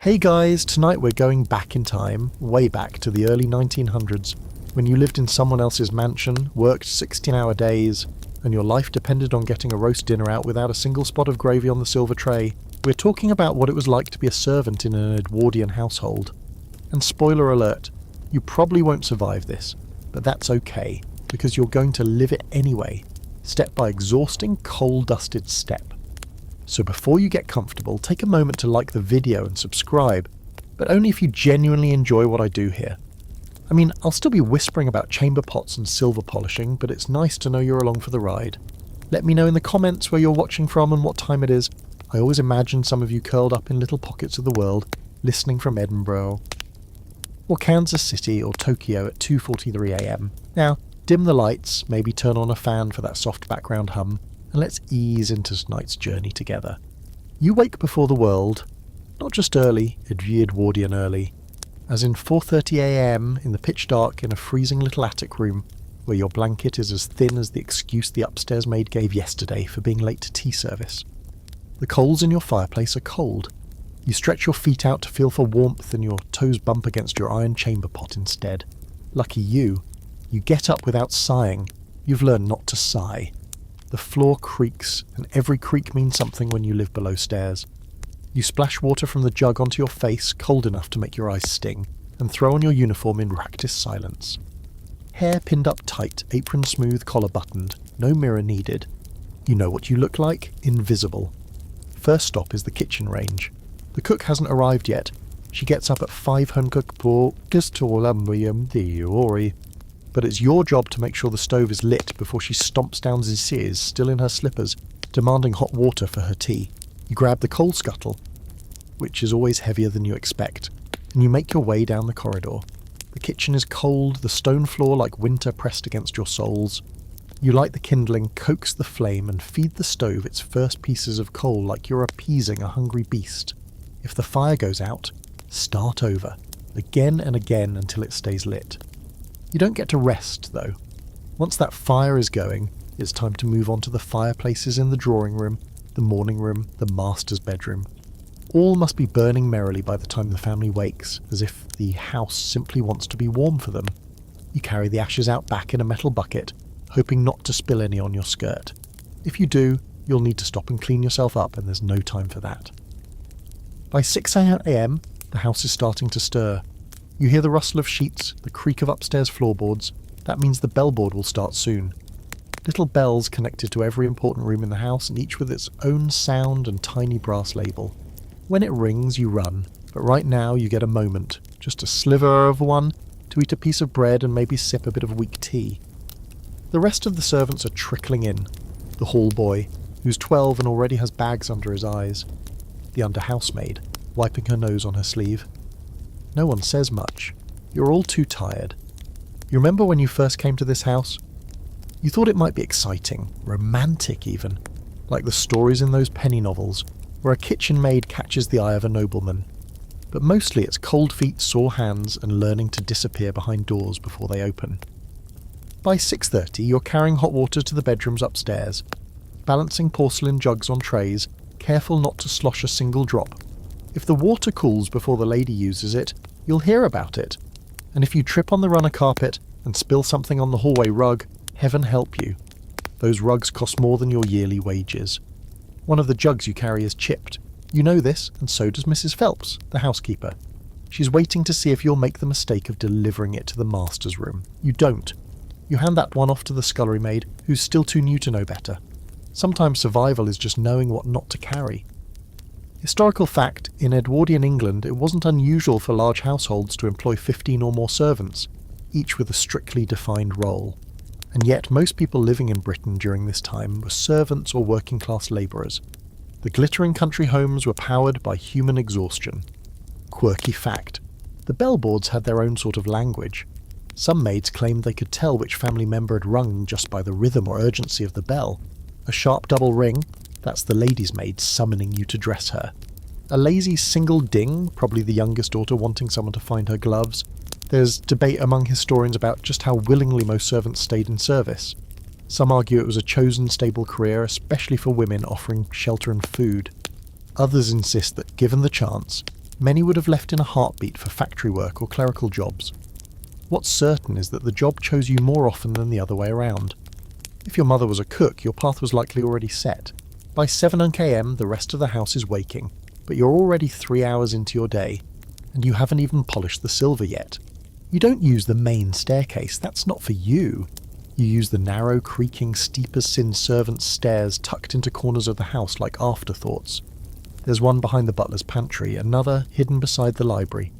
Hey guys, tonight we're going back in time, way back to the early 1900s, when you lived in someone else's mansion, worked 16-hour days, and your life depended on getting a roast dinner out without a single spot of gravy on the silver tray. We're talking about what it was like to be a servant in an Edwardian household. And spoiler alert, you probably won't survive this, but that's okay, because you're going to live it anyway, step by exhausting, coal-dusted step. So before you get comfortable, take a moment to like the video and subscribe, but only if you genuinely enjoy what I do here. I mean, I'll still be whispering about chamber pots and silver polishing, but it's nice to know you're along for the ride. Let me know in the comments where you're watching from and what time it is. I always imagine some of you curled up in little pockets of the world, listening from Edinburgh, or Kansas City or Tokyo at 2:43 AM. Now, dim the lights, maybe turn on a fan for that soft background hum, and let's ease into tonight's journey together. You wake before the world, not just early, Edwardian early, as in 4:30 AM in the pitch dark in a freezing little attic room, where your blanket is as thin as the excuse the upstairs maid gave yesterday for being late to tea service. The coals in your fireplace are cold. You stretch your feet out to feel for warmth and your toes bump against your iron chamber pot instead. Lucky you get up without sighing. You've learned not to sigh. The floor creaks, and every creak means something when you live below stairs. You splash water from the jug onto your face, cold enough to make your eyes sting, and throw on your uniform in ractus silence. Hair pinned up tight, apron smooth, collar buttoned, no mirror needed. You know what you look like? Invisible. First stop is the kitchen range. The cook hasn't arrived yet. She gets up at 500 theory. But it's your job to make sure the stove is lit before she stomps down the stairs, still in her slippers, demanding hot water for her tea. You grab the coal scuttle, which is always heavier than you expect, and you make your way down the corridor. The kitchen is cold, the stone floor like winter pressed against your soles. You light the kindling, coax the flame, and feed the stove its first pieces of coal like you're appeasing a hungry beast. If the fire goes out, start over, again and again until it stays lit. You don't get to rest, though. Once that fire is going, it's time to move on to the fireplaces in the drawing room, the morning room, the master's bedroom. All must be burning merrily by the time the family wakes, as if the house simply wants to be warm for them. You carry the ashes out back in a metal bucket, hoping not to spill any on your skirt. If you do, you'll need to stop and clean yourself up, and there's no time for that. By 6 AM, the house is starting to stir. You hear the rustle of sheets, the creak of upstairs floorboards. That means the bellboard will start soon. Little bells connected to every important room in the house, and each with its own sound and tiny brass label. When it rings, you run, but right now you get a moment, just a sliver of one, to eat a piece of bread and maybe sip a bit of weak tea. The rest of the servants are trickling in. The hall boy, who's 12 and already has bags under his eyes. The under-housemaid, wiping her nose on her sleeve. No one says much. You're all too tired. You remember when you first came to this house? You thought it might be exciting, romantic even, like the stories in those penny novels, where a kitchen maid catches the eye of a nobleman. But mostly it's cold feet, sore hands, and learning to disappear behind doors before they open. By 6:30, you're carrying hot water to the bedrooms upstairs, balancing porcelain jugs on trays, careful not to slosh a single drop. If the water cools before the lady uses it, you'll hear about it. And if you trip on the runner carpet and spill something on the hallway rug, heaven help you. Those rugs cost more than your yearly wages. One of the jugs you carry is chipped. You know this, and so does Mrs. Phelps, the housekeeper. She's waiting to see if you'll make the mistake of delivering it to the master's room. You don't. You hand that one off to the scullery maid, who's still too new to know better. Sometimes survival is just knowing what not to carry. Historical fact, in Edwardian England it wasn't unusual for large households to employ 15 or more servants, each with a strictly defined role. And yet most people living in Britain during this time were servants or working class labourers. The glittering country homes were powered by human exhaustion. Quirky fact, the bellboards had their own sort of language. Some maids claimed they could tell which family member had rung just by the rhythm or urgency of the bell. A sharp double ring, that's the lady's maid summoning you to dress her. A lazy single ding, probably the youngest daughter wanting someone to find her gloves. There's debate among historians about just how willingly most servants stayed in service. Some argue it was a chosen stable career, especially for women offering shelter and food. Others insist that given the chance, Many would have left in a heartbeat for factory work or clerical jobs. What's certain is that the job chose you more often than the other way around. If your mother was a cook, your path was likely already set. By 7 km, the rest of the house is waking, but you're already 3 hours into your day, and you haven't even polished the silver yet. You don't use the main staircase, that's not for you. You use the narrow, creaking, steep-as-sin servants' stairs tucked into corners of the house like afterthoughts. There's one behind the butler's pantry, another hidden beside the library.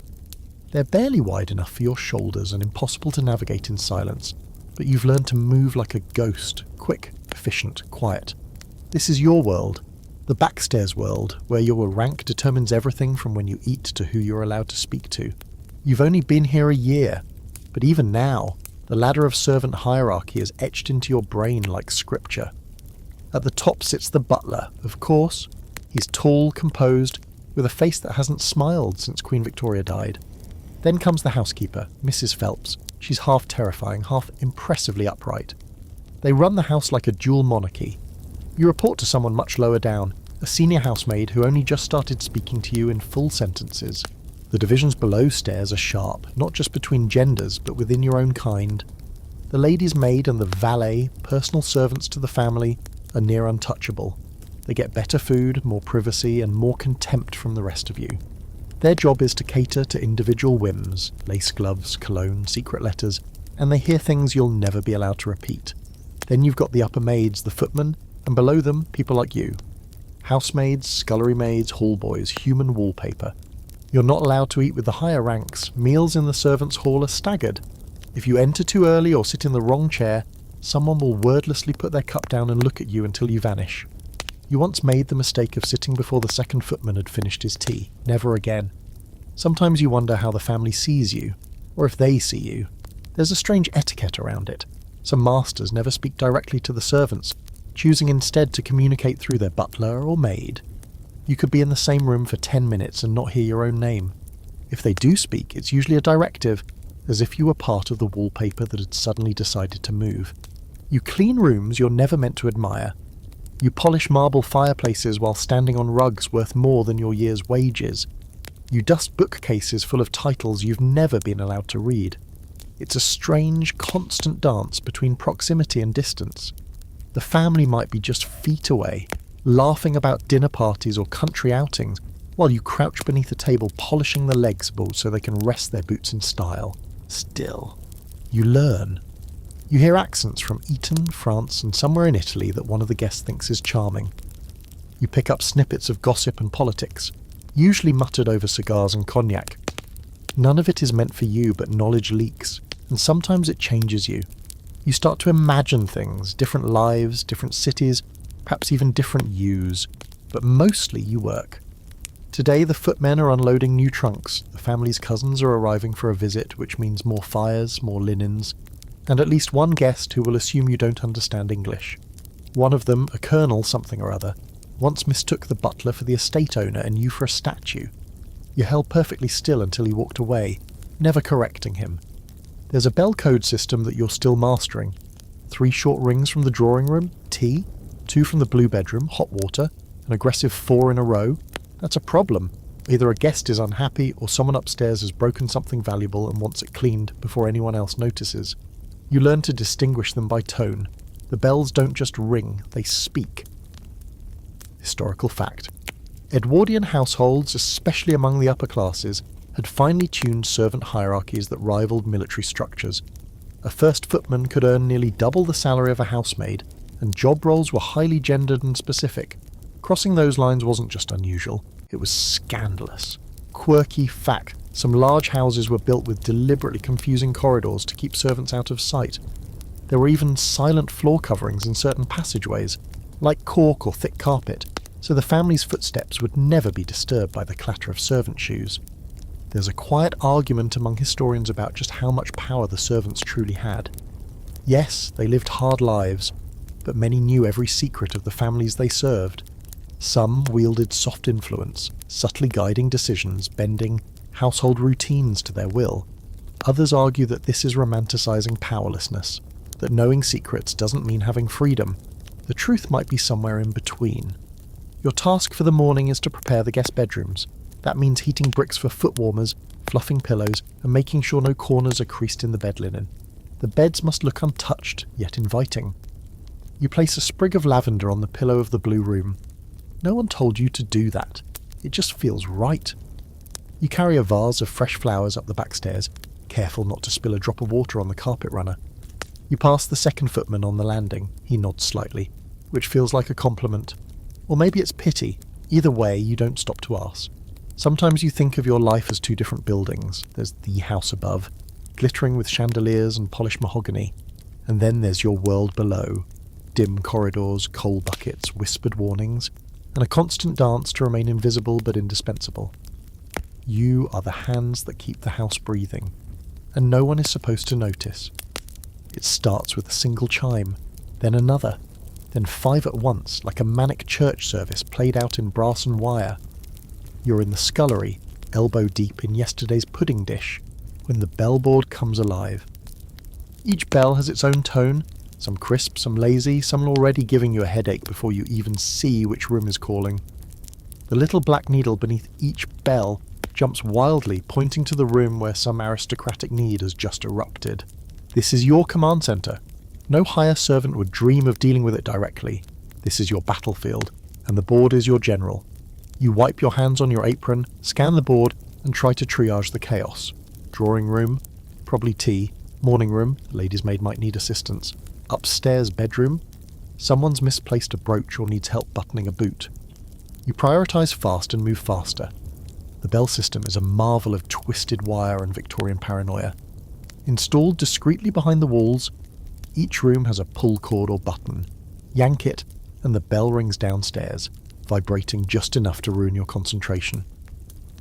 They're barely wide enough for your shoulders and impossible to navigate in silence, but you've learned to move like a ghost, quick, efficient, quiet. This is your world, the Backstairs world, where your rank determines everything from when you eat to who you're allowed to speak to. You've only been here a year, but even now, the ladder of servant hierarchy is etched into your brain like scripture. At the top sits the butler, of course. He's tall, composed, with a face that hasn't smiled since Queen Victoria died. Then comes the housekeeper, Mrs. Phelps. She's half terrifying, half impressively upright. They run the house like a dual monarchy. You report to someone much lower down, a senior housemaid who only just started speaking to you in full sentences. The divisions below stairs are sharp, not just between genders, but within your own kind. The lady's maid and the valet, personal servants to the family, are near untouchable. They get better food, more privacy, and more contempt from the rest of you. Their job is to cater to individual whims, lace gloves, cologne, secret letters, and they hear things you'll never be allowed to repeat. Then you've got the upper maids, the footmen, and below them, people like you. Housemaids, scullery maids, hall boys, human wallpaper. You're not allowed to eat with the higher ranks. Meals in the servants' hall are staggered. If you enter too early or sit in the wrong chair, someone will wordlessly put their cup down and look at you until you vanish. You once made the mistake of sitting before the second footman had finished his tea. Never again. Sometimes you wonder how the family sees you, or if they see you. There's a strange etiquette around it. Some masters never speak directly to the servants, choosing instead to communicate through their butler or maid. You could be in the same room for 10 minutes and not hear your own name. If they do speak, it's usually a directive, as if you were part of the wallpaper that had suddenly decided to move. You clean rooms you're never meant to admire. You polish marble fireplaces while standing on rugs worth more than your year's wages. You dust bookcases full of titles you've never been allowed to read. It's a strange, constant dance between proximity and distance. The family might be just feet away, laughing about dinner parties or country outings, while you crouch beneath a table polishing the legs so they can rest their boots in style. Still, you learn. You hear accents from Eton, France, and somewhere in Italy that one of the guests thinks is charming. You pick up snippets of gossip and politics, usually muttered over cigars and cognac. None of it is meant for you, but knowledge leaks, and sometimes it changes you. You start to imagine things, different lives, different cities, perhaps even different yous, but mostly you work. Today the footmen are unloading new trunks, the family's cousins are arriving for a visit, which means more fires, more linens, and at least one guest who will assume you don't understand English. One of them, a colonel something or other, once mistook the butler for the estate owner and you for a statue. You held perfectly still until he walked away, never correcting him. There's a bell code system that you're still mastering. 3 short rings from the drawing room, tea, 2 from the blue bedroom, hot water, an aggressive 4 in a row. That's a problem. Either a guest is unhappy or someone upstairs has broken something valuable and wants it cleaned before anyone else notices. You learn to distinguish them by tone. The bells don't just ring, they speak. Historical fact. Edwardian households, especially among the upper classes, had finely tuned servant hierarchies that rivaled military structures. A first footman could earn nearly double the salary of a housemaid, and job roles were highly gendered and specific. Crossing those lines wasn't just unusual, it was scandalous. Quirky fact. Some large houses were built with deliberately confusing corridors to keep servants out of sight. There were even silent floor coverings in certain passageways, like cork or thick carpet, so the family's footsteps would never be disturbed by the clatter of servant shoes. There's a quiet argument among historians about just how much power the servants truly had. Yes, they lived hard lives, but many knew every secret of the families they served. Some wielded soft influence, subtly guiding decisions, bending household routines to their will. Others argue that this is romanticizing powerlessness, that knowing secrets doesn't mean having freedom. The truth might be somewhere in between. Your task for the morning is to prepare the guest bedrooms. That means heating bricks for foot warmers, fluffing pillows, and making sure no corners are creased in the bed linen. The beds must look untouched, yet inviting. You place a sprig of lavender on the pillow of the blue room. No one told you to do that. It just feels right. You carry a vase of fresh flowers up the backstairs, careful not to spill a drop of water on the carpet runner. You pass the second footman on the landing. He nods slightly, which feels like a compliment. Or maybe it's pity. Either way, you don't stop to ask. Sometimes you think of your life as two different buildings. There's the house above, glittering with chandeliers and polished mahogany. And then there's your world below. Dim corridors, coal buckets, whispered warnings, and a constant dance to remain invisible but indispensable. You are the hands that keep the house breathing, and no one is supposed to notice. It starts with a single chime, then another, then 5 at once, like a manic church service played out in brass and wire. You're in the scullery, elbow deep in yesterday's pudding dish, when the bellboard comes alive. Each bell has its own tone, some crisp, some lazy, some already giving you a headache before you even see which room is calling. The little black needle beneath each bell jumps wildly, pointing to the room where some aristocratic need has just erupted. This is your command centre. No higher servant would dream of dealing with it directly. This is your battlefield, and the board is your general. You wipe your hands on your apron, scan the board, and try to triage the chaos. Drawing room, probably tea. Morning room, the lady's maid might need assistance. Upstairs bedroom, someone's misplaced a brooch or needs help buttoning a boot. You prioritise fast and move faster. The bell system is a marvel of twisted wire and Victorian paranoia. Installed discreetly behind the walls, each room has a pull cord or button. Yank it, and the bell rings downstairs, vibrating just enough to ruin your concentration.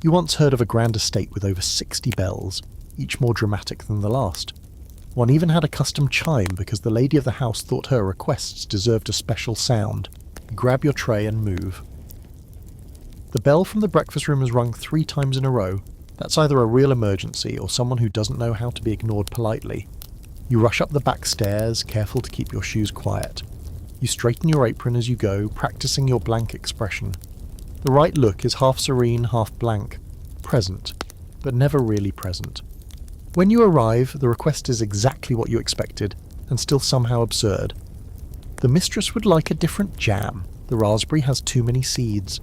You once heard of a grand estate with over 60 bells, each more dramatic than the last. One even had a custom chime because the lady of the house thought her requests deserved a special sound. You grab your tray and move. The bell from the breakfast room has rung 3 times in a row. That's either a real emergency or someone who doesn't know how to be ignored politely. You rush up the back stairs, careful to keep your shoes quiet. You straighten your apron as you go, practicing your blank expression. The right look is half serene, half blank. Present, but never really present. When you arrive, the request is exactly what you expected, and still somehow absurd. The mistress would like a different jam. The raspberry has too many seeds.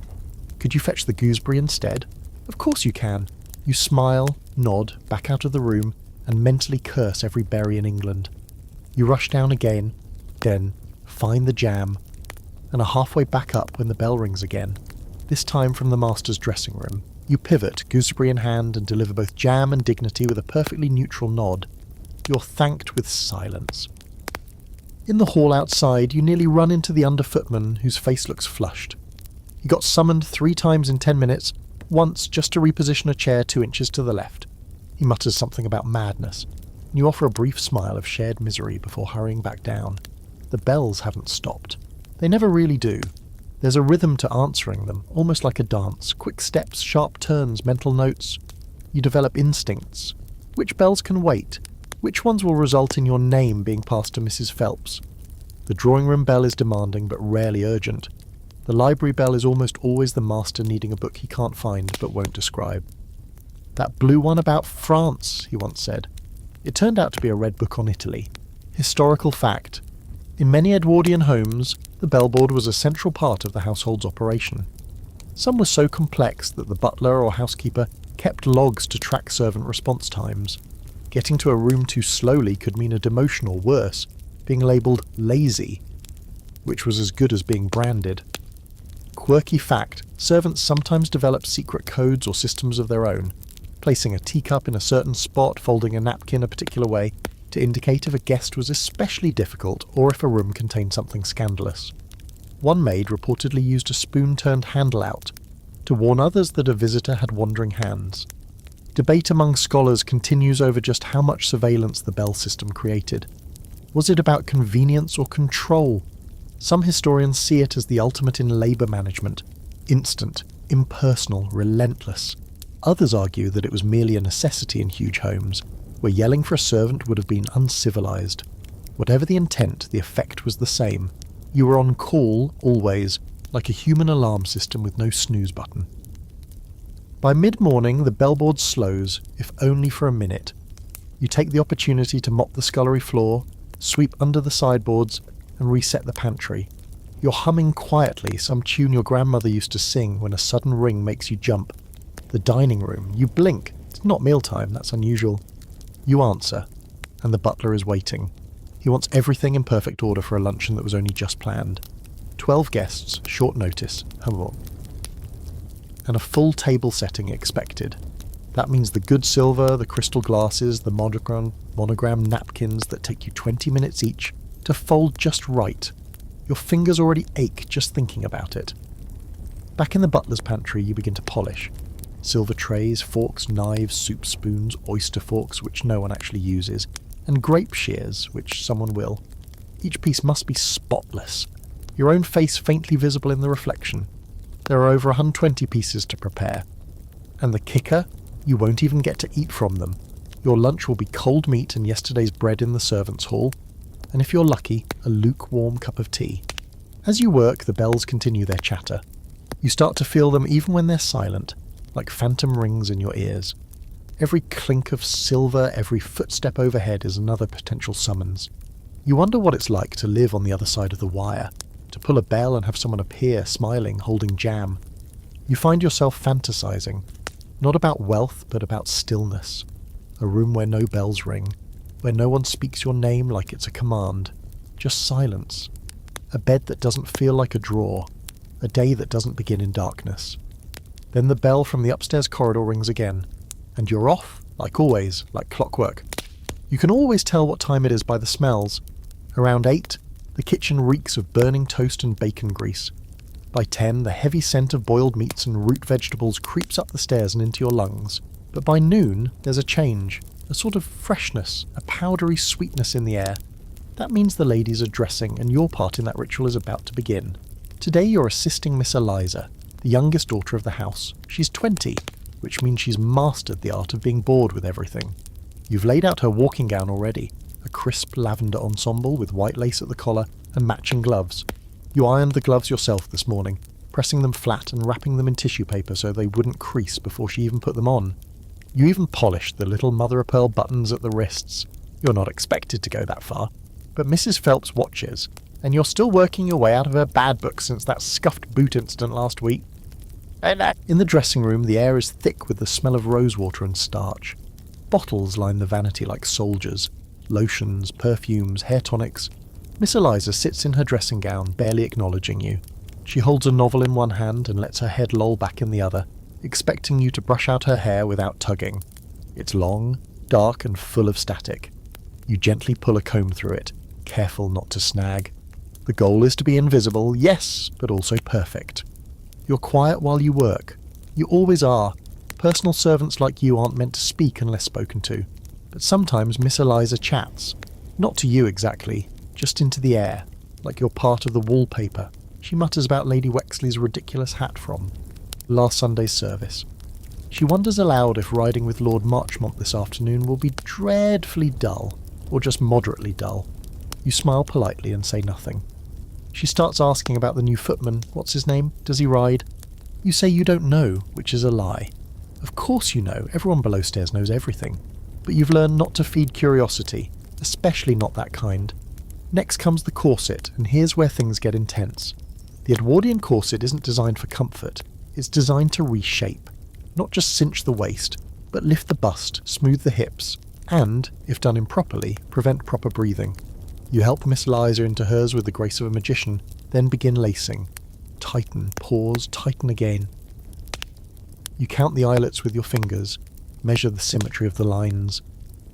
Could you fetch the gooseberry instead? Of course you can. You smile, nod, back out of the room, and mentally curse every berry in England. You rush down again, then find the jam, and are halfway back up when the bell rings again, this time from the master's dressing room. You pivot, gooseberry in hand, and deliver both jam and dignity with a perfectly neutral nod. You're thanked with silence. In the hall outside, you nearly run into the under-footman, whose face looks flushed. He got summoned 3 times in 10 minutes, once just to reposition a chair 2 inches to the left. He mutters something about madness, and you offer a brief smile of shared misery before hurrying back down. The bells haven't stopped. They never really do. There's a rhythm to answering them, almost like a dance. Quick steps, sharp turns, mental notes. You develop instincts. Which bells can wait? Which ones will result in your name being passed to Mrs. Phelps? The drawing room bell is demanding but rarely urgent. The library bell is almost always the master needing a book he can't find but won't describe. That blue one about France, he once said. It turned out to be a red book on Italy. Historical fact. In many Edwardian homes, the bellboard was a central part of the household's operation. Some were so complex that the butler or housekeeper kept logs to track servant response times. Getting to a room too slowly could mean a demotion or worse, being labelled lazy, which was as good as being branded. Quirky fact, servants sometimes develop secret codes or systems of their own, placing a teacup in a certain spot, folding a napkin a particular way, to indicate if a guest was especially difficult or if a room contained something scandalous. One maid reportedly used a spoon-turned handle out to warn others that a visitor had wandering hands. Debate among scholars continues over just how much surveillance the bell system created. Was it about convenience or control? Some historians see it as the ultimate in labour management, instant, impersonal, relentless. Others argue that it was merely a necessity in huge homes, where yelling for a servant would have been uncivilised. Whatever the intent, the effect was the same. You were on call, always, like a human alarm system with no snooze button. By mid-morning, the bellboard slows, if only for a minute. You take the opportunity to mop the scullery floor, sweep under the sideboards, and reset the pantry. You're humming quietly some tune your grandmother used to sing when a sudden ring makes you jump. The dining room. You blink. It's not mealtime, that's unusual. You answer, and the butler is waiting. He wants everything in perfect order for a luncheon that was only just planned. 12 guests, short notice, and a full table setting expected. That means the good silver, the crystal glasses, the monogram napkins that take you 20 minutes each to fold just right. Your fingers already ache just thinking about it. Back in the butler's pantry, you begin to polish. Silver trays, forks, knives, soup spoons, oyster forks, which no one actually uses, and grape shears, which someone will. Each piece must be spotless. Your own face faintly visible in the reflection. There are over 120 pieces to prepare. And the kicker? You won't even get to eat from them. Your lunch will be cold meat and yesterday's bread in the servants' hall, and if you're lucky, a lukewarm cup of tea. As you work, the bells continue their chatter. You start to feel them even when they're silent, like phantom rings in your ears. Every clink of silver, every footstep overhead is another potential summons. You wonder what it's like to live on the other side of the wire, to pull a bell and have someone appear, smiling, holding jam. You find yourself fantasizing, not about wealth, but about stillness. A room where no bells ring, where no one speaks your name like it's a command. Just silence. A bed that doesn't feel like a drawer. A day that doesn't begin in darkness. Then the bell from the upstairs corridor rings again, and you're off, like always, like clockwork. You can always tell what time it is by the smells. Around 8, the kitchen reeks of burning toast and bacon grease. By 10, the heavy scent of boiled meats and root vegetables creeps up the stairs and into your lungs. But by noon, there's a change, a sort of freshness, a powdery sweetness in the air. That means the ladies are dressing, and your part in that ritual is about to begin. Today you're assisting Miss Eliza, the youngest daughter of the house. She's 20, which means she's mastered the art of being bored with everything. You've laid out her walking gown already, a crisp lavender ensemble with white lace at the collar and matching gloves. You ironed the gloves yourself this morning, pressing them flat and wrapping them in tissue paper so they wouldn't crease before she even put them on. You even polished the little mother-of-pearl buttons at the wrists. You're not expected to go that far, but Mrs. Phelps watches, and you're still working your way out of her bad book since that scuffed boot incident last week. In the dressing room, the air is thick with the smell of rosewater and starch. Bottles line the vanity like soldiers. Lotions, perfumes, hair tonics. Miss Eliza sits in her dressing gown, barely acknowledging you. She holds a novel in one hand and lets her head loll back in the other, expecting you to brush out her hair without tugging. It's long, dark, and full of static. You gently pull a comb through it, careful not to snag. The goal is to be invisible, yes, but also perfect. You're quiet while you work. You always are. Personal servants like you aren't meant to speak unless spoken to. But sometimes Miss Eliza chats. Not to you exactly, just into the air, like you're part of the wallpaper. She mutters about Lady Wexley's ridiculous hat from last Sunday's service. She wonders aloud if riding with Lord Marchmont this afternoon will be dreadfully dull, or just moderately dull. You smile politely and say nothing. She starts asking about the new footman. What's his name? Does he ride? You say you don't know, which is a lie. Of course you know, everyone below stairs knows everything. But you've learned not to feed curiosity, especially not that kind. Next comes the corset, and here's where things get intense. The Edwardian corset isn't designed for comfort, it's designed to reshape. Not just cinch the waist, but lift the bust, smooth the hips, and, if done improperly, prevent proper breathing. You help Miss Eliza into hers with the grace of a magician, then begin lacing. Tighten, pause, tighten again. You count the eyelets with your fingers, measure the symmetry of the lines.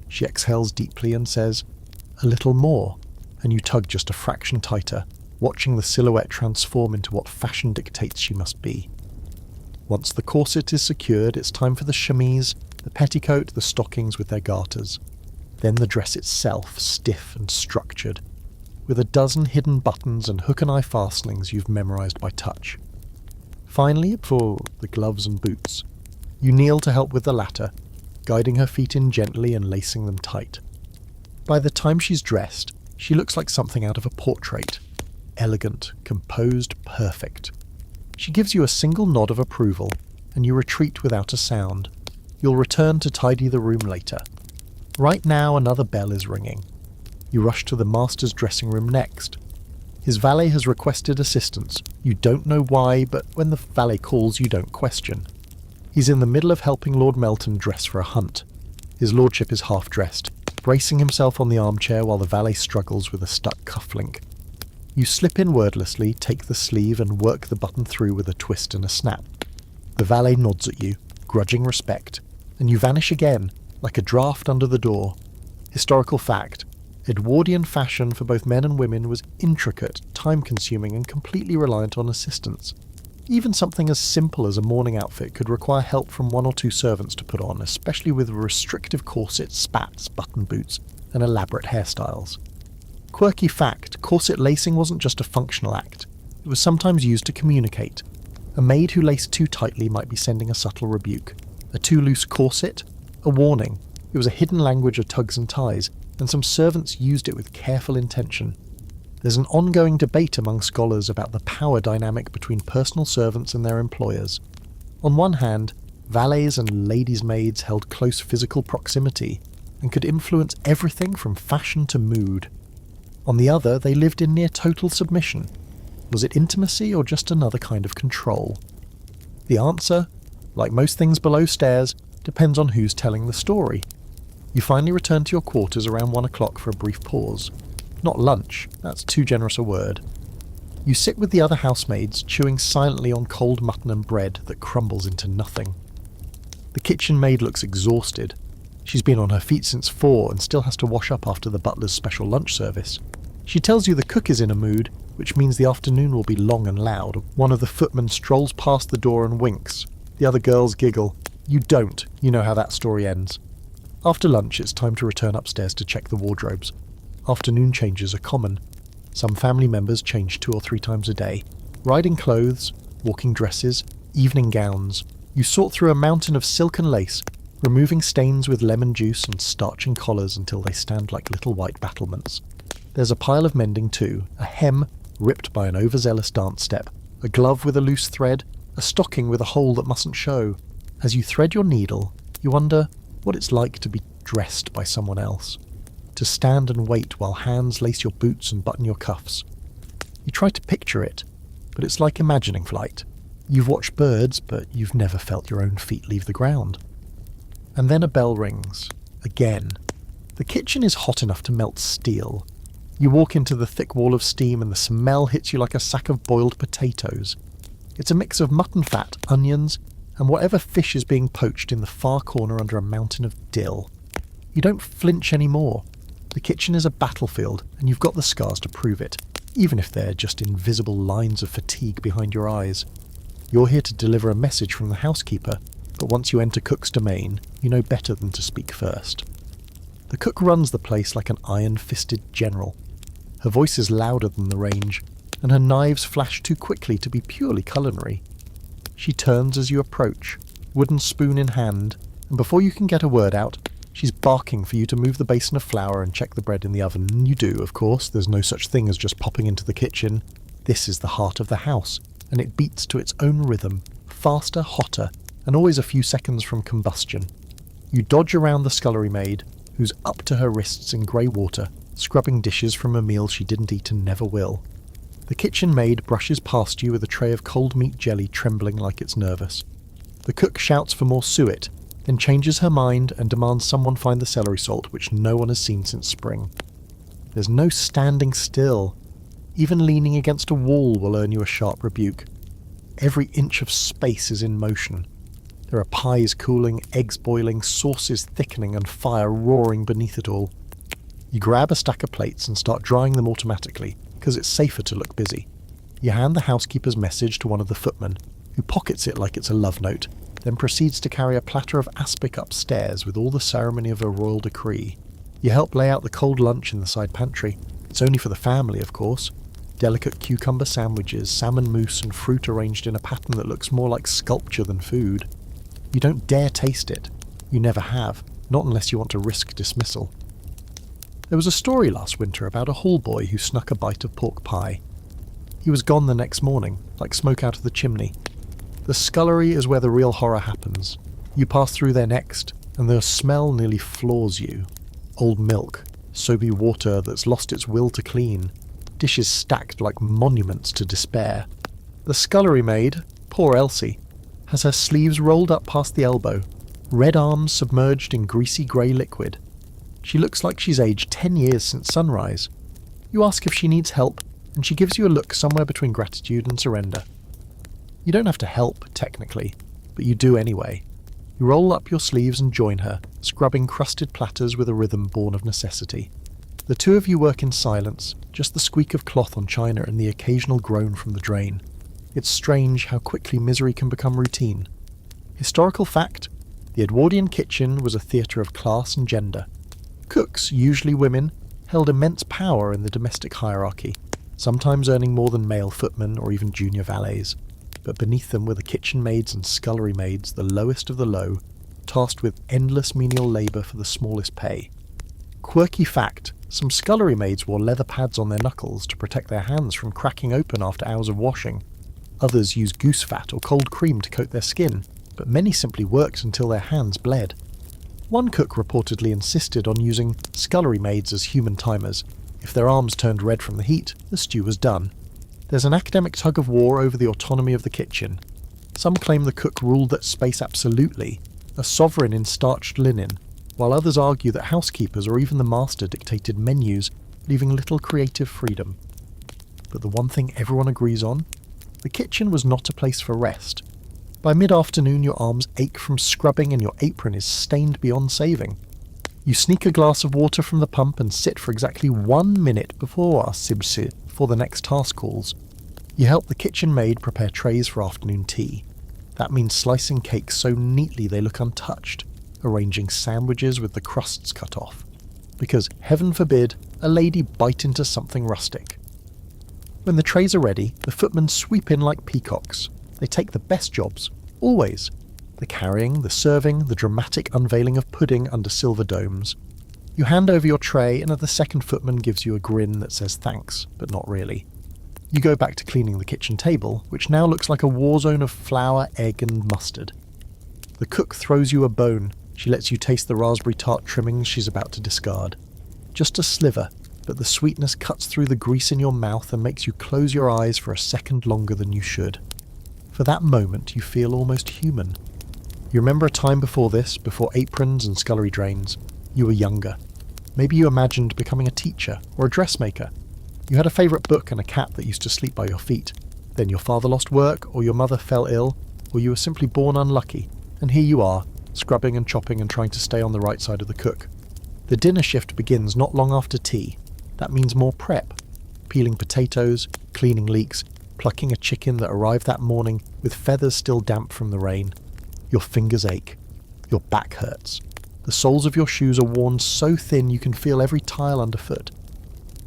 She exhales deeply and says, "A little more," and you tug just a fraction tighter, watching the silhouette transform into what fashion dictates she must be. Once the corset is secured, it's time for the chemise, the petticoat, the stockings with their garters. Then the dress itself, stiff and structured, with a dozen hidden buttons and hook-and-eye fastenings you've memorized by touch. Finally, for the gloves and boots, you kneel to help with the latter, guiding her feet in gently and lacing them tight. By the time she's dressed, she looks like something out of a portrait. Elegant, composed, perfect. She gives you a single nod of approval, and you retreat without a sound. You'll return to tidy the room later. Right now another bell is ringing. You rush to the master's dressing room next. His valet has requested assistance. You don't know why, but when the valet calls you don't question. He's in the middle of helping Lord Melton dress for a hunt. His lordship is half-dressed, bracing himself on the armchair while the valet struggles with a stuck cufflink. You slip in wordlessly, take the sleeve and work the button through with a twist and a snap. The valet nods at you, grudging respect, and you vanish again, like a draft under the door. Historical fact: Edwardian fashion for both men and women was intricate, time-consuming and completely reliant on assistance. Even something as simple as a morning outfit could require help from one or two servants to put on, especially with restrictive corsets, spats, button boots, and elaborate hairstyles. Quirky fact: corset lacing wasn't just a functional act. It was sometimes used to communicate. A maid who laced too tightly might be sending a subtle rebuke. A too loose corset? A warning. It was a hidden language of tugs and ties, and some servants used it with careful intention. There's an ongoing debate among scholars about the power dynamic between personal servants and their employers. On one hand, valets and ladies' maids held close physical proximity and could influence everything from fashion to mood. On the other, they lived in near total submission. Was it intimacy or just another kind of control? The answer, like most things below stairs, depends on who's telling the story. You finally return to your quarters around 1 o'clock for a brief pause. Not lunch, that's too generous a word. You sit with the other housemaids, chewing silently on cold mutton and bread that crumbles into nothing. The kitchen maid looks exhausted. She's been on her feet since 4 and still has to wash up after the butler's special lunch service. She tells you the cook is in a mood, which means the afternoon will be long and loud. One of the footmen strolls past the door and winks. The other girls giggle. You don't. You know how that story ends. After lunch, it's time to return upstairs to check the wardrobes. Afternoon changes are common. Some family members change 2 or 3 times a day. Riding clothes, walking dresses, evening gowns. You sort through a mountain of silk and lace, removing stains with lemon juice and starching collars until they stand like little white battlements. There's a pile of mending too, a hem ripped by an overzealous dance step, a glove with a loose thread, a stocking with a hole that mustn't show. As you thread your needle, you wonder what it's like to be dressed by someone else. To stand and wait while hands lace your boots and button your cuffs. You try to picture it, but it's like imagining flight. You've watched birds, but you've never felt your own feet leave the ground. And then a bell rings. Again. The kitchen is hot enough to melt steel. You walk into the thick wall of steam and the smell hits you like a sack of boiled potatoes. It's a mix of mutton fat, onions, and whatever fish is being poached in the far corner under a mountain of dill. You don't flinch anymore. The kitchen is a battlefield, and you've got the scars to prove it, even if they're just invisible lines of fatigue behind your eyes. You're here to deliver a message from the housekeeper, but once you enter cook's domain, you know better than to speak first. The cook runs the place like an iron-fisted general. Her voice is louder than the range, and her knives flash too quickly to be purely culinary. She turns as you approach, wooden spoon in hand, and before you can get a word out, she's barking for you to move the basin of flour and check the bread in the oven. And you do, of course. There's no such thing as just popping into the kitchen. This is the heart of the house, and it beats to its own rhythm, faster, hotter, and always a few seconds from combustion. You dodge around the scullery maid, who's up to her wrists in grey water, scrubbing dishes from a meal she didn't eat and never will. The kitchen maid brushes past you with a tray of cold meat jelly trembling like it's nervous. The cook shouts for more suet, then changes her mind and demands someone find the celery salt, which no one has seen since spring. There's no standing still. Even leaning against a wall will earn you a sharp rebuke. Every inch of space is in motion. There are pies cooling, eggs boiling, sauces thickening, and fire roaring beneath it all. You grab a stack of plates and start drying them automatically, because it's safer to look busy. You hand the housekeeper's message to one of the footmen, who pockets it like it's a love note, then proceeds to carry a platter of aspic upstairs with all the ceremony of a royal decree. You help lay out the cold lunch in the side pantry. It's only for the family, of course. Delicate cucumber sandwiches, salmon mousse and fruit arranged in a pattern that looks more like sculpture than food. You don't dare taste it. You never have, not unless you want to risk dismissal. There was a story last winter about a hall boy who snuck a bite of pork pie. He was gone the next morning, like smoke out of the chimney. The scullery is where the real horror happens. You pass through there next, and the smell nearly floors you. Old milk, soapy water that's lost its will to clean, dishes stacked like monuments to despair. The scullery maid, poor Elsie, has her sleeves rolled up past the elbow, red arms submerged in greasy grey liquid. She looks like she's aged 10 years since sunrise. You ask if she needs help, and she gives you a look somewhere between gratitude and surrender. You don't have to help, technically, but you do anyway. You roll up your sleeves and join her, scrubbing crusted platters with a rhythm born of necessity. The two of you work in silence, just the squeak of cloth on china and the occasional groan from the drain. It's strange how quickly misery can become routine. Historical fact: the Edwardian kitchen was a theatre of class and gender. Cooks, usually women, held immense power in the domestic hierarchy, sometimes earning more than male footmen or even junior valets. But beneath them were the kitchen maids and scullery maids, the lowest of the low, tasked with endless menial labour for the smallest pay. Quirky fact: some scullery maids wore leather pads on their knuckles to protect their hands from cracking open after hours of washing. Others used goose fat or cold cream to coat their skin, but many simply worked until their hands bled. One cook reportedly insisted on using scullery maids as human timers. If their arms turned red from the heat, the stew was done. There's an academic tug-of-war over the autonomy of the kitchen. Some claim the cook ruled that space absolutely, a sovereign in starched linen, while others argue that housekeepers or even the master dictated menus, leaving little creative freedom. But the one thing everyone agrees on? The kitchen was not a place for rest. By mid-afternoon your arms ache from scrubbing and your apron is stained beyond saving. You sneak a glass of water from the pump and sit for exactly 1 minute before the next task calls. You help the kitchen maid prepare trays for afternoon tea. That means slicing cakes so neatly they look untouched, arranging sandwiches with the crusts cut off. Because, heaven forbid, a lady bite into something rustic. When the trays are ready, the footmen sweep in like peacocks. They take the best jobs, always. The carrying, the serving, the dramatic unveiling of pudding under silver domes. You hand over your tray and the second footman gives you a grin that says thanks, but not really. You go back to cleaning the kitchen table, which now looks like a war zone of flour, egg and mustard. The cook throws you a bone. She lets you taste the raspberry tart trimmings she's about to discard. Just a sliver, but the sweetness cuts through the grease in your mouth and makes you close your eyes for a second longer than you should. For that moment you feel almost human. You remember a time before this, before aprons and scullery drains. You were younger. Maybe you imagined becoming a teacher or a dressmaker. You had a favourite book and a cat that used to sleep by your feet. Then your father lost work, or your mother fell ill, or you were simply born unlucky. And here you are, scrubbing and chopping and trying to stay on the right side of the cook. The dinner shift begins not long after tea. That means more prep. Peeling potatoes, cleaning leeks, plucking a chicken that arrived that morning with feathers still damp from the rain. Your fingers ache. Your back hurts. The soles of your shoes are worn so thin you can feel every tile underfoot.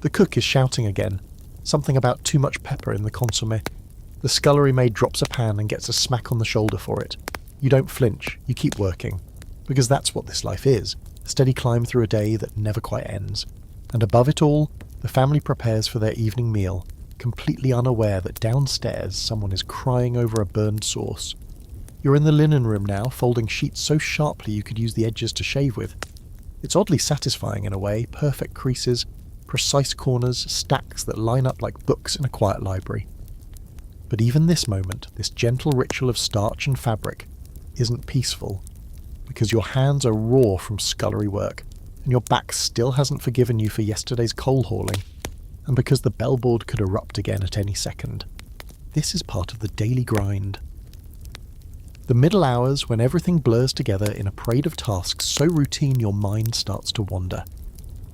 The cook is shouting again, something about too much pepper in the consommé. The scullery maid drops a pan and gets a smack on the shoulder for it. You don't flinch, you keep working. Because that's what this life is, a steady climb through a day that never quite ends. And above it all, the family prepares for their evening meal, completely unaware that downstairs someone is crying over a burned sauce. You're in the linen room now, folding sheets so sharply you could use the edges to shave with. It's oddly satisfying in a way, perfect creases, precise corners, stacks that line up like books in a quiet library. But even this moment, this gentle ritual of starch and fabric, isn't peaceful, because your hands are raw from scullery work, and your back still hasn't forgiven you for yesterday's coal hauling, and because the bellboard could erupt again at any second. This is part of the daily grind. The middle hours when everything blurs together in a parade of tasks so routine your mind starts to wander.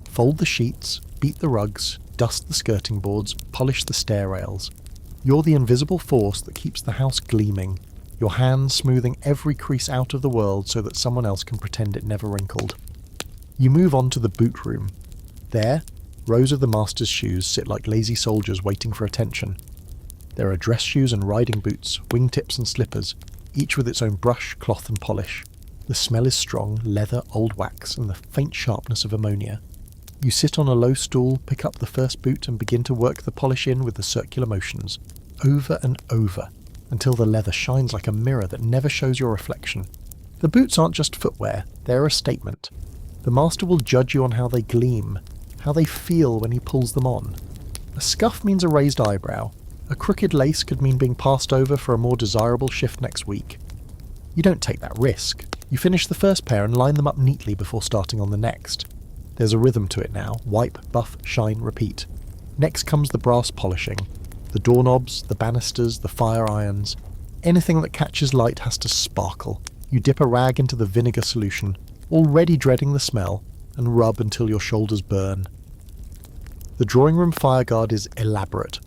Fold the sheets, beat the rugs, dust the skirting boards, polish the stair rails. You're the invisible force that keeps the house gleaming, your hands smoothing every crease out of the world so that someone else can pretend it never wrinkled. You move on to the boot room. There, rows of the master's shoes sit like lazy soldiers waiting for attention. There are dress shoes and riding boots, wingtips and slippers, each with its own brush, cloth and polish. The smell is strong, leather, old wax, and the faint sharpness of ammonia. You sit on a low stool, pick up the first boot and begin to work the polish in with the circular motions, over and over. until the leather shines like a mirror that never shows your reflection. The boots aren't just footwear, they're a statement. The master will judge you on how they gleam, how they feel when he pulls them on. A scuff means a raised eyebrow. A crooked lace could mean being passed over for a more desirable shift next week. You don't take that risk. You finish the first pair and line them up neatly before starting on the next. There's a rhythm to it now. Wipe, buff, shine, repeat. Next comes the brass polishing. The doorknobs, the banisters, the fire irons. Anything that catches light has to sparkle. You dip a rag into the vinegar solution, already dreading the smell, and rub until your shoulders burn. The drawing room fireguard is elaborate.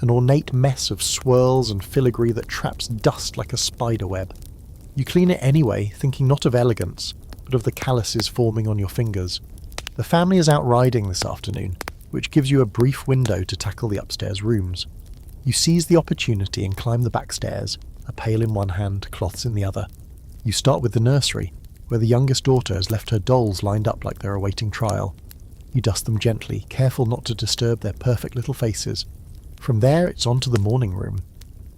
An ornate mess of swirls and filigree that traps dust like a spider web. You clean it anyway, thinking not of elegance, but of the calluses forming on your fingers. The family is out riding this afternoon, which gives you a brief window to tackle the upstairs rooms. You seize the opportunity and climb the backstairs, a pail in one hand, cloths in the other. You start with the nursery, where the youngest daughter has left her dolls lined up like they're awaiting trial. You dust them gently, careful not to disturb their perfect little faces. From there it's on to the morning room.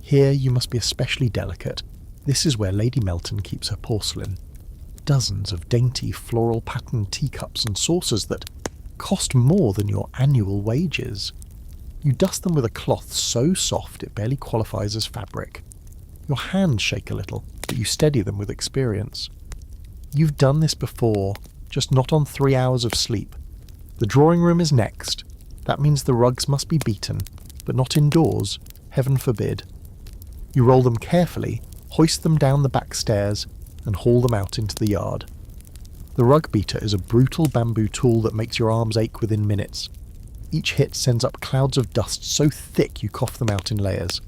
Here you must be especially delicate. This is where Lady Melton keeps her porcelain. Dozens of dainty floral patterned teacups and saucers that cost more than your annual wages. You dust them with a cloth so soft it barely qualifies as fabric. Your hands shake a little, but you steady them with experience. You've done this before, just not on 3 hours of sleep. The drawing room is next. That means the rugs must be beaten, but not indoors, heaven forbid. You roll them carefully, hoist them down the back stairs, and haul them out into the yard. The rug beater is a brutal bamboo tool that makes your arms ache within minutes. Each hit sends up clouds of dust so thick you cough them out in layers.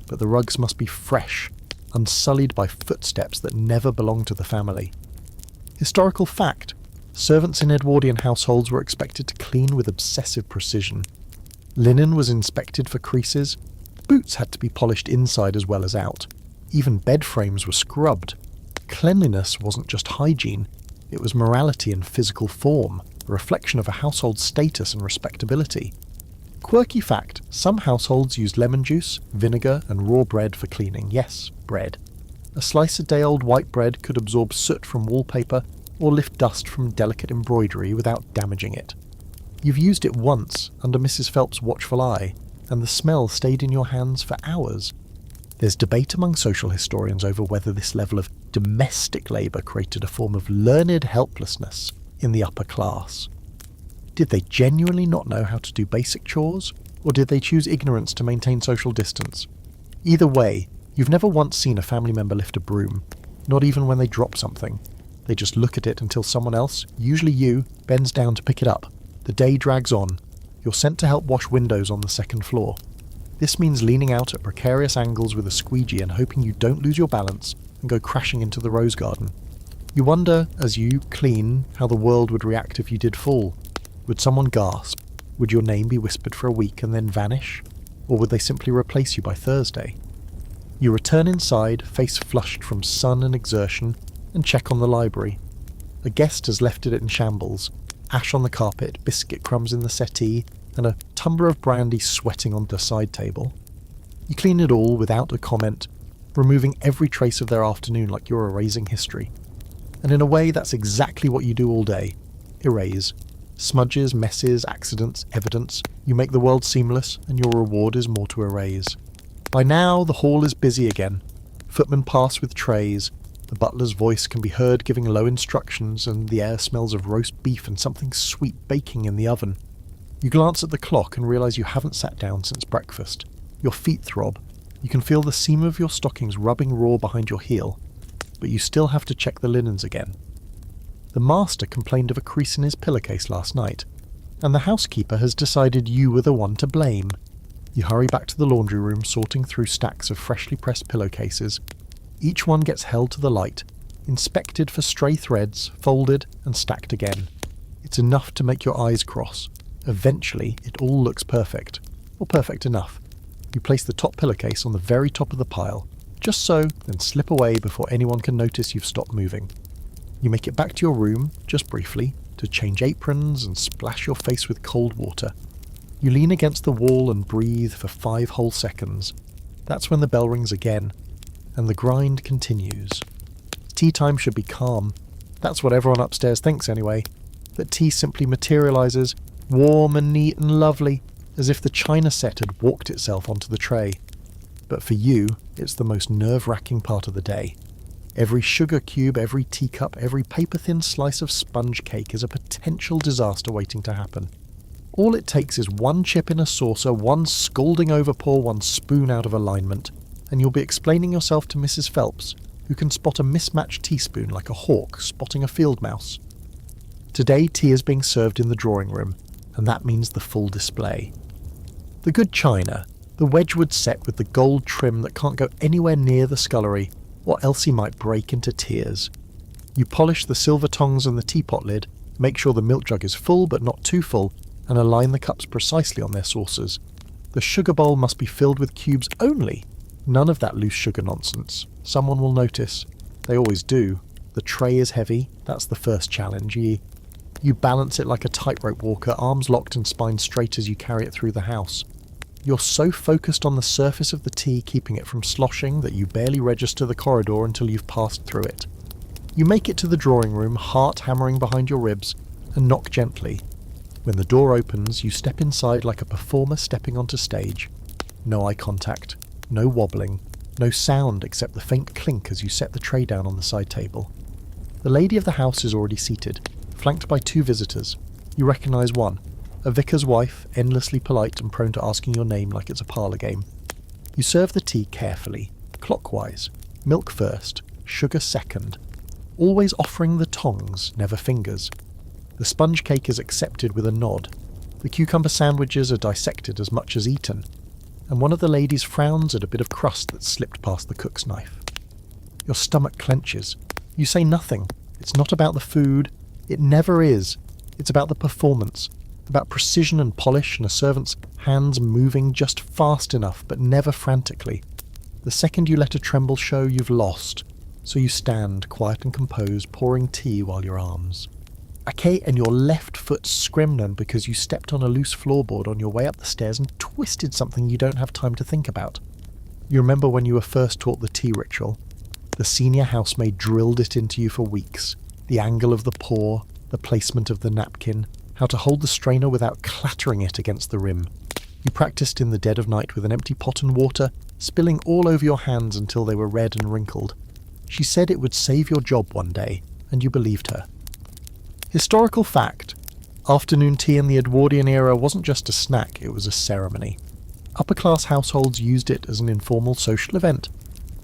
But the rugs must be fresh, unsullied by footsteps that never belonged to the family. Historical fact: servants in Edwardian households were expected to clean with obsessive precision. Linen was inspected for creases. Boots had to be polished inside as well as out. Even bed frames were scrubbed. Cleanliness wasn't just hygiene, it was morality in physical form, a reflection of a household's status and respectability. Quirky fact: some households used lemon juice, vinegar, and raw bread for cleaning. Yes, bread. A slice of day-old white bread could absorb soot from wallpaper or lift dust from delicate embroidery without damaging it. You've used it once under Mrs. Phelps' watchful eye, and the smell stayed in your hands for hours. There's debate among social historians over whether this level of domestic labour created a form of learned helplessness in the upper class. Did they genuinely not know how to do basic chores, or did they choose ignorance to maintain social distance? Either way, you've never once seen a family member lift a broom, not even when they drop something. They just look at it until someone else, usually you, bends down to pick it up. The day drags on. You're sent to help wash windows on the second floor. This means leaning out at precarious angles with a squeegee and hoping you don't lose your balance and go crashing into the rose garden. You wonder, as you clean, how the world would react if you did fall. Would someone gasp? Would your name be whispered for a week and then vanish? Or would they simply replace you by Thursday? You return inside, face flushed from sun and exertion, and check on the library. A guest has left it in shambles. Ash on the carpet, biscuit crumbs in the settee, and a tumbler of brandy sweating on the side table. You clean it all without a comment, removing every trace of their afternoon like you're erasing history. And in a way, that's exactly what you do all day. Erase. Smudges, messes, accidents, evidence. You make the world seamless, and your reward is more to erase. By now, the hall is busy again. Footmen pass with trays. The butler's voice can be heard giving low instructions, and the air smells of roast beef and something sweet baking in the oven. You glance at the clock and realise you haven't sat down since breakfast. Your feet throb. You can feel the seam of your stockings rubbing raw behind your heel. But you still have to check the linens again. The master complained of a crease in his pillowcase last night, and the housekeeper has decided you were the one to blame. You hurry back to the laundry room, sorting through stacks of freshly pressed pillowcases. Each one gets held to the light, inspected for stray threads, folded and stacked again. It's enough to make your eyes cross. Eventually, it all looks perfect, or perfect enough. You place the top pillowcase on the very top of the pile, just so, then slip away before anyone can notice you've stopped moving. You make it back to your room, just briefly, to change aprons and splash your face with cold water. You lean against the wall and breathe for 5 whole seconds. That's when the bell rings again, and the grind continues. Tea time should be calm. That's what everyone upstairs thinks anyway. That tea simply materialises, warm and neat and lovely, as if the china set had walked itself onto the tray. But for you, it's the most nerve-wracking part of the day. Every sugar cube, every teacup, every paper-thin slice of sponge cake is a potential disaster waiting to happen. All it takes is one chip in a saucer, one scalding overpour, one spoon out of alignment, and you'll be explaining yourself to Mrs. Phelps, who can spot a mismatched teaspoon like a hawk spotting a field mouse. Today tea is being served in the drawing room, and that means the full display. The good china, the Wedgwood set with the gold trim that can't go anywhere near the scullery, or else he might break into tears. You polish the silver tongs and the teapot lid, make sure the milk jug is full but not too full, and align the cups precisely on their saucers. The sugar bowl must be filled with cubes only. None of that loose sugar nonsense. Someone will notice. They always do. The tray is heavy. That's the first challenge. You balance it like a tightrope walker, arms locked and spine straight as you carry it through the house. You're so focused on the surface of the tea, keeping it from sloshing, that you barely register the corridor until you've passed through it. You make it to the drawing room, heart hammering behind your ribs, and knock gently. When the door opens, you step inside like a performer stepping onto stage. No eye contact, no wobbling, no sound except the faint clink as you set the tray down on the side table. The lady of the house is already seated, flanked by two visitors. You recognise one, a vicar's wife, endlessly polite and prone to asking your name like it's a parlour game. You serve the tea carefully, clockwise, milk first, sugar second, always offering the tongs, never fingers. The sponge cake is accepted with a nod. The cucumber sandwiches are dissected as much as eaten, and one of the ladies frowns at a bit of crust that slipped past the cook's knife. Your stomach clenches. You say nothing. It's not about the food. It never is. It's about the performance, about precision and polish and a servant's hands moving just fast enough but never frantically. The second you let a tremble show, you've lost, so you stand, quiet and composed, pouring tea while your arms. Okay, and your left foot scrimnan because you stepped on a loose floorboard on your way up the stairs and twisted something you don't have time to think about. You remember when you were first taught the tea ritual? The senior housemaid drilled it into you for weeks. The angle of the pour, the placement of the napkin, how to hold the strainer without clattering it against the rim. You practiced in the dead of night with an empty pot and water, spilling all over your hands until they were red and wrinkled. She said it would save your job one day, and you believed her. Historical fact. Afternoon tea in the Edwardian era wasn't just a snack, it was a ceremony. Upper-class households used it as an informal social event,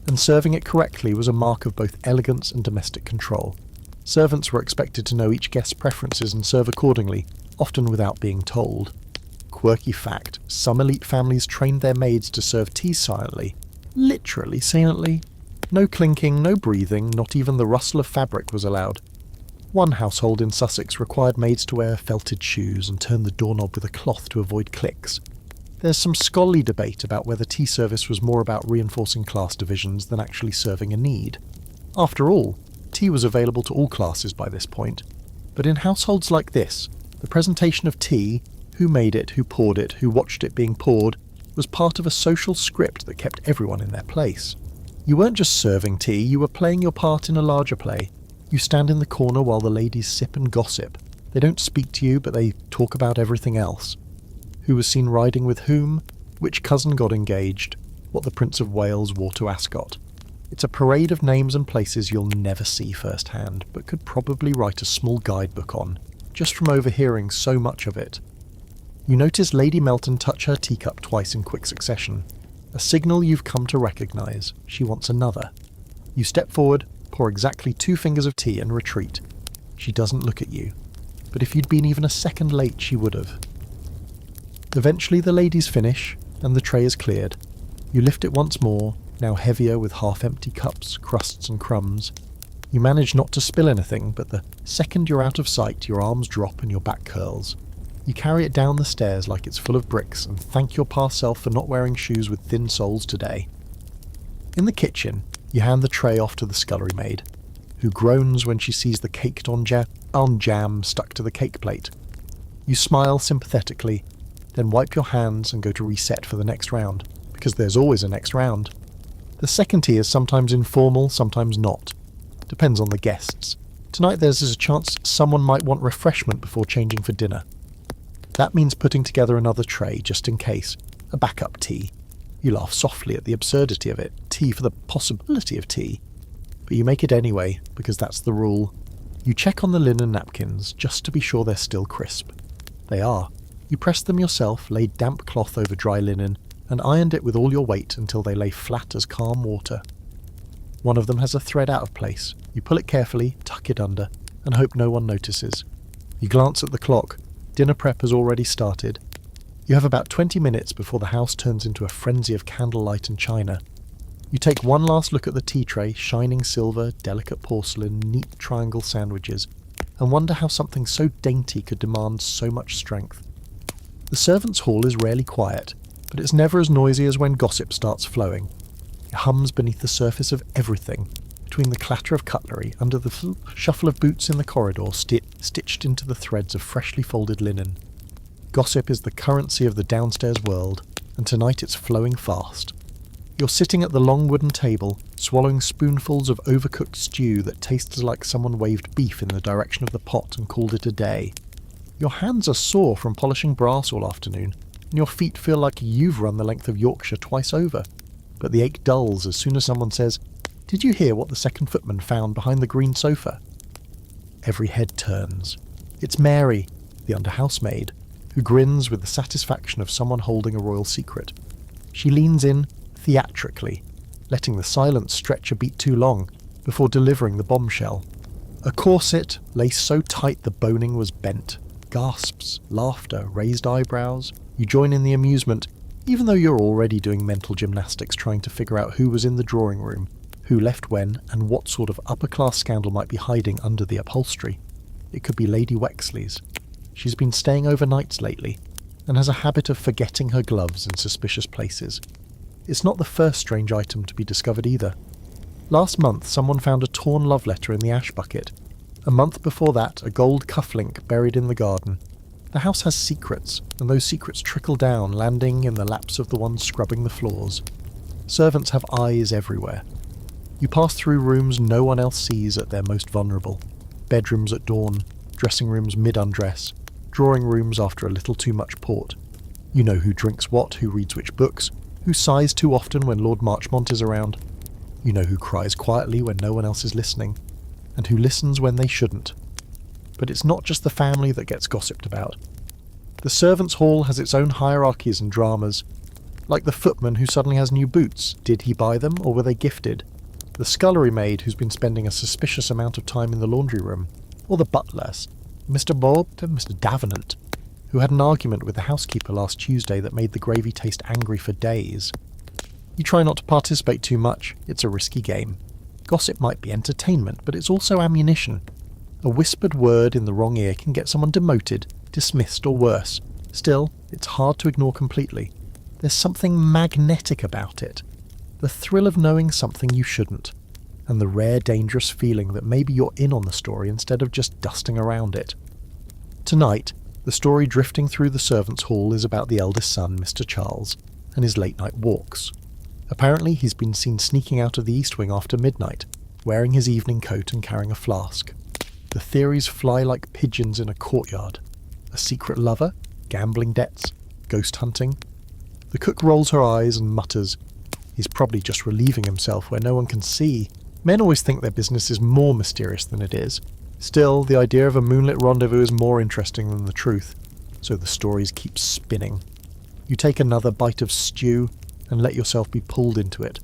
and serving it correctly was a mark of both elegance and domestic control. Servants were expected to know each guest's preferences and serve accordingly, often without being told. Quirky fact, some elite families trained their maids to serve tea silently. Literally silently. No clinking, no breathing, not even the rustle of fabric was allowed. One household in Sussex required maids to wear felted shoes and turn the doorknob with a cloth to avoid clicks. There's some scholarly debate about whether tea service was more about reinforcing class divisions than actually serving a need. After all, tea was available to all classes by this point. But in households like this, the presentation of tea, who made it, who poured it, who watched it being poured, was part of a social script that kept everyone in their place. You weren't just serving tea, you were playing your part in a larger play. You stand in the corner while the ladies sip and gossip. They don't speak to you, but they talk about everything else. Who was seen riding with whom, which cousin got engaged, what the Prince of Wales wore to Ascot. It's a parade of names and places you'll never see firsthand, but could probably write a small guidebook on, just from overhearing so much of it. You notice Lady Melton touch her teacup twice in quick succession, a signal you've come to recognise. She wants another. You step forward, pour exactly 2 fingers of tea and retreat. She doesn't look at you, but if you'd been even a second late, she would have. Eventually the ladies finish, and the tray is cleared. You lift it once more, now heavier with half-empty cups, crusts and crumbs. You manage not to spill anything, but the second you're out of sight, your arms drop and your back curls. You carry it down the stairs like it's full of bricks and thank your past self for not wearing shoes with thin soles today. In the kitchen, you hand the tray off to the scullery maid, who groans when she sees the caked on jam stuck to the cake plate. You smile sympathetically, then wipe your hands and go to reset for the next round, because there's always a next round. The second tea is sometimes informal, sometimes not. Depends on the guests. Tonight there's a chance someone might want refreshment before changing for dinner. That means putting together another tray just in case. A backup tea. You laugh softly at the absurdity of it. Tea for the possibility of tea. But you make it anyway, because that's the rule. You check on the linen napkins, just to be sure they're still crisp. They are. You press them yourself, laid damp cloth over dry linen, and ironed it with all your weight until they lay flat as calm water. One of them has a thread out of place. You pull it carefully, tuck it under, and hope no one notices. You glance at the clock. Dinner prep has already started. You have about 20 minutes before the house turns into a frenzy of candlelight and china. You take one last look at the tea tray, shining silver, delicate porcelain, neat triangle sandwiches, and wonder how something so dainty could demand so much strength. The servants' hall is rarely quiet, but it's never as noisy as when gossip starts flowing. It hums beneath the surface of everything, between the clatter of cutlery, under the shuffle of boots in the corridor stitched into the threads of freshly folded linen. Gossip is the currency of the downstairs world, and tonight it's flowing fast. You're sitting at the long wooden table, swallowing spoonfuls of overcooked stew that tastes like someone waved beef in the direction of the pot and called it a day. Your hands are sore from polishing brass all afternoon, and your feet feel like you've run the length of Yorkshire twice over. But the ache dulls as soon as someone says, "Did you hear what the second footman found behind the green sofa?" Every head turns. It's Mary, the under-housemaid, who grins with the satisfaction of someone holding a royal secret. She leans in, theatrically, letting the silence stretch a beat too long, before delivering the bombshell. A corset, laced so tight the boning was bent. Gasps, laughter, raised eyebrows. You join in the amusement, even though you're already doing mental gymnastics trying to figure out who was in the drawing room, who left when, and what sort of upper-class scandal might be hiding under the upholstery. It could be Lady Wexley's. She's been staying overnights lately, and has a habit of forgetting her gloves in suspicious places. It's not the first strange item to be discovered either. Last month someone found a torn love letter in the ash bucket. A month before that, a gold cufflink buried in the garden. The house has secrets, and those secrets trickle down, landing in the laps of the ones scrubbing the floors. Servants have eyes everywhere. You pass through rooms no one else sees at their most vulnerable. Bedrooms at dawn, dressing rooms mid-undress, drawing rooms after a little too much port. You know who drinks what, who reads which books, who sighs too often when Lord Marchmont is around. You know who cries quietly when no one else is listening, and who listens when they shouldn't. But it's not just the family that gets gossiped about. The servants' hall has its own hierarchies and dramas. Like the footman who suddenly has new boots. Did he buy them, or were they gifted? The scullery maid who's been spending a suspicious amount of time in the laundry room. Or the butler, Mr. Bob and Mr. Davenant, who had an argument with the housekeeper last Tuesday that made the gravy taste angry for days. You try not to participate too much. It's a risky game. Gossip might be entertainment, but it's also ammunition. A whispered word in the wrong ear can get someone demoted, dismissed, or worse. Still, it's hard to ignore completely. There's something magnetic about it. The thrill of knowing something you shouldn't, and the rare dangerous feeling that maybe you're in on the story instead of just dusting around it. Tonight, the story drifting through the servants' hall is about the eldest son, Mr. Charles, and his late-night walks. Apparently he's been seen sneaking out of the east wing after midnight, wearing his evening coat and carrying a flask. The theories fly like pigeons in a courtyard. A secret lover? Gambling debts? Ghost hunting? The cook rolls her eyes and mutters, "He's probably just relieving himself where no one can see." Men always think their business is more mysterious than it is. Still, the idea of a moonlit rendezvous is more interesting than the truth, so the stories keep spinning. You take another bite of stew and let yourself be pulled into it.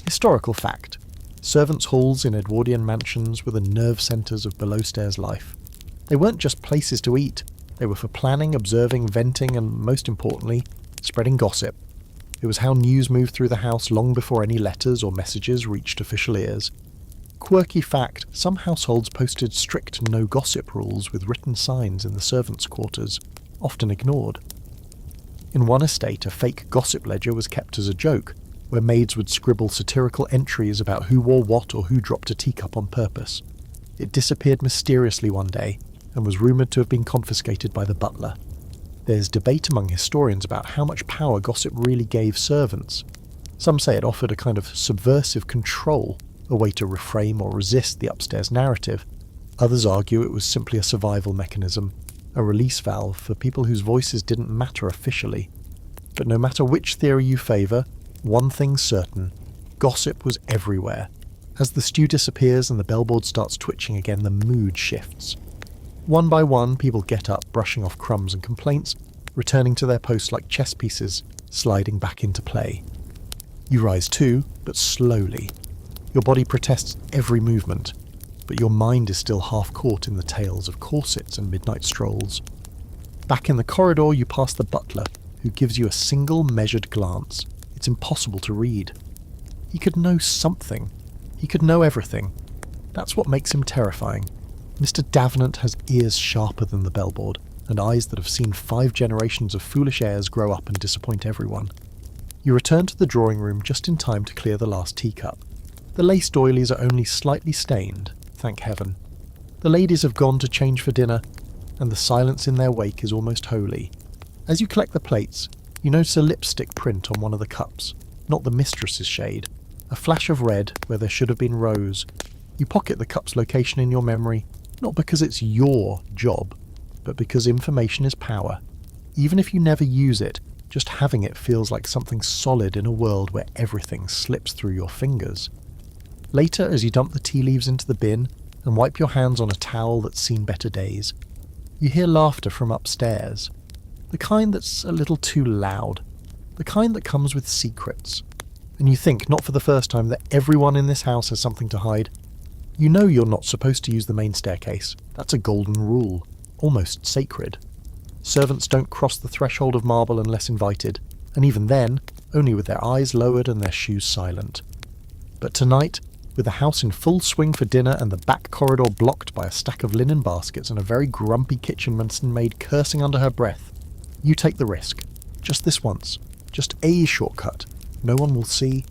Historical fact. Servants' halls in Edwardian mansions were the nerve centres of below-stairs life. They weren't just places to eat. They were for planning, observing, venting, and, most importantly, spreading gossip. It was how news moved through the house long before any letters or messages reached official ears. Quirky fact, some households posted strict no-gossip rules with written signs in the servants' quarters, often ignored. In one estate, a fake gossip ledger was kept as a joke, where maids would scribble satirical entries about who wore what or who dropped a teacup on purpose. It disappeared mysteriously one day, and was rumoured to have been confiscated by the butler. There's debate among historians about how much power gossip really gave servants. Some say it offered a kind of subversive control, a way to reframe or resist the upstairs narrative. Others argue it was simply a survival mechanism, a release valve for people whose voices didn't matter officially. But no matter which theory you favour, one thing's certain: gossip was everywhere. As the stew disappears and the bellboard starts twitching again, the mood shifts. One by one, people get up, brushing off crumbs and complaints, returning to their posts like chess pieces, sliding back into play. You rise too, but slowly. Your body protests every movement, but your mind is still half caught in the tales of corsets and midnight strolls. Back in the corridor, you pass the butler, who gives you a single measured glance. It's impossible to read. He could know something. He could know everything. That's what makes him terrifying. Mr. Davenant has ears sharper than the bellboard, and eyes that have seen 5 generations of foolish heirs grow up and disappoint everyone. You return to the drawing room just in time to clear the last teacup. The lace doilies are only slightly stained, thank heaven. The ladies have gone to change for dinner, and the silence in their wake is almost holy. As you collect the plates, you notice a lipstick print on one of the cups, not the mistress's shade. A flash of red where there should have been rose. You pocket the cup's location in your memory, not because it's your job, but because information is power. Even if you never use it, just having it feels like something solid in a world where everything slips through your fingers. Later, as you dump the tea leaves into the bin and wipe your hands on a towel that's seen better days, you hear laughter from upstairs. The kind that's a little too loud. The kind that comes with secrets. And you think, not for the first time, that everyone in this house has something to hide. You know you're not supposed to use the main staircase. That's a golden rule, almost sacred. Servants don't cross the threshold of marble unless invited, and even then, only with their eyes lowered and their shoes silent. But tonight, with the house in full swing for dinner and the back corridor blocked by a stack of linen baskets and a very grumpy kitchen maid cursing under her breath, you take the risk. Just this once. Just a shortcut. No one will see.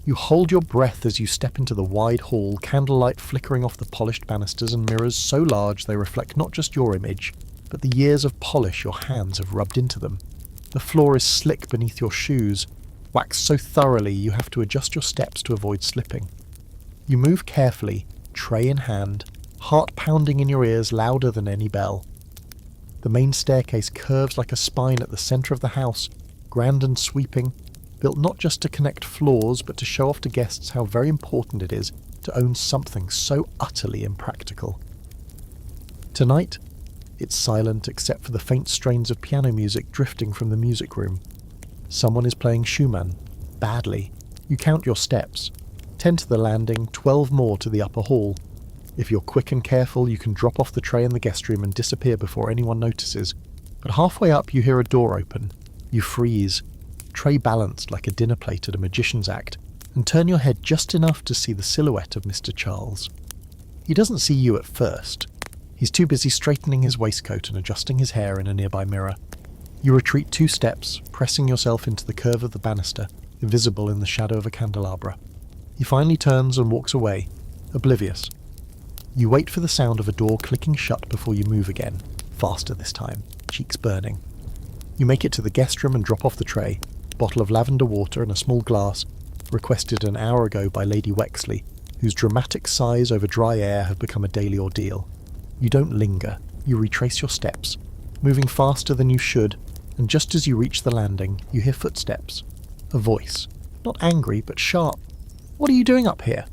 You hold your breath as you step into the wide hall, candlelight flickering off the polished banisters and mirrors so large they reflect not just your image, but the years of polish your hands have rubbed into them. The floor is slick beneath your shoes, waxed so thoroughly you have to adjust your steps to avoid slipping. You move carefully, tray in hand, heart pounding in your ears louder than any bell. The main staircase curves like a spine at the centre of the house, grand and sweeping, built not just to connect floors but to show off to guests how very important it is to own something so utterly impractical. Tonight, it's silent except for the faint strains of piano music drifting from the music room. Someone is playing Schumann, badly. You count your steps. 10 to the landing, 12 more to the upper hall. If you're quick and careful, you can drop off the tray in the guest room and disappear before anyone notices. But halfway up, you hear a door open. You freeze, tray balanced like a dinner plate at a magician's act, and turn your head just enough to see the silhouette of Mr. Charles. He doesn't see you at first. He's too busy straightening his waistcoat and adjusting his hair in a nearby mirror. You retreat 2 steps, pressing yourself into the curve of the banister, invisible in the shadow of a candelabra. He finally turns and walks away, oblivious. You wait for the sound of a door clicking shut before you move again, faster this time, cheeks burning. You make it to the guest room and drop off the tray, a bottle of lavender water and a small glass, requested an hour ago by Lady Wexley, whose dramatic sighs over dry air have become a daily ordeal. You don't linger, you retrace your steps, moving faster than you should, and just as you reach the landing, you hear footsteps. A voice, not angry, but sharp. "What are you doing up here?"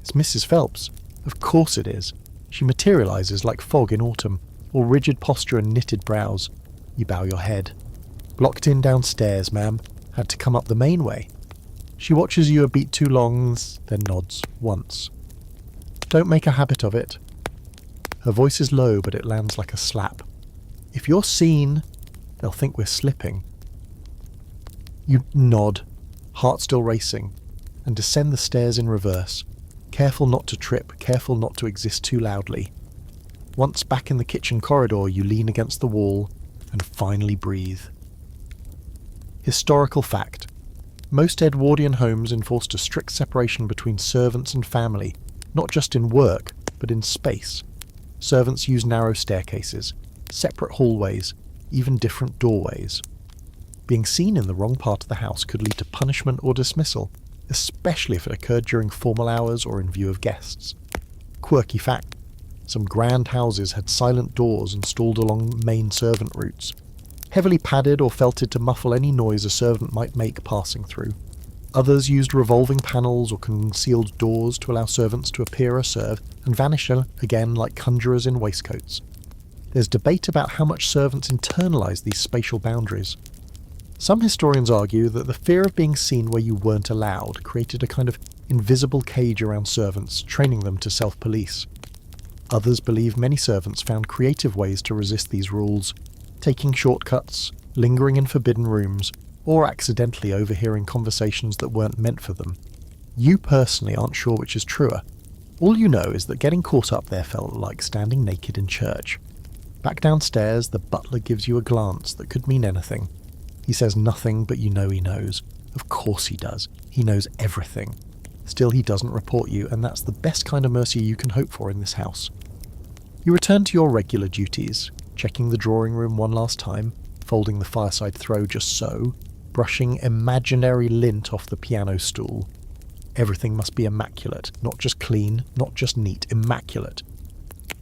It's Mrs. Phelps. Of course it is. She materialises like fog in autumn, all rigid posture and knitted brows. You bow your head. "Blocked in downstairs, ma'am. Had to come up the main way." She watches you a beat too long, then nods once. "Don't make a habit of it." Her voice is low, but it lands like a slap. "If you're seen, they'll think we're slipping." You nod, heart still racing, and descend the stairs in reverse, careful not to trip, careful not to exist too loudly. Once back in the kitchen corridor, you lean against the wall and finally breathe. Historical fact. Most Edwardian homes enforced a strict separation between servants and family, not just in work, but in space. Servants use narrow staircases, separate hallways, even different doorways. Being seen in the wrong part of the house could lead to punishment or dismissal, especially if it occurred during formal hours or in view of guests. Quirky fact: some grand houses had silent doors installed along main servant routes, heavily padded or felted to muffle any noise a servant might make passing through. Others used revolving panels or concealed doors to allow servants to appear or serve and vanish again like conjurers in waistcoats. There's debate about how much servants internalise these spatial boundaries. Some historians argue that the fear of being seen where you weren't allowed created a kind of invisible cage around servants, training them to self-police. Others believe many servants found creative ways to resist these rules, taking shortcuts, lingering in forbidden rooms, or accidentally overhearing conversations that weren't meant for them. You personally aren't sure which is truer. All you know is that getting caught up there felt like standing naked in church. Back downstairs, the butler gives you a glance that could mean anything. He says nothing, but you know he knows. Of course he does. He knows everything. Still, he doesn't report you, and that's the best kind of mercy you can hope for in this house. You return to your regular duties, checking the drawing room one last time, folding the fireside throw just so, brushing imaginary lint off the piano stool. Everything must be immaculate, not just clean, not just neat, immaculate.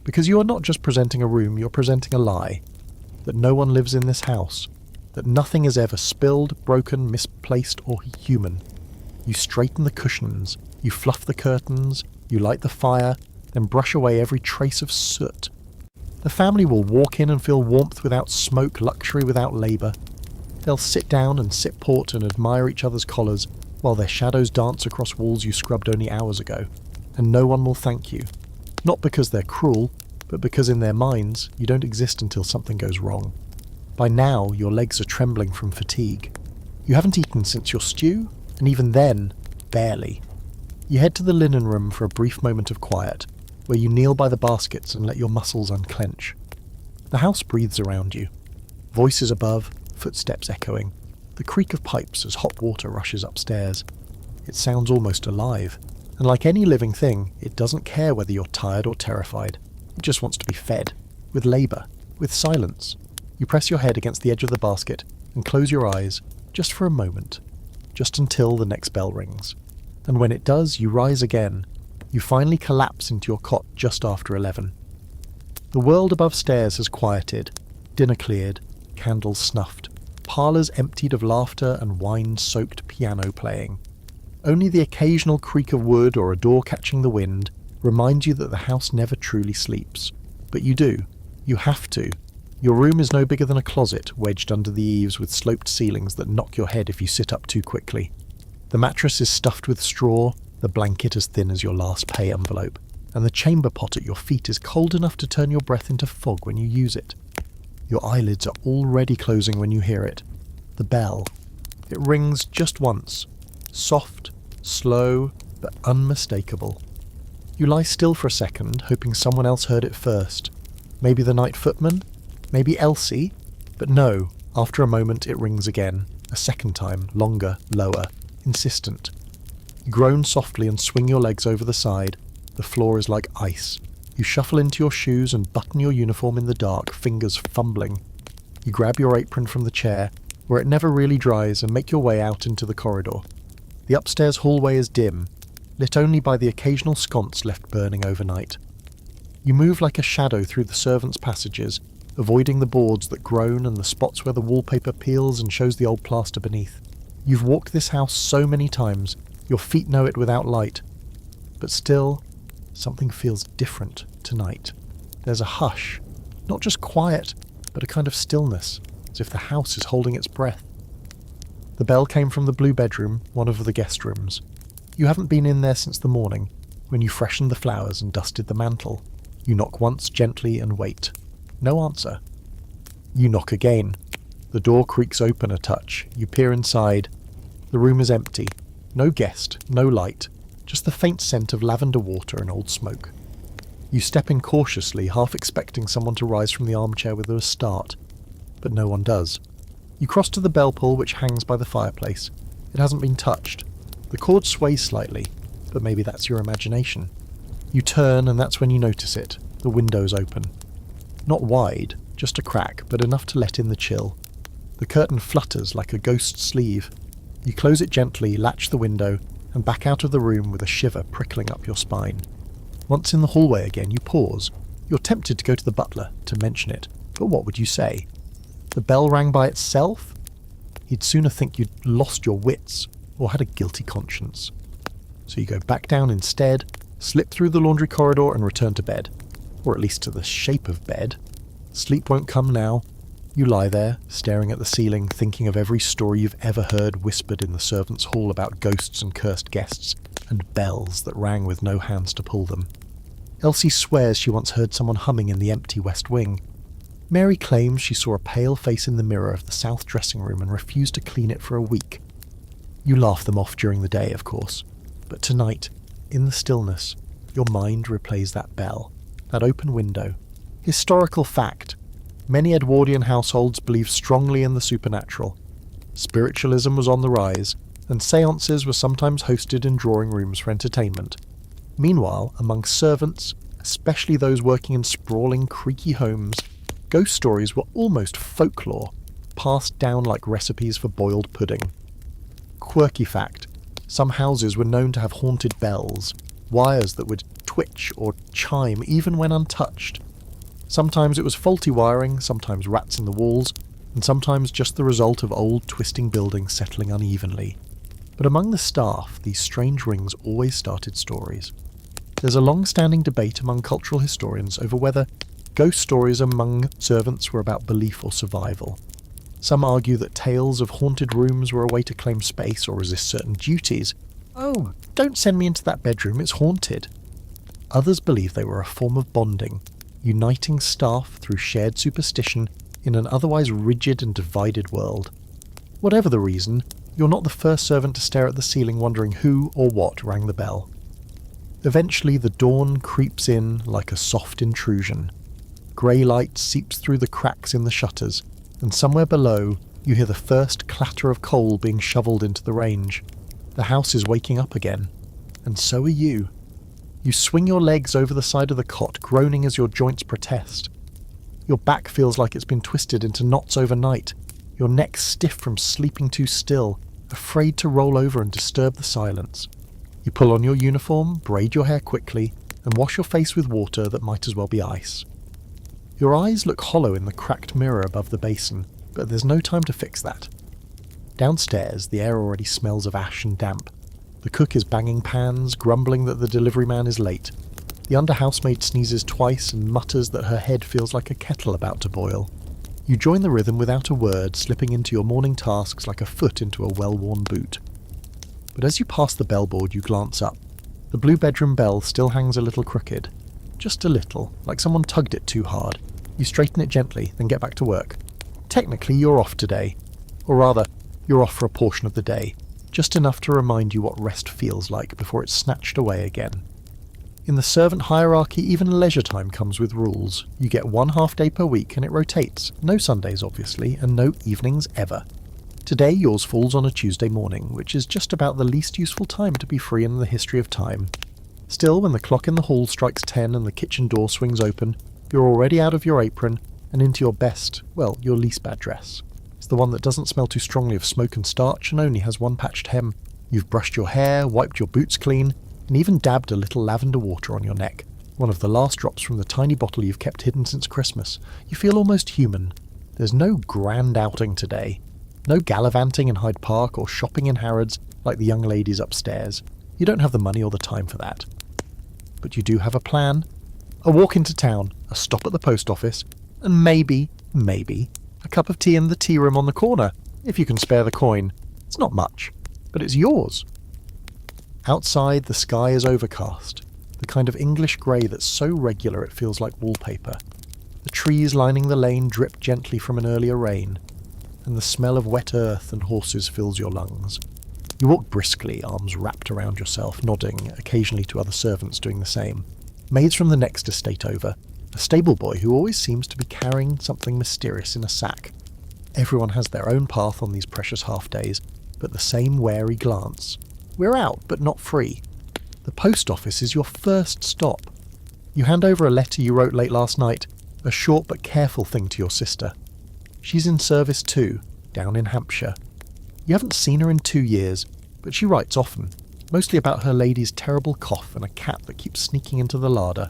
Because you are not just presenting a room, you're presenting a lie. That no one lives in this house. That nothing is ever spilled, broken, misplaced, or human. You straighten the cushions, you fluff the curtains, you light the fire, then brush away every trace of soot. The family will walk in and feel warmth without smoke, luxury without labour. They'll sit down and sip port and admire each other's collars, while their shadows dance across walls you scrubbed only hours ago, and no one will thank you. Not because they're cruel, but because in their minds you don't exist until something goes wrong. By now your legs are trembling from fatigue. You haven't eaten since your stew, and even then, barely. You head to the linen room for a brief moment of quiet, where you kneel by the baskets and let your muscles unclench. The house breathes around you. Voices above, footsteps echoing, the creak of pipes as hot water rushes upstairs. It sounds almost alive, and like any living thing, it doesn't care whether you're tired or terrified. It just wants to be fed, with labour, with silence. You press your head against the edge of the basket and close your eyes, just for a moment, just until the next bell rings. And when it does, you rise again. You finally collapse into your cot just after 11. The world above stairs has quieted, dinner cleared, candles snuffed, parlours emptied of laughter and wine-soaked piano playing. Only the occasional creak of wood or a door catching the wind reminds you that the house never truly sleeps. But you do. You have to. Your room is no bigger than a closet wedged under the eaves with sloped ceilings that knock your head if you sit up too quickly. The mattress is stuffed with straw, the blanket as thin as your last pay envelope, and the chamber pot at your feet is cold enough to turn your breath into fog when you use it. Your eyelids are already closing when you hear it. The bell. It rings just once. Soft, slow, but unmistakable. You lie still for a second, hoping someone else heard it first. Maybe the night footman? Maybe Elsie? But no, after a moment it rings again. A second time, longer, lower, insistent. You groan softly and swing your legs over the side. The floor is like ice. You shuffle into your shoes and button your uniform in the dark, fingers fumbling. You grab your apron from the chair, where it never really dries, and make your way out into the corridor. The upstairs hallway is dim, lit only by the occasional sconce left burning overnight. You move like a shadow through the servants' passages, avoiding the boards that groan and the spots where the wallpaper peels and shows the old plaster beneath. You've walked this house so many times, your feet know it without light. But still, something feels different tonight. There's a hush, not just quiet, but a kind of stillness, as if the house is holding its breath. The bell came from the blue bedroom, one of the guest rooms. You haven't been in there since the morning, when you freshened the flowers and dusted the mantel. You knock once gently and wait. No answer. You knock again. The door creaks open a touch. You peer inside. The room is empty. No guest, no light, just the faint scent of lavender water and old smoke. You step in cautiously, half expecting someone to rise from the armchair with a start, but no one does. You cross to the bell pull which hangs by the fireplace. It hasn't been touched. The cord sways slightly, but maybe that's your imagination. You turn and that's when you notice it. The window's open. Not wide, just a crack, but enough to let in the chill. The curtain flutters like a ghost's sleeve. You close it gently, latch the window, and back out of the room with a shiver prickling up your spine. Once in the hallway again, you pause. You're tempted to go to the butler, to mention it, but what would you say? The bell rang by itself? He'd sooner think you'd lost your wits, or had a guilty conscience. So you go back down instead, slip through the laundry corridor and return to bed. Or at least to the shape of bed. Sleep won't come now. You lie there, staring at the ceiling, thinking of every story you've ever heard whispered in the servants' hall about ghosts and cursed guests, and bells that rang with no hands to pull them. Elsie swears she once heard someone humming in the empty west wing. Mary claims she saw a pale face in the mirror of the south dressing room and refused to clean it for a week. You laugh them off during the day, of course, but tonight, in the stillness, your mind replays that bell, that open window. Historical fact. Many Edwardian households believed strongly in the supernatural. Spiritualism was on the rise, and séances were sometimes hosted in drawing rooms for entertainment. Meanwhile, among servants, especially those working in sprawling, creaky homes, ghost stories were almost folklore, passed down like recipes for boiled pudding. Quirky fact. Some houses were known to have haunted bells, wires that would twitch or chime even when untouched. Sometimes it was faulty wiring, sometimes rats in the walls, and sometimes just the result of old twisting buildings settling unevenly. But among the staff, these strange rings always started stories. There's a long-standing debate among cultural historians over whether ghost stories among servants were about belief or survival. Some argue that tales of haunted rooms were a way to claim space or resist certain duties. Oh, don't send me into that bedroom, it's haunted. Others believe they were a form of bonding, uniting staff through shared superstition in an otherwise rigid and divided world. Whatever the reason, you're not the first servant to stare at the ceiling wondering who or what rang the bell. Eventually the dawn creeps in like a soft intrusion. Grey light seeps through the cracks in the shutters, and somewhere below you hear the first clatter of coal being shoveled into the range. The house is waking up again, and so are you. You swing your legs over the side of the cot, groaning as your joints protest. Your back feels like it's been twisted into knots overnight, your neck stiff from sleeping too still, afraid to roll over and disturb the silence. You pull on your uniform, braid your hair quickly, and wash your face with water that might as well be ice. Your eyes look hollow in the cracked mirror above the basin, but there's no time to fix that. Downstairs, the air already smells of ash and damp. The cook is banging pans, grumbling that the delivery man is late. The under-housemaid sneezes twice and mutters that her head feels like a kettle about to boil. You join the rhythm without a word, slipping into your morning tasks like a foot into a well-worn boot. But as you pass the bellboard, you glance up. The blue bedroom bell still hangs a little crooked. Just a little, like someone tugged it too hard. You straighten it gently, then get back to work. Technically, you're off today. Or rather, you're off for a portion of the day. Just enough to remind you what rest feels like before it's snatched away again. In the servant hierarchy, even leisure time comes with rules. You get 1 half day per week and it rotates. No Sundays, obviously, and no evenings ever. Today yours falls on a Tuesday morning, which is just about the least useful time to be free in the history of time. Still, when the clock in the hall strikes 10 and the kitchen door swings open, you're already out of your apron and into your best, well, your least bad dress. It's the one that doesn't smell too strongly of smoke and starch and only has one patched hem. You've brushed your hair, wiped your boots clean, and even dabbed a little lavender water on your neck, one of the last drops from the tiny bottle you've kept hidden since Christmas. You feel almost human. There's no grand outing today. No gallivanting in Hyde Park or shopping in Harrods like the young ladies upstairs. You don't have the money or the time for that. But you do have a plan. A walk into town, a stop at the post office, and maybe, a cup of tea in the tea room on the corner, if you can spare the coin. It's not much, but it's yours. Outside, the sky is overcast, the kind of English grey that's so regular it feels like wallpaper. The trees lining the lane drip gently from an earlier rain, and the smell of wet earth and horses fills your lungs. You walk briskly, arms wrapped around yourself, nodding, occasionally to other servants doing the same. Maids from the next estate over, a stable boy who always seems to be carrying something mysterious in a sack. Everyone has their own path on these precious half-days, but the same wary glance. We're out, but not free. The post office is your first stop. You hand over a letter you wrote late last night, a short but careful thing to your sister. She's in service too, down in Hampshire. You haven't seen her in 2 years, but she writes often, mostly about her lady's terrible cough and a cat that keeps sneaking into the larder.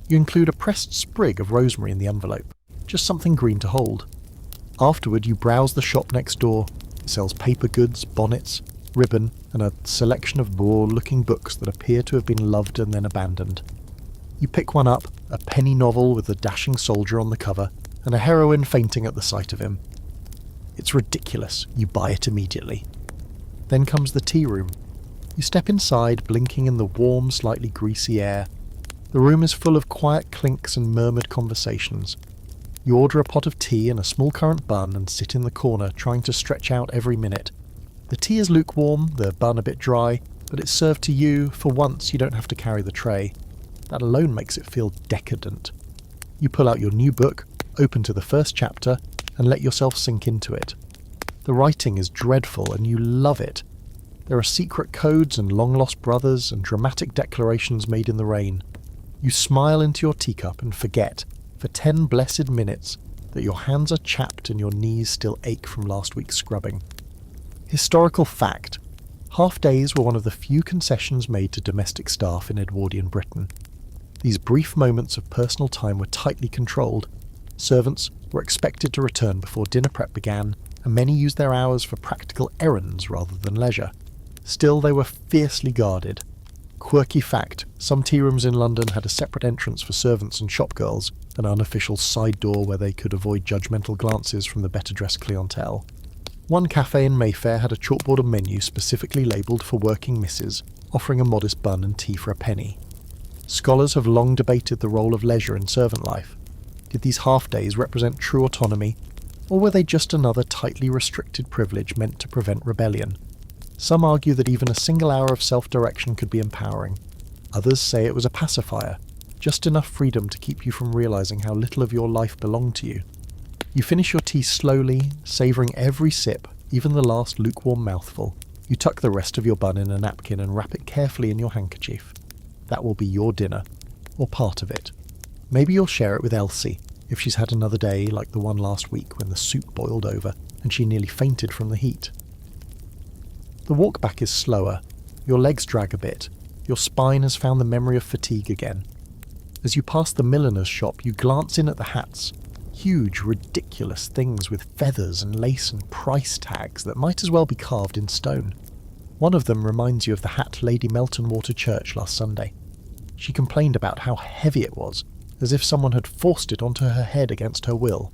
You include a pressed sprig of rosemary in the envelope, just something green to hold. Afterward, you browse the shop next door. It sells paper goods, bonnets, ribbon, and a selection of bored-looking books that appear to have been loved and then abandoned. You pick one up, a penny novel with a dashing soldier on the cover, and a heroine fainting at the sight of him. It's ridiculous. You buy it immediately. Then comes the tea room. You step inside, blinking in the warm, slightly greasy air. The room is full of quiet clinks and murmured conversations. You order a pot of tea and a small currant bun and sit in the corner, trying to stretch out every minute. The tea is lukewarm, the bun a bit dry, but it's served to you. For once, you don't have to carry the tray. That alone makes it feel decadent. You pull out your new book, open to the first chapter, and let yourself sink into it. The writing is dreadful, and you love it. There are secret codes and long-lost brothers and dramatic declarations made in the rain. You smile into your teacup and forget, for 10 blessed minutes, that your hands are chapped and your knees still ache from last week's scrubbing. Historical fact: half-days were one of the few concessions made to domestic staff in Edwardian Britain. These brief moments of personal time were tightly controlled. Servants were expected to return before dinner prep began, and many used their hours for practical errands rather than leisure. Still, they were fiercely guarded. Quirky fact: some tea rooms in London had a separate entrance for servants and shopgirls, an unofficial side door where they could avoid judgmental glances from the better-dressed clientele. One cafe in Mayfair had a chalkboard and menu specifically labelled for working misses, offering a modest bun and tea for a penny. Scholars have long debated the role of leisure in servant life. Did these half-days represent true autonomy, or were they just another tightly restricted privilege meant to prevent rebellion? Some argue that even a single hour of self-direction could be empowering. Others say it was a pacifier, just enough freedom to keep you from realising how little of your life belonged to you. You finish your tea slowly, savouring every sip, even the last lukewarm mouthful. You tuck the rest of your bun in a napkin and wrap it carefully in your handkerchief. That will be your dinner, or part of it. Maybe you'll share it with Elsie, if she's had another day like the one last week when the soup boiled over and she nearly fainted from the heat. The walk back is slower. Your legs drag a bit. Your spine has found the memory of fatigue again. As you pass the milliner's shop, you glance in at the hats. Huge, ridiculous things with feathers and lace and price tags that might as well be carved in stone. One of them reminds you of the hat Lady Melton wore to church last Sunday. She complained about how heavy it was, as if someone had forced it onto her head against her will.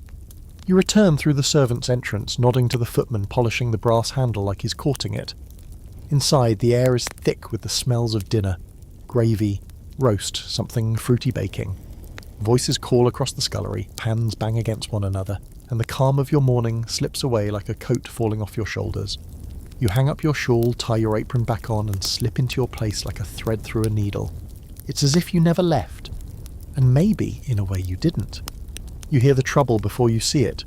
You return through the servants' entrance, nodding to the footman polishing the brass handle like he's courting it. Inside, the air is thick with the smells of dinner. Gravy, roast, something fruity baking. Voices call across the scullery, pans bang against one another, and the calm of your morning slips away like a coat falling off your shoulders. You hang up your shawl, tie your apron back on, and slip into your place like a thread through a needle. It's as if you never left. And maybe, in a way, you didn't. You hear the trouble before you see it.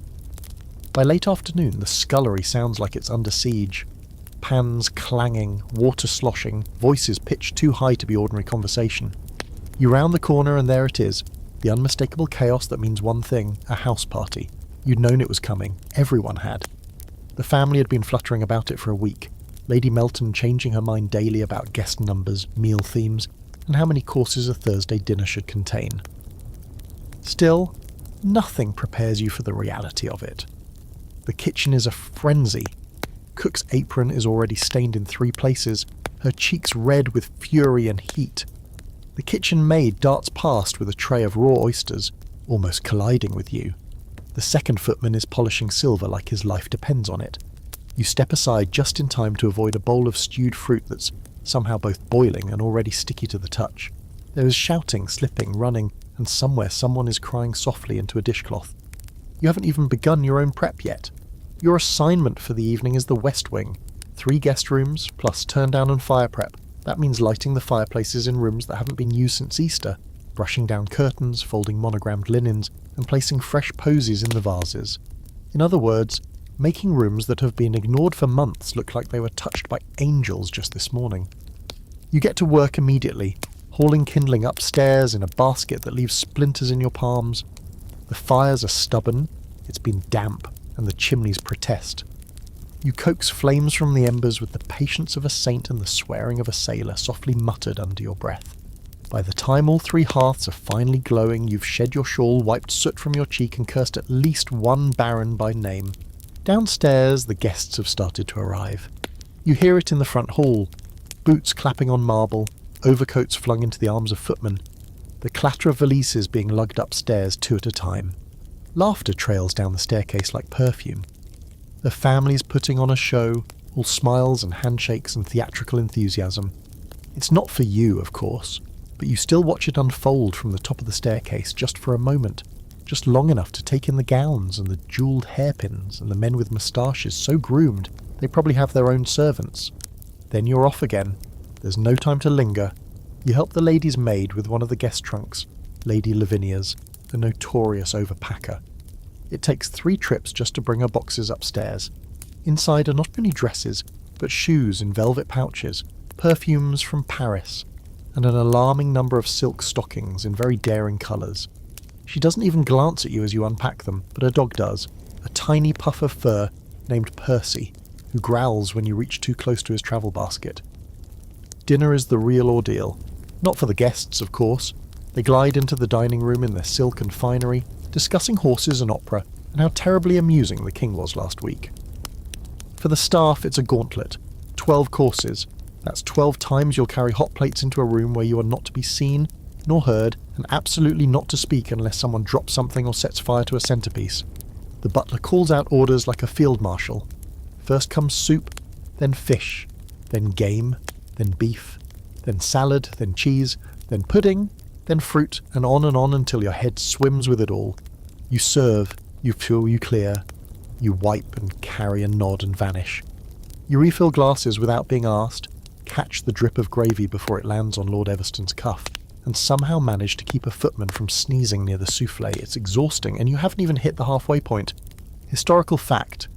By late afternoon, the scullery sounds like it's under siege. Pans clanging, water sloshing, voices pitched too high to be ordinary conversation. You round the corner and there it is, the unmistakable chaos that means one thing: a house party. You'd known it was coming. Everyone had. The family had been fluttering about it for a week. Lady Melton changing her mind daily about guest numbers, meal themes, and how many courses a Thursday dinner should contain. Still, nothing prepares you for the reality of it. The kitchen is a frenzy. Cook's apron is already stained in 3 places, her cheeks red with fury and heat. The kitchen maid darts past with a tray of raw oysters, almost colliding with you. The second footman is polishing silver like his life depends on it. You step aside just in time to avoid a bowl of stewed fruit that's somehow both boiling and already sticky to the touch. There is shouting, slipping, running, and somewhere someone is crying softly into a dishcloth. You haven't even begun your own prep yet. Your assignment for the evening is the West Wing. 3 guest rooms, plus turn down and fire prep. That means lighting the fireplaces in rooms that haven't been used since Easter, brushing down curtains, folding monogrammed linens, and placing fresh posies in the vases. In other words, making rooms that have been ignored for months look like they were touched by angels just this morning. You get to work immediately, hauling kindling upstairs in a basket that leaves splinters in your palms. The fires are stubborn, it's been damp, and the chimneys protest. You coax flames from the embers with the patience of a saint and the swearing of a sailor softly muttered under your breath. By the time all 3 hearths are finally glowing, you've shed your shawl, wiped soot from your cheek, and cursed at least one baron by name. Downstairs, the guests have started to arrive. You hear it in the front hall, boots clapping on marble, overcoats flung into the arms of footmen, the clatter of valises being lugged upstairs 2 at a time. Laughter trails down the staircase like perfume. The families putting on a show, all smiles and handshakes and theatrical enthusiasm. It's not for you, of course, but you still watch it unfold from the top of the staircase just for a moment, just long enough to take in the gowns and the jewelled hairpins and the men with moustaches so groomed they probably have their own servants. Then you're off again. There's no time to linger. You help the lady's maid with one of the guest trunks, Lady Lavinia's, the notorious overpacker. It takes 3 trips just to bring her boxes upstairs. Inside are not only dresses, but shoes in velvet pouches, perfumes from Paris, and an alarming number of silk stockings in very daring colours. She doesn't even glance at you as you unpack them, but her dog does, a tiny puff of fur named Percy, who growls when you reach too close to his travel basket. Dinner is the real ordeal. Not for the guests, of course. They glide into the dining room in their silk and finery, discussing horses and opera, and how terribly amusing the king was last week. For the staff, it's a gauntlet. 12 courses. That's 12 times you'll carry hot plates into a room where you are not to be seen, nor heard, and absolutely not to speak unless someone drops something or sets fire to a centrepiece. The butler calls out orders like a field marshal. First comes soup, then fish, then game, then beef, then salad, then cheese, then pudding, then fruit, and on until your head swims with it all. You serve, you fill, you clear, you wipe and carry and nod and vanish. You refill glasses without being asked, catch the drip of gravy before it lands on Lord Everston's cuff, and somehow manage to keep a footman from sneezing near the souffle. It's exhausting, and you haven't even hit the halfway point. Historical fact: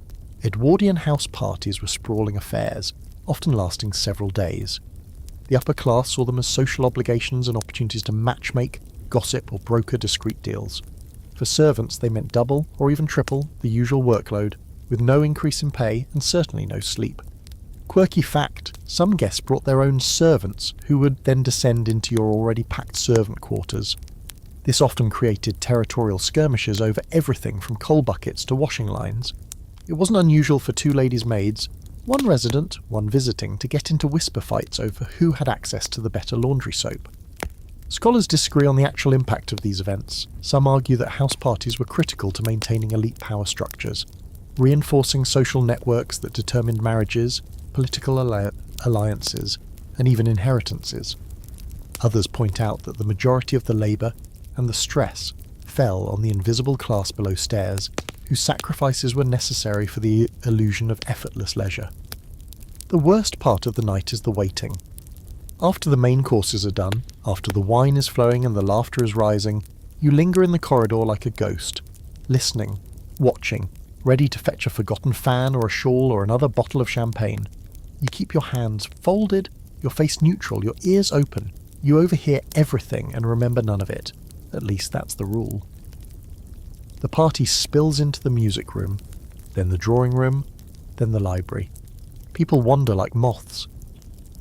Edwardian house parties were sprawling affairs, often lasting several days. The upper class saw them as social obligations and opportunities to matchmake, gossip, or broker discreet deals. For servants, they meant double, or even triple, the usual workload, with no increase in pay and certainly no sleep. Quirky fact: some guests brought their own servants, who would then descend into your already packed servant quarters. This often created territorial skirmishes over everything from coal buckets to washing lines. It wasn't unusual for 2 ladies' maids, one resident, one visiting, to get into whisper fights over who had access to the better laundry soap. Scholars disagree on the actual impact of these events. Some argue that house parties were critical to maintaining elite power structures, reinforcing social networks that determined marriages, political alliances, and even inheritances. Others point out that the majority of the labour and the stress fell on the invisible class below stairs, whose sacrifices were necessary for the illusion of effortless leisure. The worst part of the night is the waiting. After the main courses are done, after the wine is flowing and the laughter is rising, you linger in the corridor like a ghost, listening, watching, ready to fetch a forgotten fan or a shawl or another bottle of champagne. You keep your hands folded, your face neutral, your ears open. You overhear everything and remember none of it. At least that's the rule. The party spills into the music room, then the drawing room, then the library. People wander like moths.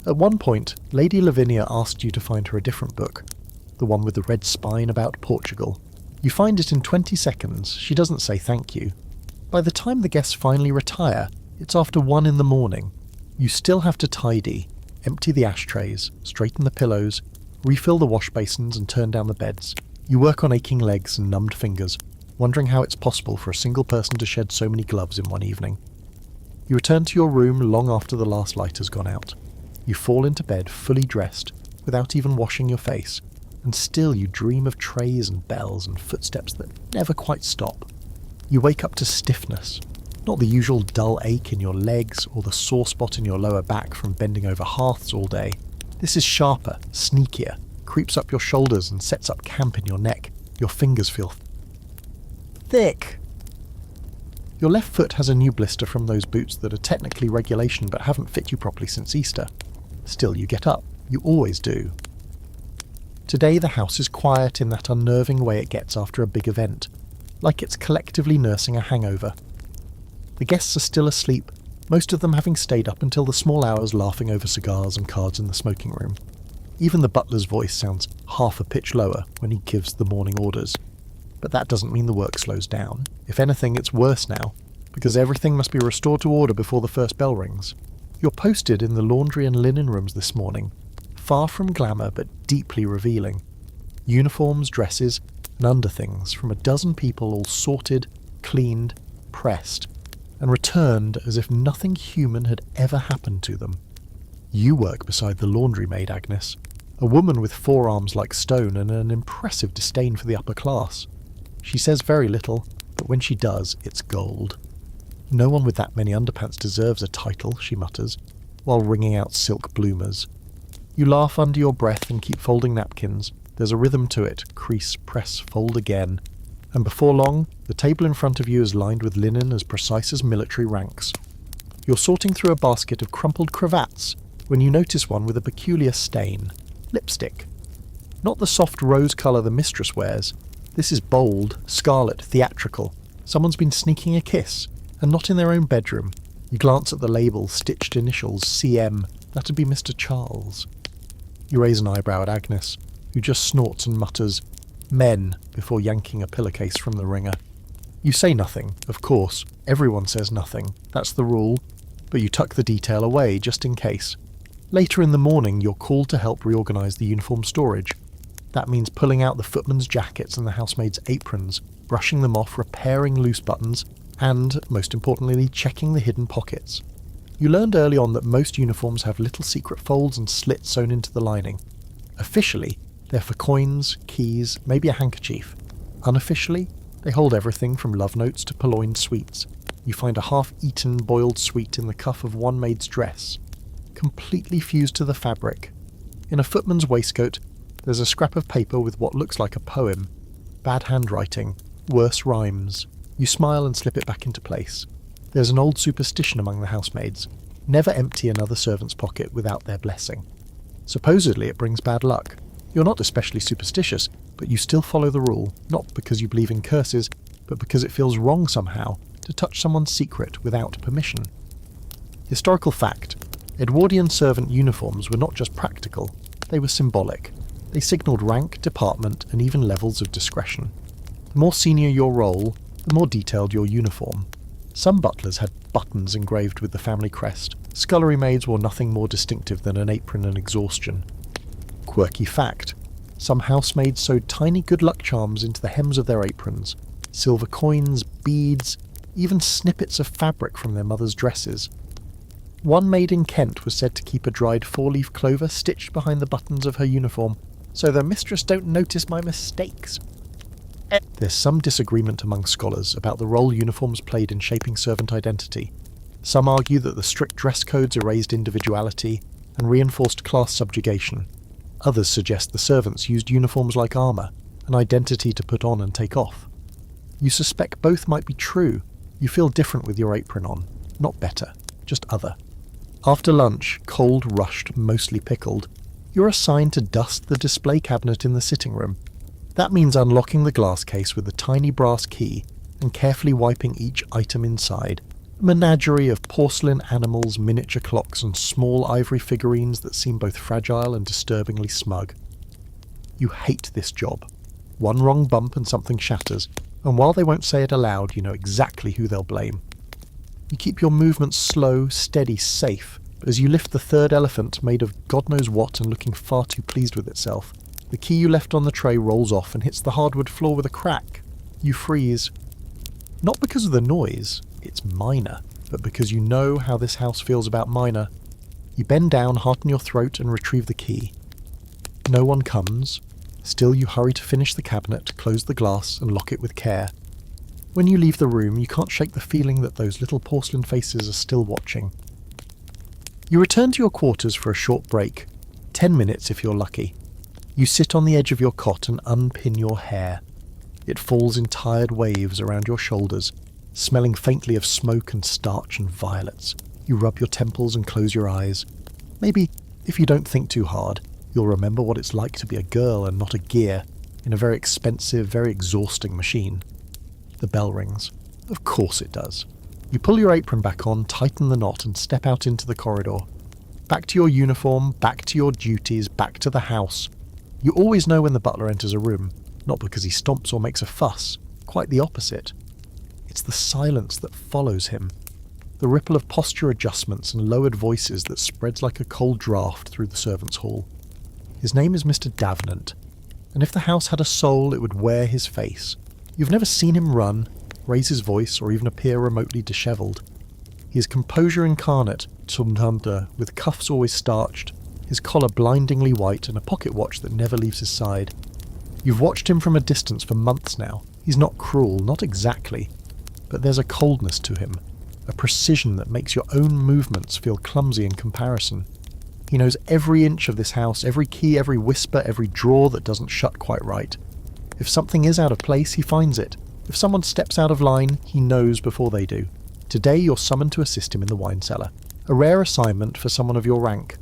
At one point, Lady Lavinia asked you to find her a different book, the one with the red spine about Portugal. You find it in 20 seconds. She doesn't say thank you. By the time the guests finally retire, it's after 1 in the morning. You still have to tidy, empty the ashtrays, straighten the pillows, refill the wash basins and turn down the beds. You work on aching legs and numbed fingers, wondering how it's possible for a single person to shed so many gloves in one evening. You return to your room long after the last light has gone out. You fall into bed fully dressed, without even washing your face, and still you dream of trays and bells and footsteps that never quite stop. You wake up to stiffness, not the usual dull ache in your legs or the sore spot in your lower back from bending over hearths all day. This is sharper, sneakier, creeps up your shoulders and sets up camp in your neck. Your fingers feel thick. Your left foot has a new blister from those boots that are technically regulation but haven't fit you properly since Easter. Still, you get up. You always do. Today the house is quiet in that unnerving way it gets after a big event. like it's collectively nursing a hangover. The guests are still asleep, most of them having stayed up until the small hours laughing over cigars and cards in the smoking room. Even the butler's voice sounds half a pitch lower when he gives the morning orders. But that doesn't mean the work slows down. If anything, it's worse now, because everything must be restored to order before the first bell rings. You're posted in the laundry and linen rooms this morning, far from glamour but deeply revealing. Uniforms, dresses, and underthings from a dozen people all sorted, cleaned, pressed, and returned as if nothing human had ever happened to them. You work beside the laundry maid, Agnes, a woman with forearms like stone and an impressive disdain for the upper class. She says very little, but when she does, it's gold. No one with that many underpants deserves a title, she mutters, while wringing out silk bloomers. You laugh under your breath and keep folding napkins. There's a rhythm to it, crease, press, fold again. And before long, the table in front of you is lined with linen as precise as military ranks. You're sorting through a basket of crumpled cravats when you notice one with a peculiar stain. Lipstick. Not the soft rose colour the mistress wears. This is bold, scarlet, theatrical. Someone's been sneaking a kiss, and not in their own bedroom. You glance at the label, stitched initials, CM. That'd be Mr. Charles. You raise an eyebrow at Agnes, who just snorts and mutters, "Men," before yanking a pillowcase from the wringer. You say nothing, of course. Everyone says nothing. That's the rule. But you tuck the detail away, just in case. Later in the morning, you're called to help reorganise the uniform storage. That means pulling out the footmen's jackets and the housemaids' aprons, brushing them off, repairing loose buttons, and, most importantly, checking the hidden pockets. You learned early on that most uniforms have little secret folds and slits sewn into the lining. Officially, they're for coins, keys, maybe a handkerchief. Unofficially, they hold everything from love notes to purloined sweets. You find a half-eaten boiled sweet in the cuff of one maid's dress, completely fused to the fabric. In a footman's waistcoat, there's a scrap of paper with what looks like a poem. Bad handwriting, worse rhymes. You smile and slip it back into place. There's an old superstition among the housemaids. Never empty another servant's pocket without their blessing. Supposedly it brings bad luck. You're not especially superstitious, but you still follow the rule, not because you believe in curses, but because it feels wrong somehow to touch someone's secret without permission. Historical fact: Edwardian servant uniforms were not just practical, they were symbolic. They signalled rank, department, and even levels of discretion. The more senior your role, the more detailed your uniform. Some butlers had buttons engraved with the family crest. Scullery maids wore nothing more distinctive than an apron and exhaustion. Quirky fact: some housemaids sewed tiny good luck charms into the hems of their aprons. Silver coins, beads, even snippets of fabric from their mother's dresses. One maid in Kent was said to keep a dried four-leaf clover stitched behind the buttons of her uniform, so the mistress don't notice my mistakes. There's some disagreement among scholars about the role uniforms played in shaping servant identity. Some argue that the strict dress codes erased individuality and reinforced class subjugation. Others suggest the servants used uniforms like armour, an identity to put on and take off. You suspect both might be true. You feel different with your apron on, not better, just other. After lunch, cold, rushed, mostly pickled, you're assigned to dust the display cabinet in the sitting room. That means unlocking the glass case with a tiny brass key and carefully wiping each item inside. A menagerie of porcelain animals, miniature clocks, and small ivory figurines that seem both fragile and disturbingly smug. You hate this job. One wrong bump and something shatters, and while they won't say it aloud, you know exactly who they'll blame. You keep your movements slow, steady, safe, but as you lift the third elephant, made of God knows what and looking far too pleased with itself, the key you left on the tray rolls off and hits the hardwood floor with a crack. You freeze. Not because of the noise, it's minor, but because you know how this house feels about minor. You bend down, heart in your throat, and retrieve the key. No one comes. Still you hurry to finish the cabinet, close the glass, and lock it with care. When you leave the room, you can't shake the feeling that those little porcelain faces are still watching. You return to your quarters for a short break, 10 minutes if you're lucky. You sit on the edge of your cot and unpin your hair. It falls in tired waves around your shoulders, smelling faintly of smoke and starch and violets. You rub your temples and close your eyes. Maybe, if you don't think too hard, you'll remember what it's like to be a girl and not a gear in a very expensive, very exhausting machine. The bell rings. Of course it does. You pull your apron back on, tighten the knot, and step out into the corridor. Back to your uniform, back to your duties, back to the house. You always know when the butler enters a room, not because he stomps or makes a fuss, quite the opposite. It's the silence that follows him, the ripple of posture adjustments and lowered voices that spreads like a cold draft through the servants' hall. His name is Mr. Davenant, and if the house had a soul, it would wear his face. You've never seen him run, raise his voice, or even appear remotely dishevelled. He is composure incarnate, with cuffs always starched, his collar blindingly white, and a pocket watch that never leaves his side. You've watched him from a distance for months now. He's not cruel, not exactly, but there's a coldness to him, a precision that makes your own movements feel clumsy in comparison. He knows every inch of this house, every key, every whisper, every drawer that doesn't shut quite right. If something is out of place, he finds it. If someone steps out of line, he knows before they do. Today you're summoned to assist him in the wine cellar, a rare assignment for someone of your rank.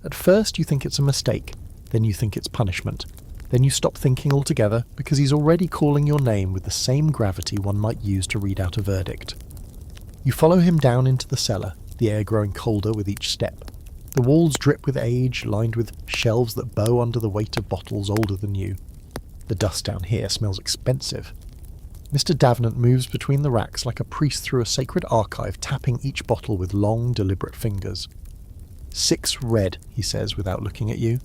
At first you think it's a mistake, then you think it's punishment. Then you stop thinking altogether because he's already calling your name with the same gravity one might use to read out a verdict. You follow him down into the cellar, the air growing colder with each step. The walls drip with age, lined with shelves that bow under the weight of bottles older than you. The dust down here smells expensive. Mr. Davenant moves between the racks like a priest through a sacred archive, tapping each bottle with long, deliberate fingers. 6 red, he says without looking at you.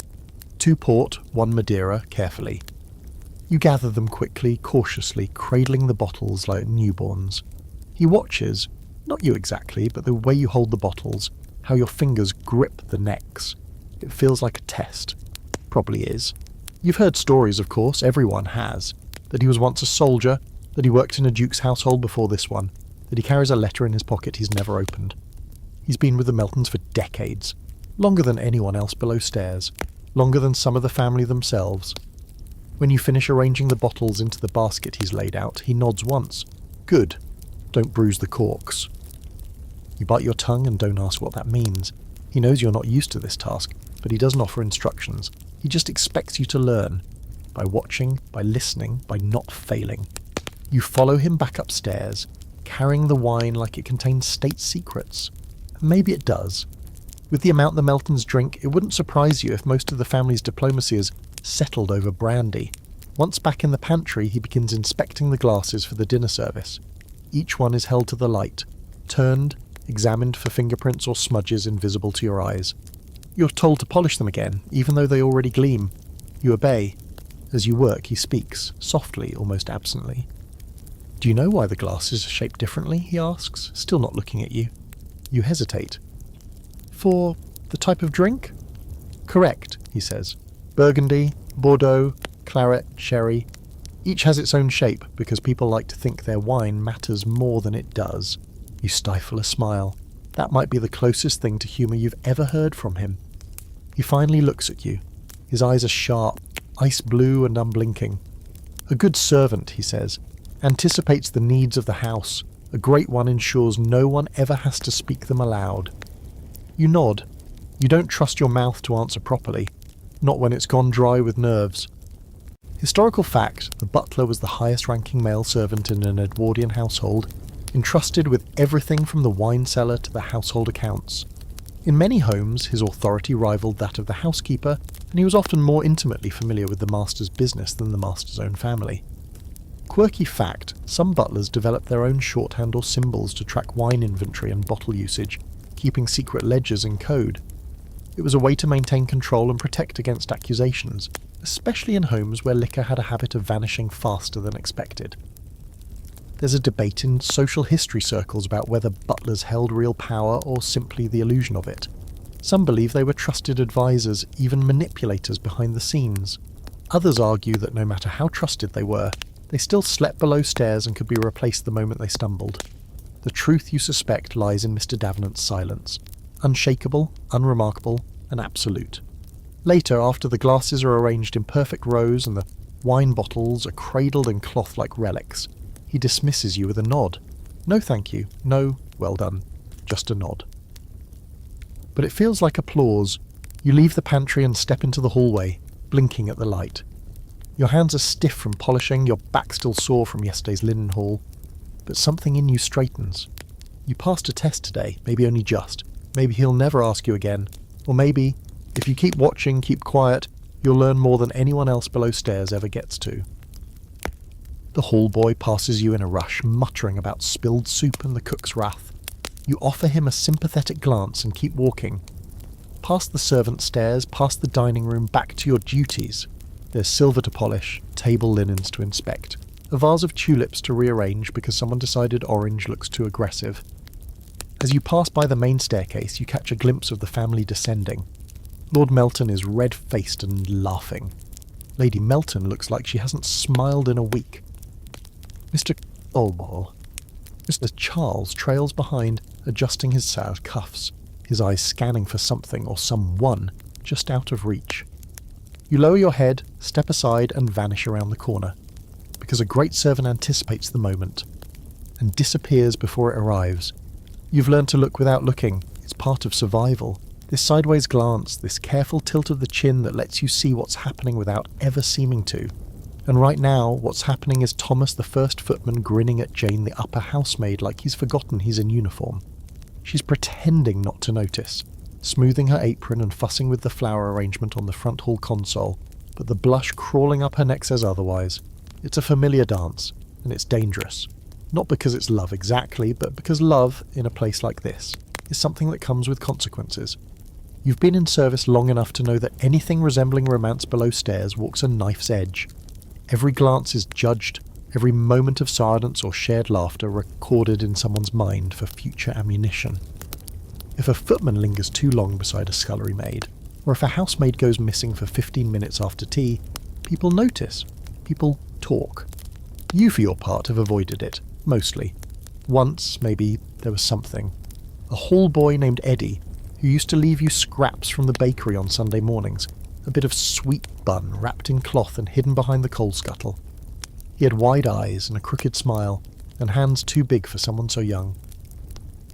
2 port, 1 Madeira, carefully. You gather them quickly, cautiously, cradling the bottles like newborns. He watches, not you exactly, but the way you hold the bottles, how your fingers grip the necks. It feels like a test. Probably is. You've heard stories, of course, everyone has. That he was once a soldier, that he worked in a duke's household before this one, that he carries a letter in his pocket he's never opened. He's been with the Meltons for decades, longer than anyone else below stairs, longer than some of the family themselves. When you finish arranging the bottles into the basket he's laid out, he nods once. Good. Don't bruise the corks. You bite your tongue and don't ask what that means. He knows you're not used to this task, but he doesn't offer instructions. He just expects you to learn. By watching, by listening, by not failing. You follow him back upstairs, carrying the wine like it contains state secrets. Maybe it does. With the amount the Meltons drink, it wouldn't surprise you if most of the family's diplomacy is settled over brandy. Once back in the pantry, he begins inspecting the glasses for the dinner service. Each one is held to the light, turned, examined for fingerprints or smudges invisible to your eyes. You're told to polish them again, even though they already gleam. You obey. As you work, he speaks, softly, almost absently. Do you know why the glasses are shaped differently? He asks, still not looking at you. You hesitate. For the type of drink? Correct, he says. Burgundy, Bordeaux, claret, sherry. Each has its own shape because people like to think their wine matters more than it does. You stifle a smile. That might be the closest thing to humour you've ever heard from him. He finally looks at you. His eyes are sharp, ice blue and unblinking. A good servant, he says, anticipates the needs of the house. A great one ensures no one ever has to speak them aloud. You nod. You don't trust your mouth to answer properly, not when it's gone dry with nerves. Historical fact, the butler was the highest-ranking male servant in an Edwardian household, entrusted with everything from the wine cellar to the household accounts. In many homes, his authority rivaled that of the housekeeper, and he was often more intimately familiar with the master's business than the master's own family. Quirky fact, some butlers developed their own shorthand or symbols to track wine inventory and bottle usage, keeping secret ledgers in code. It was a way to maintain control and protect against accusations, especially in homes where liquor had a habit of vanishing faster than expected. There's a debate in social history circles about whether butlers held real power or simply the illusion of it. Some believe they were trusted advisors, even manipulators behind the scenes. Others argue that no matter how trusted they were, they still slept below stairs and could be replaced the moment they stumbled. The truth you suspect lies in Mr. Davenant's silence. Unshakable, unremarkable, and absolute. Later, after the glasses are arranged in perfect rows and the wine bottles are cradled in cloth like relics, he dismisses you with a nod. No thank you, no well done, just a nod. But it feels like applause. You leave the pantry and step into the hallway, blinking at the light. Your hands are stiff from polishing, your back still sore from yesterday's linen haul, but something in you straightens. You passed a test today, maybe only just. Maybe he'll never ask you again, or maybe, if you keep watching, keep quiet, you'll learn more than anyone else below stairs ever gets to. The hall boy passes you in a rush, muttering about spilled soup and the cook's wrath. You offer him a sympathetic glance and keep walking. Past the servants' stairs, past the dining room, back to your duties. There's silver to polish, table linens to inspect, a vase of tulips to rearrange because someone decided orange looks too aggressive. As you pass by the main staircase, you catch a glimpse of the family descending. Lord Melton is red-faced and laughing. Lady Melton looks like she hasn't smiled in a week. Mr. Charles trails behind, adjusting his saddle cuffs, his eyes scanning for something or someone just out of reach. You lower your head, step aside, and vanish around the corner, because a great servant anticipates the moment and disappears before it arrives. You've learned to look without looking. It's part of survival. This sideways glance, this careful tilt of the chin that lets you see what's happening without ever seeming to. And right now, what's happening is Thomas the first footman grinning at Jane the upper housemaid like he's forgotten he's in uniform. She's pretending not to notice, smoothing her apron and fussing with the flower arrangement on the front hall console, but the blush crawling up her neck says otherwise. It's a familiar dance, and it's dangerous. Not because it's love exactly, but because love, in a place like this, is something that comes with consequences. You've been in service long enough to know that anything resembling romance below stairs walks a knife's edge. Every glance is judged, every moment of silence or shared laughter recorded in someone's mind for future ammunition. If a footman lingers too long beside a scullery maid, or if a housemaid goes missing for 15 minutes after tea, people notice. People talk. You, for your part, have avoided it, mostly. Once, maybe, there was something. A hall boy named Eddie, who used to leave you scraps from the bakery on Sunday mornings, a bit of sweet bun wrapped in cloth and hidden behind the coal scuttle. He had wide eyes and a crooked smile, and hands too big for someone so young.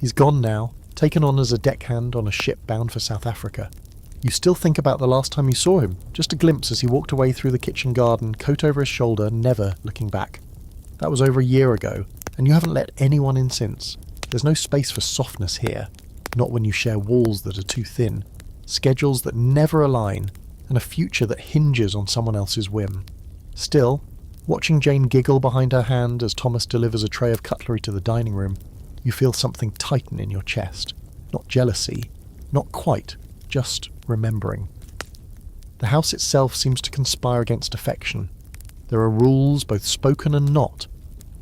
He's gone now, taken on as a deckhand on a ship bound for South Africa. You still think about the last time you saw him, just a glimpse as he walked away through the kitchen garden, coat over his shoulder, never looking back. That was over a year ago, and you haven't let anyone in since. There's no space for softness here, not when you share walls that are too thin, schedules that never align, and a future that hinges on someone else's whim. Still, watching Jane giggle behind her hand as Thomas delivers a tray of cutlery to the dining room, you feel something tighten in your chest. Not jealousy, not quite, just remembering. The house itself seems to conspire against affection. There are rules, both spoken and not.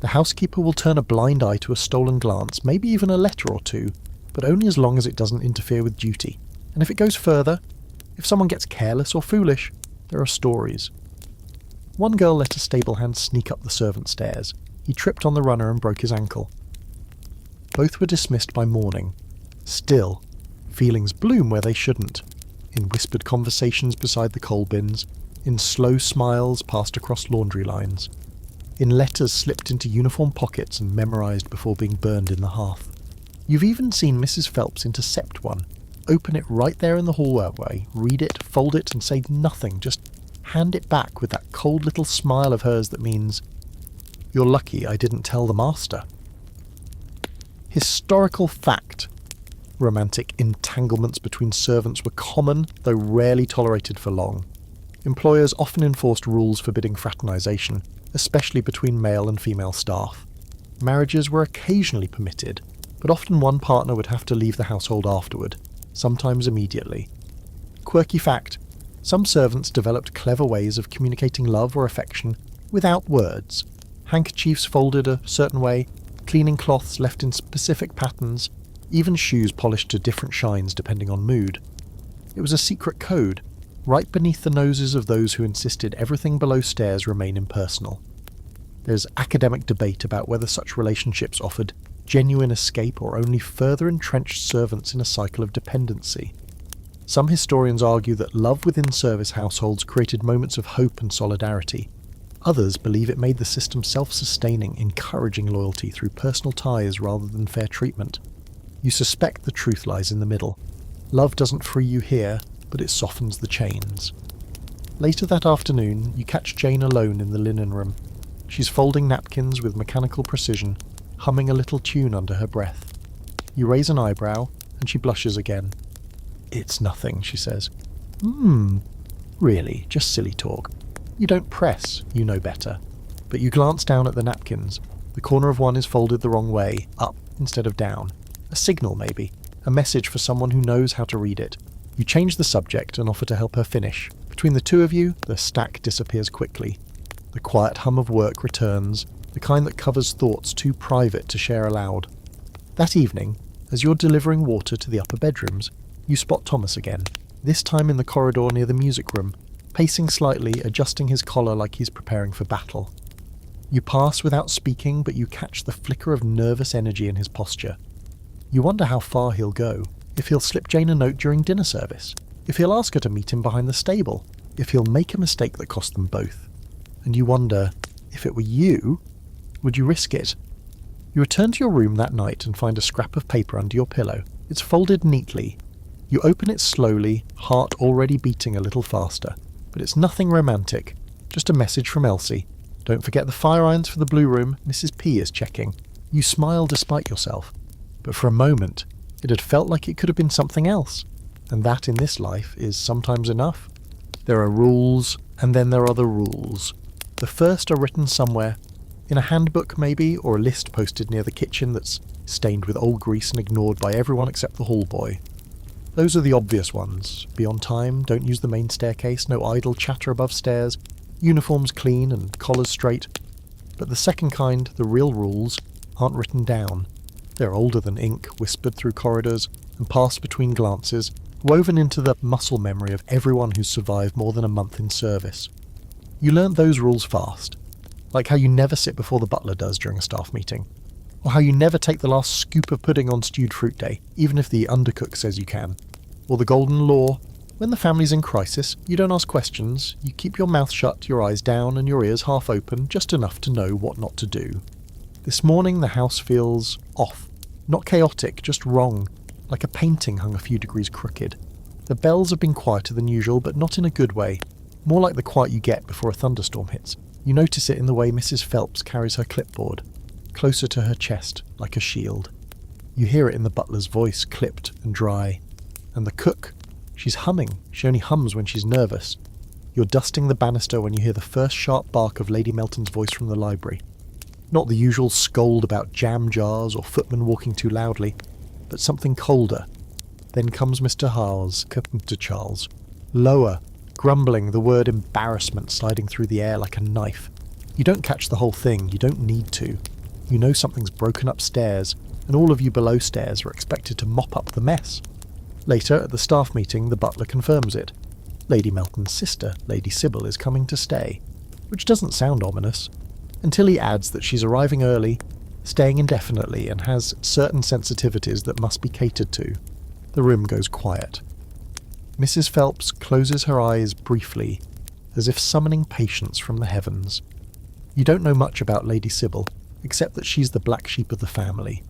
The housekeeper will turn a blind eye to a stolen glance, maybe even a letter or two, but only as long as it doesn't interfere with duty. And if it goes further, if someone gets careless or foolish, there are stories. One girl let a stable hand sneak up the servant stairs. He tripped on the runner and broke his ankle. Both were dismissed by morning. Still, feelings bloom where they shouldn't. In whispered conversations beside the coal bins, in slow smiles passed across laundry lines, in letters slipped into uniform pockets and memorised before being burned in the hearth. You've even seen Mrs. Phelps intercept one, open it right there in the hallway, read it, fold it, and say nothing, just hand it back with that cold little smile of hers that means, "You're lucky I didn't tell the master." Historical fact. Romantic entanglements between servants were common, though rarely tolerated for long. Employers often enforced rules forbidding fraternisation, especially between male and female staff. Marriages were occasionally permitted, but often one partner would have to leave the household afterward, sometimes immediately. Quirky fact, some servants developed clever ways of communicating love or affection without words. Handkerchiefs folded a certain way, cleaning cloths left in specific patterns, even shoes polished to different shines depending on mood. It was a secret code, right beneath the noses of those who insisted everything below stairs remain impersonal. There's academic debate about whether such relationships offered genuine escape or only further entrenched servants in a cycle of dependency. Some historians argue that love within service households created moments of hope and solidarity. Others believe it made the system self-sustaining, encouraging loyalty through personal ties rather than fair treatment. You suspect the truth lies in the middle. Love doesn't free you here, but it softens the chains. Later that afternoon, you catch Jane alone in the linen room. She's folding napkins with mechanical precision, humming a little tune under her breath. You raise an eyebrow, and she blushes again. "It's nothing," she says. Really, just silly talk. You don't press, you know better. But you glance down at the napkins. The corner of one is folded the wrong way, up instead of down. A signal, maybe. A message for someone who knows how to read it. You change the subject and offer to help her finish. Between the two of you, the stack disappears quickly. The quiet hum of work returns, the kind that covers thoughts too private to share aloud. That evening, as you're delivering water to the upper bedrooms, you spot Thomas again, this time in the corridor near the music room, pacing slightly, adjusting his collar like he's preparing for battle. You pass without speaking, but you catch the flicker of nervous energy in his posture. You wonder how far he'll go, if he'll slip Jane a note during dinner service, if he'll ask her to meet him behind the stable, if he'll make a mistake that cost them both. And you wonder, if it were you, would you risk it? You return to your room that night and find a scrap of paper under your pillow. It's folded neatly. You open it slowly, heart already beating a little faster. But it's nothing romantic, just a message from Elsie. "Don't forget the fire irons for the blue room, Mrs. P is checking." You smile despite yourself. But for a moment, it had felt like it could have been something else. And that in this life is sometimes enough. There are rules, and then there are the rules. The first are written somewhere, in a handbook maybe, or a list posted near the kitchen that's stained with old grease and ignored by everyone except the hall boy. Those are the obvious ones. Be on time, don't use the main staircase, no idle chatter above stairs, uniforms clean and collars straight. But the second kind, the real rules, aren't written down. They're older than ink, whispered through corridors, and passed between glances, woven into the muscle memory of everyone who's survived more than a month in service. You learnt those rules fast, like how you never sit before the butler does during a staff meeting, or how you never take the last scoop of pudding on stewed fruit day, even if the undercook says you can, or the golden law: when the family's in crisis, you don't ask questions, you keep your mouth shut, your eyes down and your ears half open, just enough to know what not to do. This morning the house feels off, not chaotic, just wrong, like a painting hung a few degrees crooked. The bells have been quieter than usual, but not in a good way, more like the quiet you get before a thunderstorm hits. You notice it in the way Mrs. Phelps carries her clipboard, closer to her chest, like a shield. You hear it in the butler's voice, clipped and dry. And the cook, she's humming. She only hums when she's nervous. You're dusting the banister when you hear the first sharp bark of Lady Melton's voice from the library. Not the usual scold about jam jars or footmen walking too loudly, but something colder. Then comes Mr. Howes, Mr. Charles. Lower, grumbling, the word embarrassment sliding through the air like a knife. You don't catch the whole thing, you don't need to. You know something's broken upstairs, and all of you below stairs are expected to mop up the mess. Later, at the staff meeting, the butler confirms it. Lady Melton's sister, Lady Sybil, is coming to stay, which doesn't sound ominous, until he adds that she's arriving early, staying indefinitely, and has certain sensitivities that must be catered to. The room goes quiet. Mrs. Phelps closes her eyes briefly, as if summoning patience from the heavens. You don't know much about Lady Sybil, except that she's the black sheep of the family.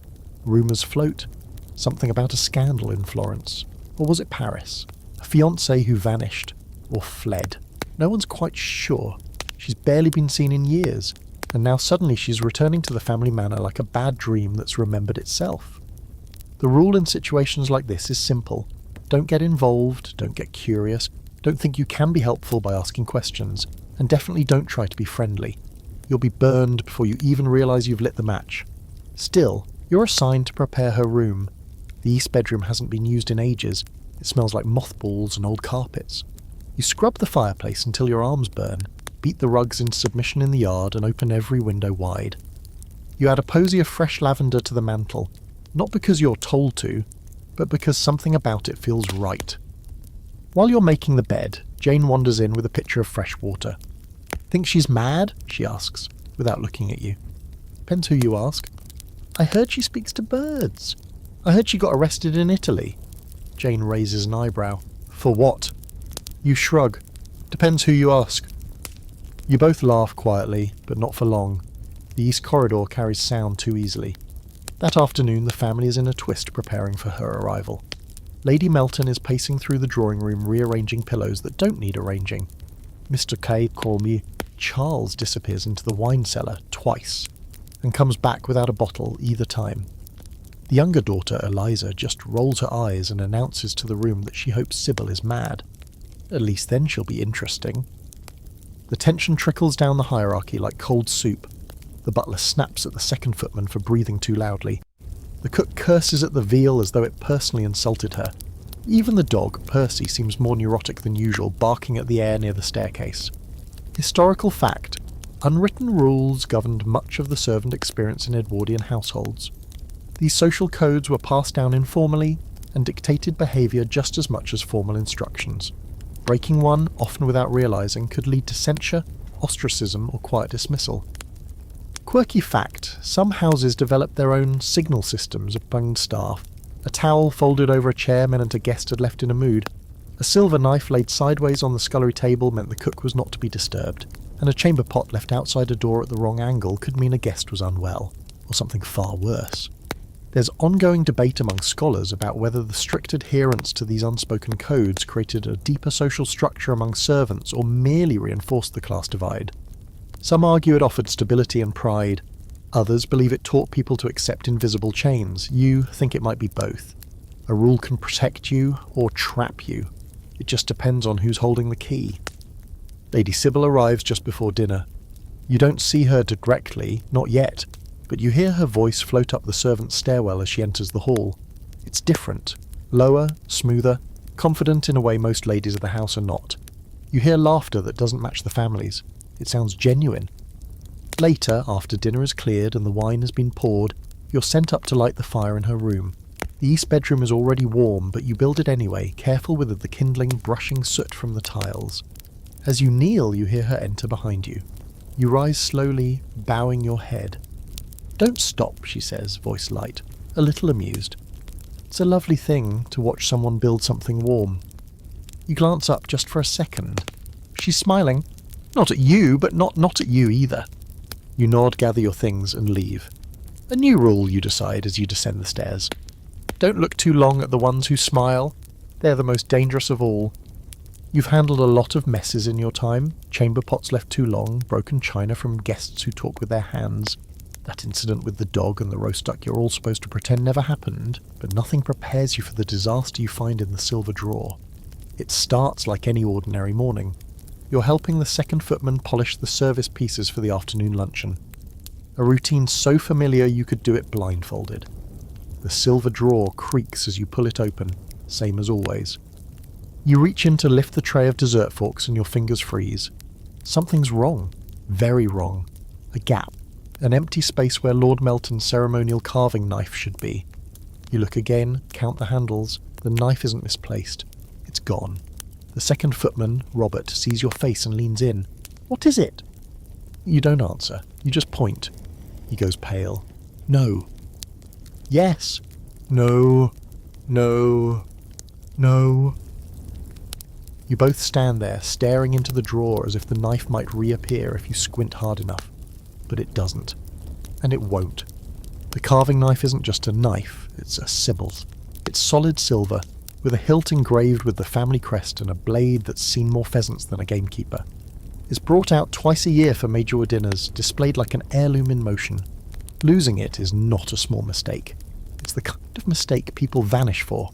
Rumours float, something about a scandal in Florence, or was it Paris? A fiancé who vanished, or fled. No one's quite sure. She's barely been seen in years, and now suddenly she's returning to the family manor like a bad dream that's remembered itself. The rule in situations like this is simple. Don't get involved, don't get curious, don't think you can be helpful by asking questions, and definitely don't try to be friendly. You'll be burned before you even realise you've lit the match. Still, you're assigned to prepare her room. The east bedroom hasn't been used in ages. It smells like mothballs and old carpets. You scrub the fireplace until your arms burn, beat the rugs into submission in the yard, and open every window wide. You add a posy of fresh lavender to the mantel, not because you're told to, but because something about it feels right. While you're making the bed, Jane wanders in with a pitcher of fresh water. "Think she's mad?" she asks, without looking at you. Depends who you ask. "I heard she speaks to birds. I heard she got arrested in Italy." Jane raises an eyebrow. "For what?" You shrug. "Depends who you ask." You both laugh quietly, but not for long. The east corridor carries sound too easily. That afternoon the family is in a twist preparing for her arrival. Lady Melton is pacing through the drawing room rearranging pillows that don't need arranging. Mr. K call me. Charles disappears into the wine cellar twice, and comes back without a bottle either time. The younger daughter, Eliza, just rolls her eyes and announces to the room that she hopes Sybil is mad. At least then she'll be interesting. The tension trickles down the hierarchy like cold soup. The butler snaps at the second footman for breathing too loudly. The cook curses at the veal as though it personally insulted her. Even the dog, Percy, seems more neurotic than usual, barking at the air near the staircase. Historical fact: unwritten rules governed much of the servant experience in Edwardian households. These social codes were passed down informally and dictated behaviour just as much as formal instructions. Breaking one, often without realising, could lead to censure, ostracism, or quiet dismissal. Quirky fact: some houses developed their own signal systems among staff. A towel folded over a chair meant a guest had left in a mood. A silver knife laid sideways on the scullery table meant the cook was not to be disturbed, and a chamber pot left outside a door at the wrong angle could mean a guest was unwell, or something far worse. There's ongoing debate among scholars about whether the strict adherence to these unspoken codes created a deeper social structure among servants or merely reinforced the class divide. Some argue it offered stability and pride. Others believe it taught people to accept invisible chains. You think it might be both. A rule can protect you or trap you. It just depends on who's holding the key. Lady Sybil arrives just before dinner. You don't see her directly, not yet, but you hear her voice float up the servants' stairwell as she enters the hall. It's different. Lower, smoother, confident in a way most ladies of the house are not. You hear laughter that doesn't match the family's. It sounds genuine. Later, after dinner is cleared and the wine has been poured, you're sent up to light the fire in her room. The east bedroom is already warm, but you build it anyway, careful with the kindling brushing soot from the tiles. As you kneel, you hear her enter behind you. You rise slowly, bowing your head. "Don't stop," she says, voice light, a little amused. "It's a lovely thing to watch someone build something warm." You glance up just for a second. She's smiling. Not at you, but not at you either. You nod, gather your things, and leave. A new rule, you decide as you descend the stairs. Don't look too long at the ones who smile. They're the most dangerous of all. You've handled a lot of messes in your time. Chamber pots left too long, broken china from guests who talk with their hands. That incident with the dog and the roast duck you're all supposed to pretend never happened, but nothing prepares you for the disaster you find in the silver drawer. It starts like any ordinary morning. You're helping the second footman polish the service pieces for the afternoon luncheon. A routine so familiar you could do it blindfolded. The silver drawer creaks as you pull it open, same as always. You reach in to lift the tray of dessert forks and your fingers freeze. Something's wrong. Very wrong. A gap. An empty space where Lord Melton's ceremonial carving knife should be. You look again, count the handles. The knife isn't misplaced. It's gone. The second footman, Robert, sees your face and leans in. "What is it?" You don't answer. You just point. He goes pale. "No." "Yes." "No. No. No." You both stand there, staring into the drawer as if the knife might reappear if you squint hard enough. But it doesn't. And it won't. The carving knife isn't just a knife, it's a symbol. It's solid silver, with a hilt engraved with the family crest and a blade that's seen more pheasants than a gamekeeper. It's brought out twice a year for major dinners, displayed like an heirloom in motion. Losing it is not a small mistake. It's the kind of mistake people vanish for.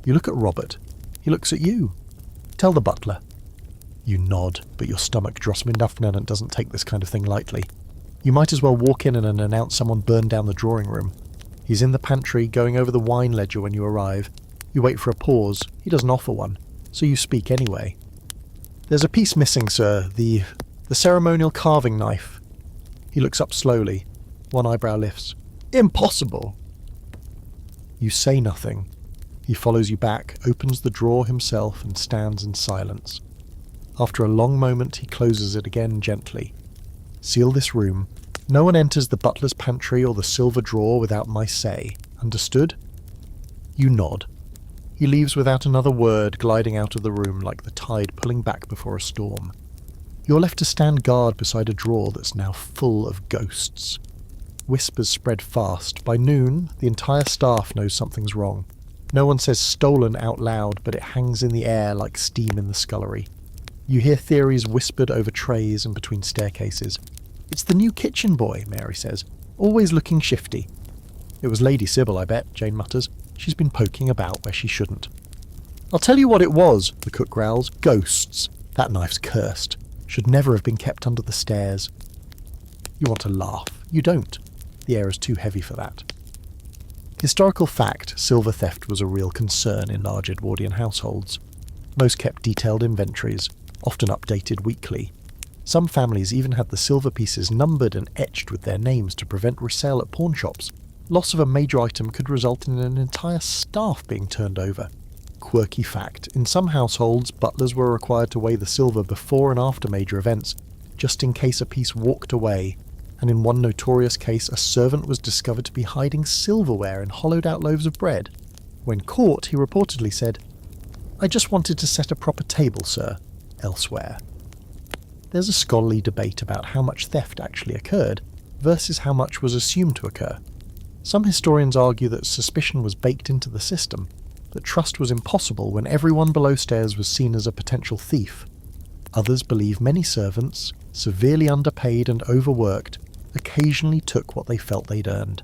You look at Robert. He looks at you. "Tell the butler." You nod, but your stomach drops enough and doesn't take this kind of thing lightly. You might as well walk in and announce someone burned down the drawing room. He's in the pantry, going over the wine ledger when you arrive. You wait for a pause. He doesn't offer one, so you speak anyway. "There's a piece missing, sir. The ceremonial carving knife." He looks up slowly. One eyebrow lifts. "Impossible!" You say nothing. He follows you back, opens the drawer himself, and stands in silence. After a long moment, he closes it again gently. "Seal this room. No one enters the butler's pantry or the silver drawer without my say. Understood?" You nod. He leaves without another word, gliding out of the room like the tide pulling back before a storm. You're left to stand guard beside a drawer that's now full of ghosts. Whispers spread fast. By noon, the entire staff knows something's wrong. No one says stolen out loud, but it hangs in the air like steam in the scullery. You hear theories whispered over trays and between staircases. "It's the new kitchen boy," Mary says. "Always looking shifty." "It was Lady Sybil, I bet," Jane mutters. "She's been poking about where she shouldn't." "I'll tell you what it was," the cook growls. "Ghosts. That knife's cursed. Should never have been kept under the stairs." You want to laugh. You don't. The air is too heavy for that. Historical fact, silver theft was a real concern in large Edwardian households. Most kept detailed inventories, often updated weekly. Some families even had the silver pieces numbered and etched with their names to prevent resale at pawn shops. Loss of a major item could result in an entire staff being turned over. Quirky fact, in some households, butlers were required to weigh the silver before and after major events, just in case a piece walked away, and in one notorious case a servant was discovered to be hiding silverware in hollowed-out loaves of bread. When caught, he reportedly said, "I just wanted to set a proper table, sir," elsewhere. There's a scholarly debate about how much theft actually occurred, versus how much was assumed to occur. Some historians argue that suspicion was baked into the system, that trust was impossible when everyone below stairs was seen as a potential thief. Others believe many servants, severely underpaid and overworked, occasionally took what they felt they'd earned.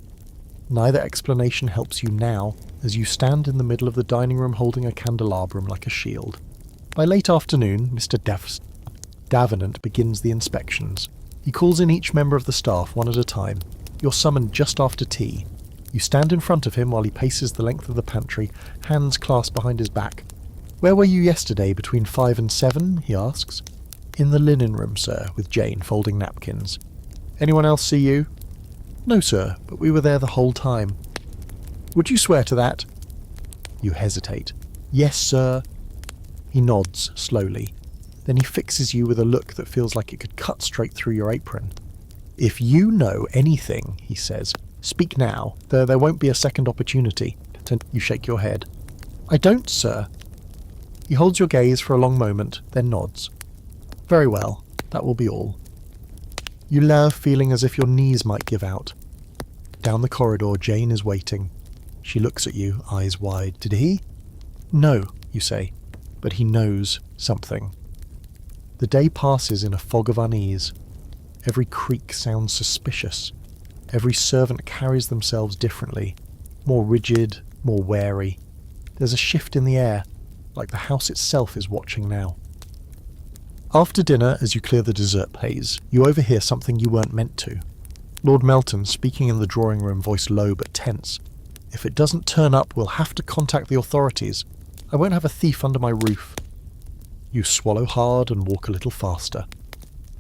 Neither explanation helps you now, as you stand in the middle of the dining room holding a candelabrum like a shield. By late afternoon, Mr. Davenant begins the inspections. He calls in each member of the staff one at a time. You're summoned just after tea. You stand in front of him while he paces the length of the pantry, hands clasped behind his back. "Where were you yesterday between 5 and 7? He asks. "In the linen room, sir, with Jane folding napkins." "Anyone else see you?" "No, sir, but we were there the whole time." "Would you swear to that?" You hesitate. "Yes, sir." He nods, slowly. Then he fixes you with a look that feels like it could cut straight through your apron. "If you know anything," he says, "speak now. There won't be a second opportunity." You shake your head. "I don't, sir." He holds your gaze for a long moment, then nods. "Very well, that will be all." You love feeling as if your knees might give out. Down the corridor, Jane is waiting. She looks at you, eyes wide. "Did he?" "No," you say, but he knows something. The day passes in a fog of unease. Every creak sounds suspicious. Every servant carries themselves differently, more rigid, more wary. There's a shift in the air, like the house itself is watching now. After dinner, as you clear the dessert plates, you overhear something you weren't meant to. Lord Melton, speaking in the drawing room, voice low but tense. "If it doesn't turn up, we'll have to contact the authorities. I won't have a thief under my roof." You swallow hard and walk a little faster.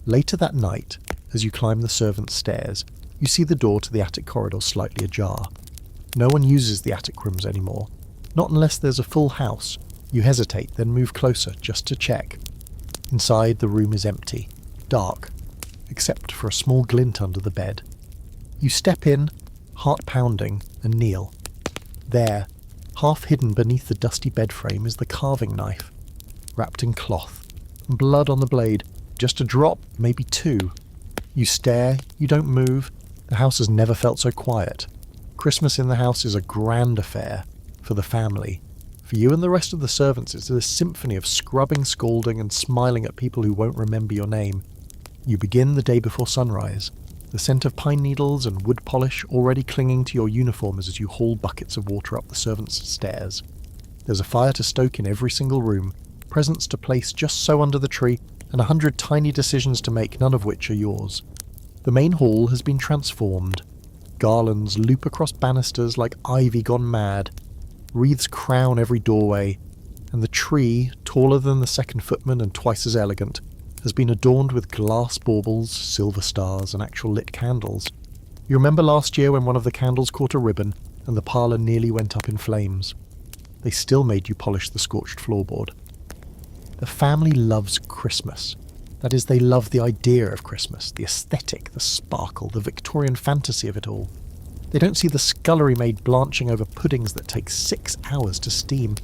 Later that night, as you climb the servants' stairs, you see the door to the attic corridor slightly ajar. No one uses the attic rooms anymore. Not unless there's a full house. You hesitate, then move closer, just to check. Inside, the room is empty, dark, except for a small glint under the bed. You step in, heart pounding, and kneel. There, half hidden beneath the dusty bed frame, is the carving knife, wrapped in cloth, and blood on the blade, just a drop, maybe two. You stare, you don't move. The house has never felt so quiet. Christmas in the house is a grand affair, for the family. For you and the rest of the servants, it's a symphony of scrubbing, scolding, and smiling at people who won't remember your name. You begin the day before sunrise, the scent of pine needles and wood polish already clinging to your uniforms as you haul buckets of water up the servants' stairs. There's a fire to stoke in every single room, presents to place just so under the tree, and 100 tiny decisions to make, none of which are yours. The main hall has been transformed. Garlands loop across banisters like ivy gone mad. Wreaths crown every doorway, and the tree, taller than the second footman and twice as elegant, has been adorned with glass baubles, silver stars, and actual lit candles. You remember last year when one of the candles caught a ribbon, and the parlour nearly went up in flames. They still made you polish the scorched floorboard. The family loves Christmas. That is, they love the idea of Christmas, the aesthetic, the sparkle, the Victorian fantasy of it all. They don't see the scullery maid blanching over puddings that take 6 hours to steam,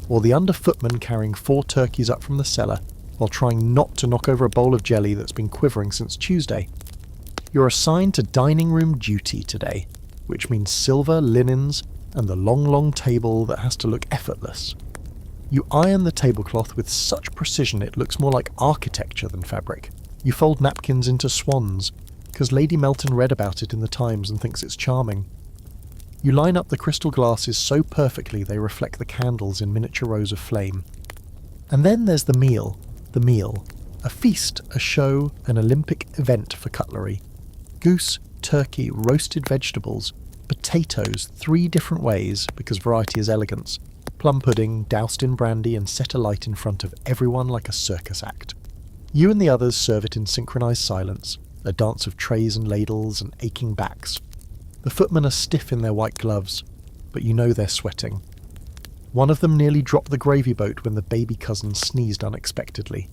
or the under-footman carrying 4 turkeys up from the cellar while trying not to knock over a bowl of jelly that's been quivering since Tuesday. You're assigned to dining room duty today, which means silver, linens, and the long, long table that has to look effortless. You iron the tablecloth with such precision it looks more like architecture than fabric. You fold napkins into swans, because Lady Melton read about it in the Times and thinks it's charming. You line up the crystal glasses so perfectly they reflect the candles in miniature rows of flame. And then there's the meal. The meal. A feast, a show, an Olympic event for cutlery. Goose, turkey, roasted vegetables, potatoes 3 different ways, because variety is elegance, plum pudding doused in brandy and set alight in front of everyone like a circus act. You and the others serve it in synchronised silence, a dance of trays and ladles and aching backs. The footmen are stiff in their white gloves, but you know they're sweating. One of them nearly dropped the gravy boat when the baby cousin sneezed unexpectedly.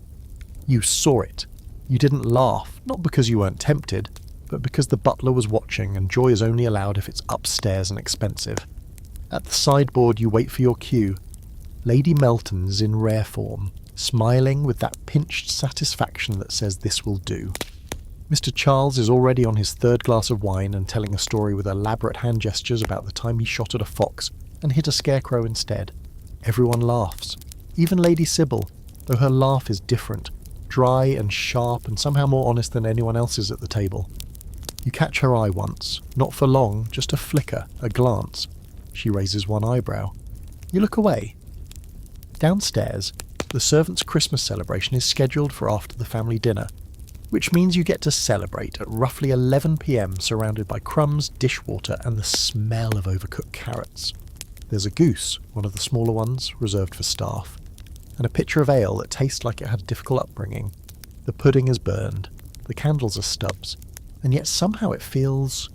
You saw it. You didn't laugh, not because you weren't tempted, but because the butler was watching and joy is only allowed if it's upstairs and expensive. At the sideboard you wait for your cue. Lady Melton's in rare form, smiling with that pinched satisfaction that says this will do. Mr. Charles is already on his 3rd glass of wine and telling a story with elaborate hand gestures about the time he shot at a fox and hit a scarecrow instead. Everyone laughs. Even Lady Sybil, though her laugh is different, dry and sharp and somehow more honest than anyone else's at the table. You catch her eye once, not for long, just a flicker, a glance. She raises one eyebrow. You look away. Downstairs, the servants' Christmas celebration is scheduled for after the family dinner, which means you get to celebrate at roughly 11 p.m. surrounded by crumbs, dishwater and the smell of overcooked carrots. There's a goose, one of the smaller ones, reserved for staff, and a pitcher of ale that tastes like it had a difficult upbringing. The pudding is burned, the candles are stubs, and yet somehow it feels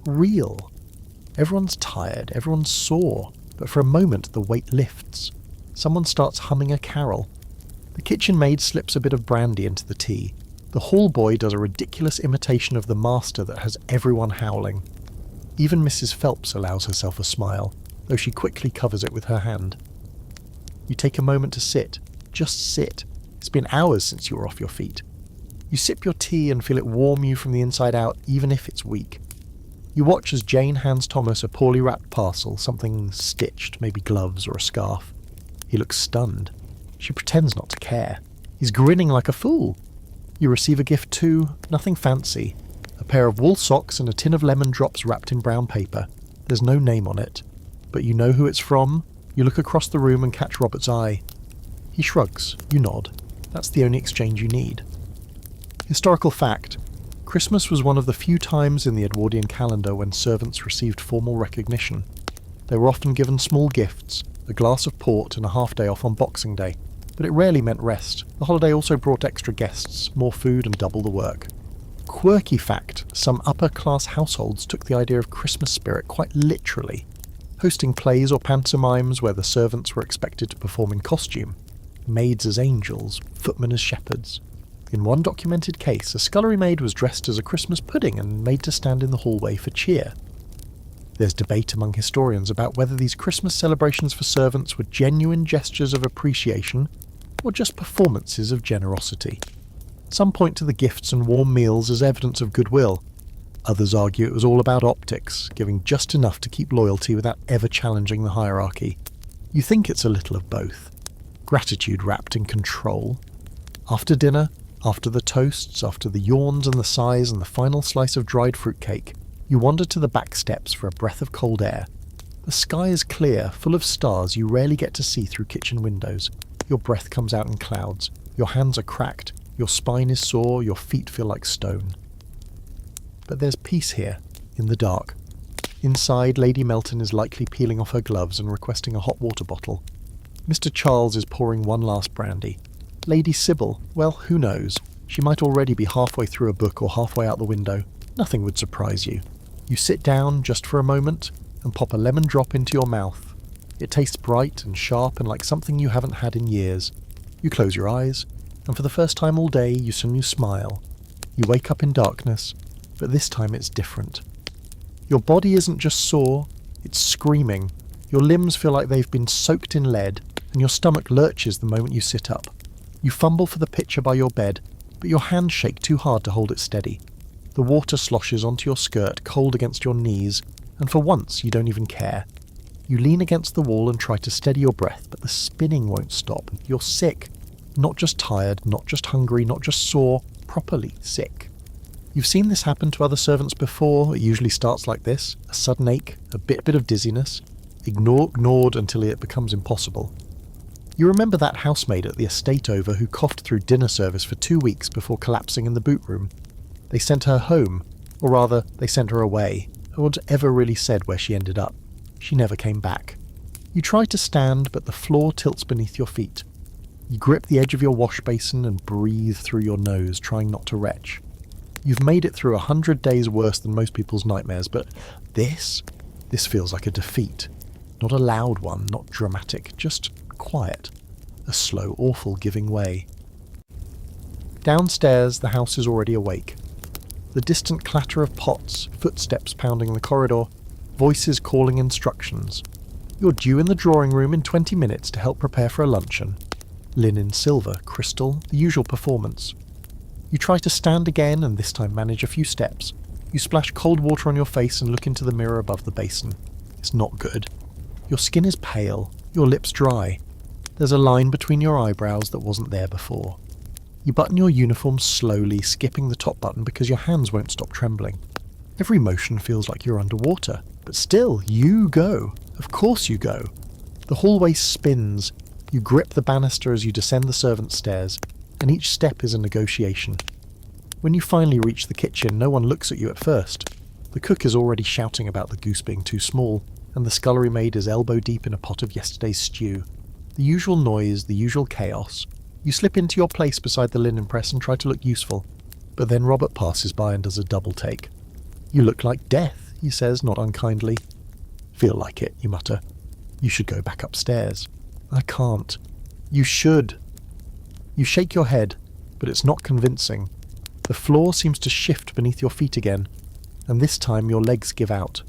real. Everyone's tired, everyone's sore, but for a moment the weight lifts. Someone starts humming a carol. The kitchen maid slips a bit of brandy into the tea. The hall boy does a ridiculous imitation of the master that has everyone howling. Even Mrs. Phelps allows herself a smile, though she quickly covers it with her hand. You take a moment to sit. Just sit. It's been hours since you were off your feet. You sip your tea and feel it warm you from the inside out, even if it's weak. You watch as Jane hands Thomas a poorly wrapped parcel, something stitched, maybe gloves or a scarf. He looks stunned. She pretends not to care. He's grinning like a fool. You receive a gift too, nothing fancy. A pair of wool socks and a tin of lemon drops wrapped in brown paper. There's no name on it, but you know who it's from. You look across the room and catch Robert's eye. He shrugs. You nod. That's the only exchange you need. Historical fact. Christmas was one of the few times in the Edwardian calendar when servants received formal recognition. They were often given small gifts, a glass of port and a half-day off on Boxing Day, but it rarely meant rest. The holiday also brought extra guests, more food and double the work. Quirky fact, some upper-class households took the idea of Christmas spirit quite literally, hosting plays or pantomimes where the servants were expected to perform in costume, maids as angels, footmen as shepherds. In one documented case, a scullery maid was dressed as a Christmas pudding and made to stand in the hallway for cheer. There's debate among historians about whether these Christmas celebrations for servants were genuine gestures of appreciation or just performances of generosity. Some point to the gifts and warm meals as evidence of goodwill. Others argue it was all about optics, giving just enough to keep loyalty without ever challenging the hierarchy. You think it's a little of both. Gratitude wrapped in control. After dinner, after the toasts, after the yawns and the sighs and the final slice of dried fruitcake, you wander to the back steps for a breath of cold air. The sky is clear, full of stars you rarely get to see through kitchen windows. Your breath comes out in clouds. Your hands are cracked. Your spine is sore. Your feet feel like stone. But there's peace here, in the dark. Inside, Lady Melton is likely peeling off her gloves and requesting a hot water bottle. Mr. Charles is pouring one last brandy. Lady Sybil, well, who knows? She might already be halfway through a book or halfway out the window. Nothing would surprise you. You sit down just for a moment and pop a lemon drop into your mouth. It tastes bright and sharp and like something you haven't had in years. You close your eyes, and for the first time all day you suddenly smile. You wake up in darkness, but this time it's different. Your body isn't just sore, it's screaming. Your limbs feel like they've been soaked in lead, and your stomach lurches the moment you sit up. You fumble for the pitcher by your bed, but your hands shake too hard to hold it steady. The water sloshes onto your skirt, cold against your knees, and for once you don't even care. You lean against the wall and try to steady your breath, but the spinning won't stop. You're sick. Not just tired, not just hungry, not just sore, properly sick. You've seen this happen to other servants before. It usually starts like this: a sudden ache, a bit of dizziness, ignored until it becomes impossible. You remember that housemaid at the estate over who coughed through dinner service for 2 weeks before collapsing in the boot room. They sent her home, or rather, they sent her away. No one's ever really said where she ended up. She never came back. You try to stand, but the floor tilts beneath your feet. You grip the edge of your wash basin and breathe through your nose, trying not to retch. You've made it through 100 days worse than most people's nightmares, but this feels like a defeat. Not a loud one, not dramatic, just quiet. A slow, awful giving way. Downstairs, the house is already awake. The distant clatter of pots, footsteps pounding the corridor, voices calling instructions. You're due in the drawing room in 20 minutes to help prepare for a luncheon. Linen, silver, crystal, the usual performance. You try to stand again and this time manage a few steps. You splash cold water on your face and look into the mirror above the basin. It's not good. Your skin is pale, your lips dry. There's a line between your eyebrows that wasn't there before. You button your uniform slowly, skipping the top button because your hands won't stop trembling. Every motion feels like you're underwater, but still, you go. Of course you go. The hallway spins. You grip the banister as you descend the servants' stairs, and each step is a negotiation. When you finally reach the kitchen, no one looks at you at first. The cook is already shouting about the goose being too small, and the scullery maid is elbow deep in a pot of yesterday's stew. The usual noise, the usual chaos. You slip into your place beside the linen press and try to look useful, but then Robert passes by and does a double take. You look like death, he says, not unkindly. Feel like it, you mutter. You should go back upstairs. I can't. You should. You shake your head, but it's not convincing. The floor seems to shift beneath your feet again, and this time your legs give out.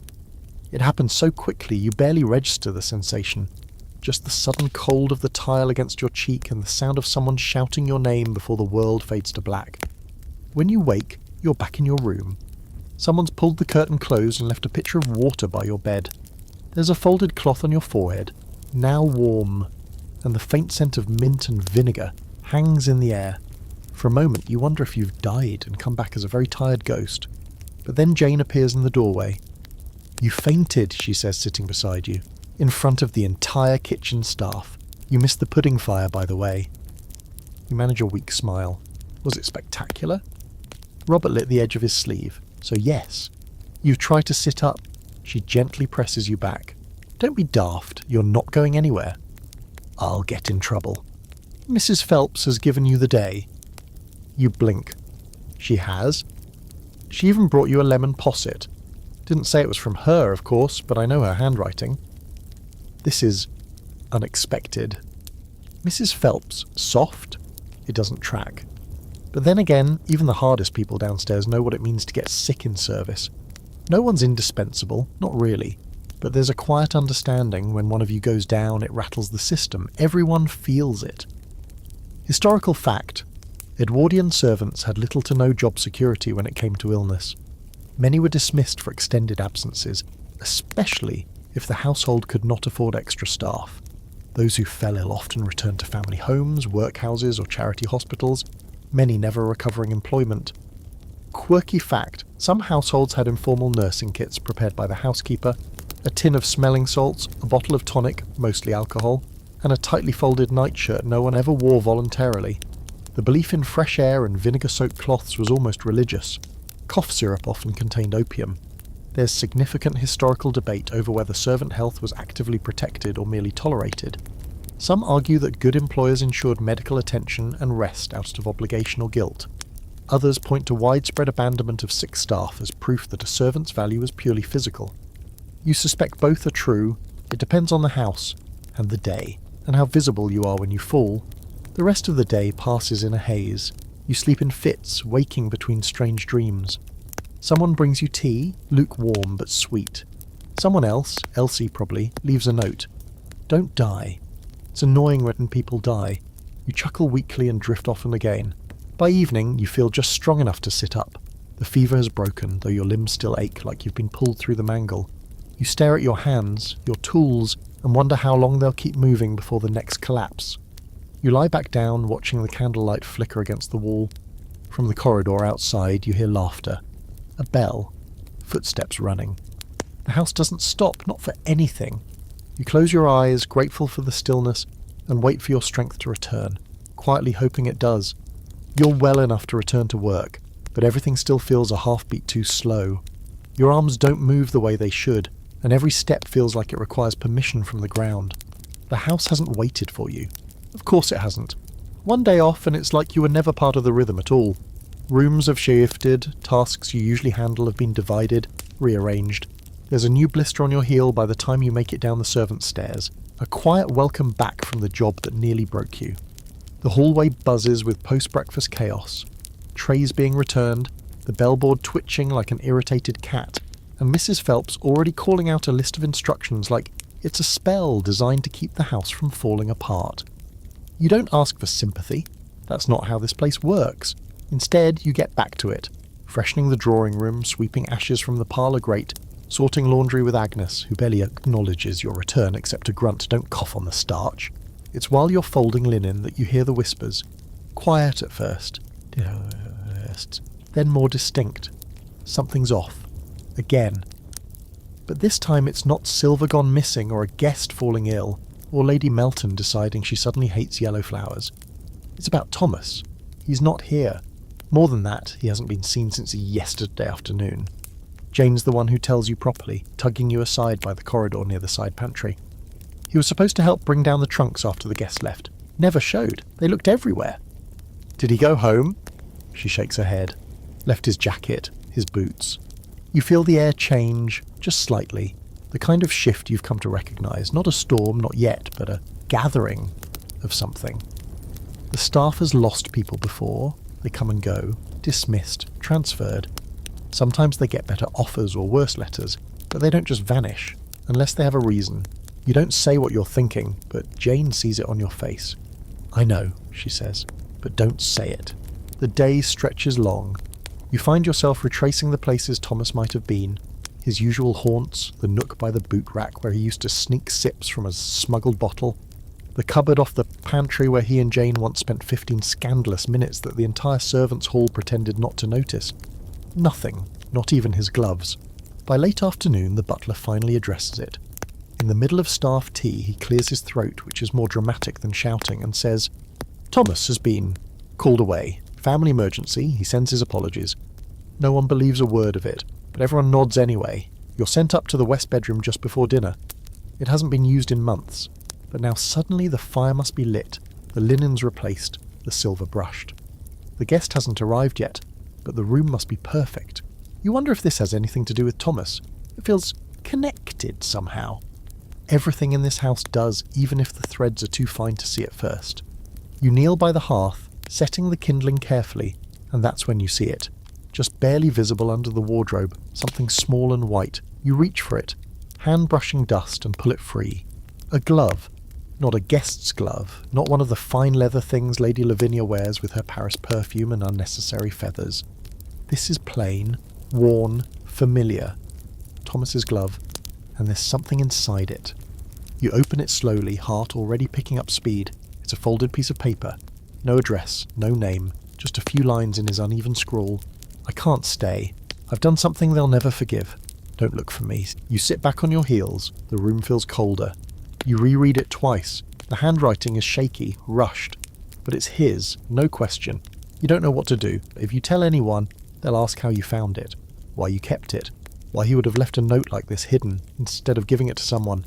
It happens so quickly you barely register the sensation. Just the sudden cold of the tile against your cheek and the sound of someone shouting your name before the world fades to black. When you wake, you're back in your room. Someone's pulled the curtain closed and left a pitcher of water by your bed. There's a folded cloth on your forehead, now warm, and the faint scent of mint and vinegar hangs in the air. For a moment you wonder if you've died and come back as a very tired ghost. But then Jane appears in the doorway. You fainted, she says, sitting beside you, in front of the entire kitchen staff. You missed the pudding fire, by the way. You manage a weak smile. Was it spectacular? Robert lit the edge of his sleeve. So yes. You try to sit up. She gently presses you back. Don't be daft. You're not going anywhere. I'll get in trouble. Mrs. Phelps has given you the day. You blink. She has. She even brought you a lemon posset. Didn't say it was from her, of course, but I know her handwriting. This is unexpected. Mrs. Phelps, soft? It doesn't track. But then again, even the hardest people downstairs know what it means to get sick in service. No one's indispensable, not really. But there's a quiet understanding when one of you goes down, it rattles the system. Everyone feels it. Historical fact. Edwardian servants had little to no job security when it came to illness. Many were dismissed for extended absences, especially if the household could not afford extra staff. Those who fell ill often returned to family homes, workhouses, or charity hospitals, many never recovering employment. Quirky fact, some households had informal nursing kits prepared by the housekeeper, a tin of smelling salts, a bottle of tonic, mostly alcohol, and a tightly folded nightshirt no one ever wore voluntarily. The belief in fresh air and vinegar-soaked cloths was almost religious. Cough syrup often contained opium. There's significant historical debate over whether servant health was actively protected or merely tolerated. Some argue that good employers ensured medical attention and rest out of obligation or guilt. Others point to widespread abandonment of sick staff as proof that a servant's value is purely physical. You suspect both are true. It depends on the house and the day, and how visible you are when you fall. The rest of the day passes in a haze. You sleep in fits, waking between strange dreams. Someone brings you tea, lukewarm but sweet. Someone else, Elsie probably, leaves a note. Don't die. It's annoying when people die. You chuckle weakly and drift off and again. By evening, you feel just strong enough to sit up. The fever has broken, though your limbs still ache like you've been pulled through the mangle. You stare at your hands, your tools, and wonder how long they'll keep moving before the next collapse. You lie back down, watching the candlelight flicker against the wall. From the corridor outside, you hear laughter. A bell. Footsteps running. The house doesn't stop, not for anything. You close your eyes, grateful for the stillness, and wait for your strength to return, quietly hoping it does. You're well enough to return to work, but everything still feels a half-beat too slow. Your arms don't move the way they should, and every step feels like it requires permission from the ground. The house hasn't waited for you. Of course it hasn't. One day off and it's like you were never part of the rhythm at all. Rooms have shifted, tasks you usually handle have been divided, rearranged. There's a new blister on your heel by the time you make it down the servants' stairs, a quiet welcome back from the job that nearly broke you. The hallway buzzes with post-breakfast chaos. Trays being returned, the bellboard twitching like an irritated cat, and Mrs. Phelps already calling out a list of instructions like it's a spell designed to keep the house from falling apart. You don't ask for sympathy. That's not how this place works. Instead, you get back to it, freshening the drawing room, sweeping ashes from the parlour grate, sorting laundry with Agnes, who barely acknowledges your return except to grunt, "Don't cough on the starch." It's while you're folding linen that you hear the whispers. Quiet at first, then more distinct. Something's off. Again. But this time it's not silver gone missing or a guest falling ill, or Lady Melton deciding she suddenly hates yellow flowers. It's about Thomas. He's not here. More than that, he hasn't been seen since yesterday afternoon. Jane's the one who tells you properly, tugging you aside by the corridor near the side pantry. He was supposed to help bring down the trunks after the guests left. Never showed. They looked everywhere. Did he go home? She shakes her head. Left his jacket, his boots. You feel the air change, just slightly. The kind of shift you've come to recognise. Not a storm, not yet, but a gathering of something. The staff has lost people before. They come and go, dismissed, transferred. Sometimes they get better offers or worse letters, but they don't just vanish, unless they have a reason. You don't say what you're thinking, but Jane sees it on your face. "I know," she says, "but don't say it." The day stretches long. You find yourself retracing the places Thomas might have been, his usual haunts, the nook by the boot rack where he used to sneak sips from a smuggled bottle, the cupboard off the pantry where he and Jane once spent 15 scandalous minutes that the entire servants' hall pretended not to notice. Nothing, not even his gloves. By late afternoon, the butler finally addresses it. In the middle of staff tea, he clears his throat, which is more dramatic than shouting, and says, "Thomas has been called away. Family emergency," he sends his apologies. No one believes a word of it, but everyone nods anyway. You're sent up to the west bedroom just before dinner. It hasn't been used in months, but now suddenly the fire must be lit, the linens replaced, the silver brushed. The guest hasn't arrived yet, but the room must be perfect. You wonder if this has anything to do with Thomas. It feels connected somehow. Everything in this house does, even if the threads are too fine to see at first. You kneel by the hearth, setting the kindling carefully, and that's when you see it. Just barely visible under the wardrobe, something small and white. You reach for it, hand brushing dust, and pull it free. A glove. Not a guest's glove, not one of the fine leather things Lady Lavinia wears with her Paris perfume and unnecessary feathers. This is plain, worn, familiar. Thomas's glove, and there's something inside it. You open it slowly, heart already picking up speed. It's a folded piece of paper. No address, no name, just a few lines in his uneven scrawl. "I can't stay. I've done something they'll never forgive. Don't look for me." You sit back on your heels. The room feels colder. You reread it twice. The handwriting is shaky, rushed. But it's his, no question. You don't know what to do. If you tell anyone, they'll ask how you found it, why you kept it, why he would have left a note like this hidden instead of giving it to someone.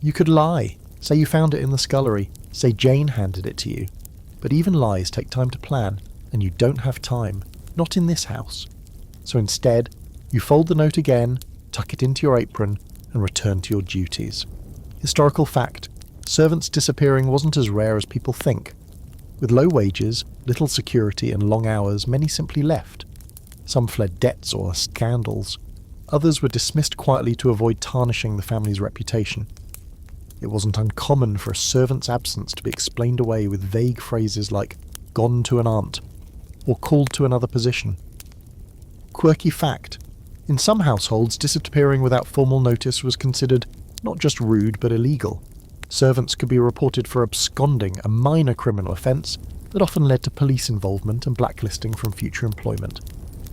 You could lie. Say you found it in the scullery. Say Jane handed it to you. But even lies take time to plan, and you don't have time. Not in this house. So instead, you fold the note again, tuck it into your apron, and return to your duties. Historical fact. Servants disappearing wasn't as rare as people think. With low wages, little security, and long hours, many simply left. Some fled debts or scandals. Others were dismissed quietly to avoid tarnishing the family's reputation. It wasn't uncommon for a servant's absence to be explained away with vague phrases like "gone to an aunt" or "called to another position." Quirky fact. In some households, disappearing without formal notice was considered not just rude but illegal. Servants could be reported for absconding, a minor criminal offence that often led to police involvement and blacklisting from future employment.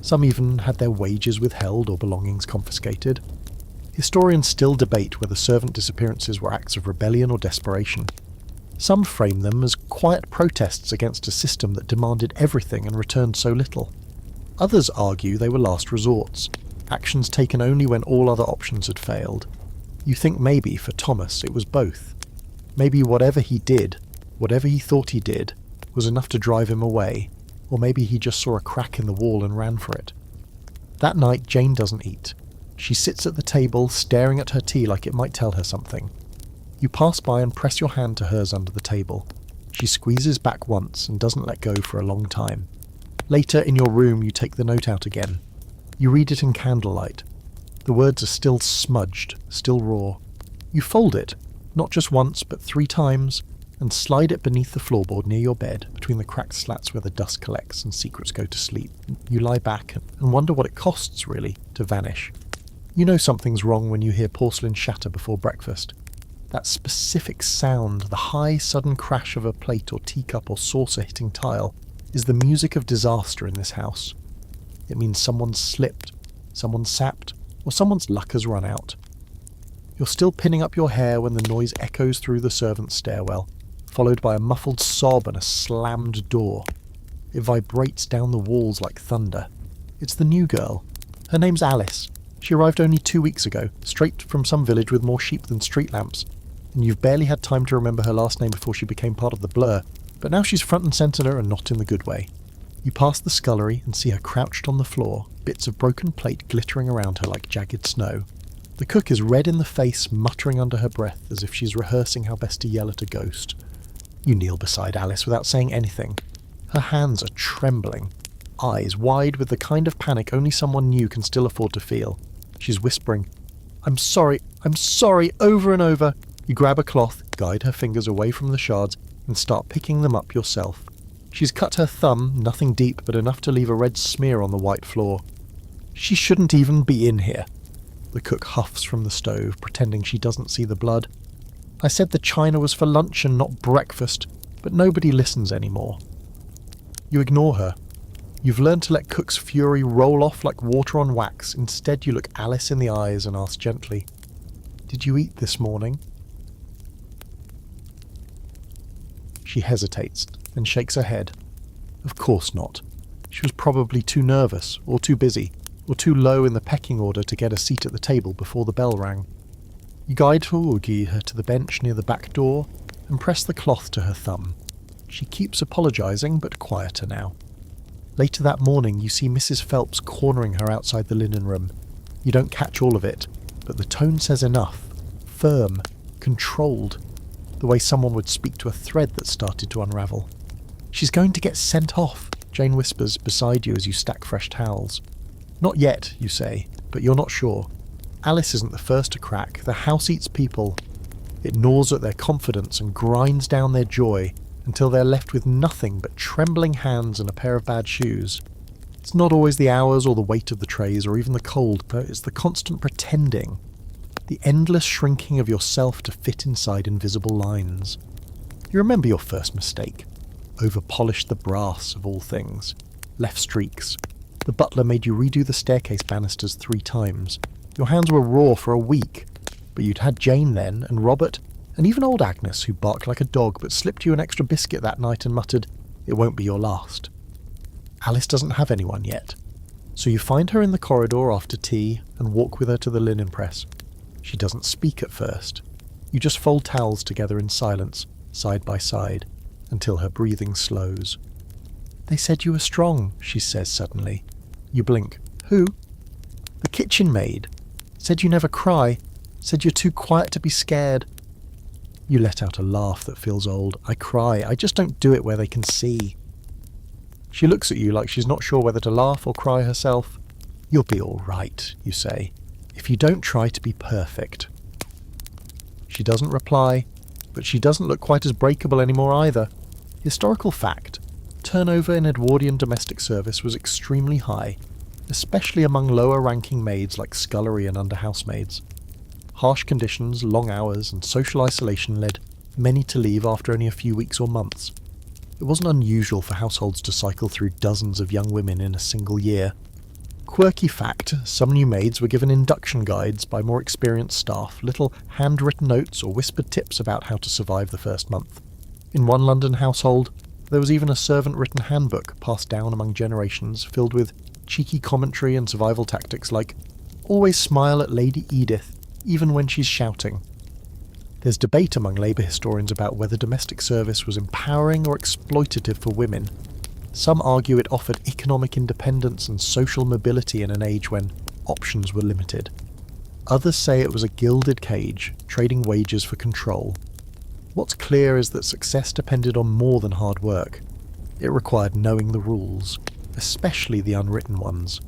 Some even had their wages withheld or belongings confiscated. Historians still debate whether servant disappearances were acts of rebellion or desperation. Some frame them as quiet protests against a system that demanded everything and returned so little. Others argue they were last resorts, actions taken only when all other options had failed. You think maybe, for Thomas, it was both. Maybe whatever he did, whatever he thought he did, was enough to drive him away, or maybe he just saw a crack in the wall and ran for it. That night, Jane doesn't eat. She sits at the table, staring at her tea like it might tell her something. You pass by and press your hand to hers under the table. She squeezes back once and doesn't let go for a long time. Later, in your room, you take the note out again. You read it in candlelight. The words are still smudged, still raw. You fold it, not just once, but 3 times, and slide it beneath the floorboard near your bed, between the cracked slats where the dust collects and secrets go to sleep. You lie back and wonder what it costs, really, to vanish. You know something's wrong when you hear porcelain shatter before breakfast. That specific sound, the high, sudden crash of a plate or teacup or saucer hitting tile, is the music of disaster in this house. It means someone's slipped, someone's sapped, or someone's luck has run out. You're still pinning up your hair when the noise echoes through the servants' stairwell, followed by a muffled sob and a slammed door. It vibrates down the walls like thunder. It's the new girl. Her name's Alice. She arrived only 2 weeks ago, straight from some village with more sheep than street lamps, and you've barely had time to remember her last name before she became part of the blur, but now she's front and centre and not in the good way. You pass the scullery and see her crouched on the floor, bits of broken plate glittering around her like jagged snow. The cook is red in the face, muttering under her breath as if she's rehearsing how best to yell at a ghost. You kneel beside Alice without saying anything. Her hands are trembling, eyes wide with the kind of panic only someone new can still afford to feel. She's whispering, I'm sorry, over and over. You grab a cloth, guide her fingers away from the shards, and start picking them up yourself. She's cut her thumb, nothing deep but enough to leave a red smear on the white floor. She shouldn't even be in here. The cook huffs from the stove, pretending she doesn't see the blood. I said the china was for lunch and not breakfast, but nobody listens anymore. You ignore her. You've learned to let Cook's fury roll off like water on wax. Instead, you look Alice in the eyes and ask gently, Did you eat this morning? She hesitates and shakes her head. Of course not. She was probably too nervous, or too busy, or too low in the pecking order to get a seat at the table before the bell rang. You guide her to the bench near the back door and press the cloth to her thumb. She keeps apologising, but quieter now. Later that morning, you see Mrs. Phelps cornering her outside the linen room. You don't catch all of it, but the tone says enough. Firm, controlled, the way someone would speak to a thread that started to unravel. She's going to get sent off, Jane whispers beside you as you stack fresh towels. Not yet, you say, but you're not sure. Alice isn't the first to crack. The house eats people. It gnaws at their confidence and grinds down their joy until they're left with nothing but trembling hands and a pair of bad shoes. It's not always the hours or the weight of the trays or even the cold, but it's the constant pretending. The endless shrinking of yourself to fit inside invisible lines. You remember your first mistake. Over-polished the brass of all things. Left streaks. The butler made you redo the staircase banisters 3 times. Your hands were raw for a week, but you'd had Jane then, and Robert, and even old Agnes, who barked like a dog but slipped you an extra biscuit that night and muttered, "It won't be your last." Alice doesn't have anyone yet, so you find her in the corridor after tea and walk with her to the linen press. She doesn't speak at first. You just fold towels together in silence, side by side, until her breathing slows. "They said you were strong," she says suddenly. You blink. "Who?" "The kitchen maid. Said you never cry. Said you're too quiet to be scared." You let out a laugh that feels old. "I cry. I just don't do it where they can see." She looks at you like she's not sure whether to laugh or cry herself. "You'll be all right," you say, "if you don't try to be perfect." She doesn't reply, but she doesn't look quite as breakable anymore either. Historical fact. Turnover in Edwardian domestic service was extremely high. especially among lower-ranking maids like scullery and under-housemaids. Harsh conditions, long hours, and social isolation led many to leave after only a few weeks or months. It wasn't unusual for households to cycle through dozens of young women in a single year. Quirky fact, some new maids were given induction guides by more experienced staff, little handwritten notes or whispered tips about how to survive the first month. In one London household, there was even a servant-written handbook passed down among generations, filled with cheeky commentary and survival tactics like, "Always smile at Lady Edith, even when she's shouting." There's debate among labour historians about whether domestic service was empowering or exploitative for women. Some argue it offered economic independence and social mobility in an age when options were limited. Others say it was a gilded cage, trading wages for control. What's clear is that success depended on more than hard work. It required knowing the rules, especially the unwritten ones.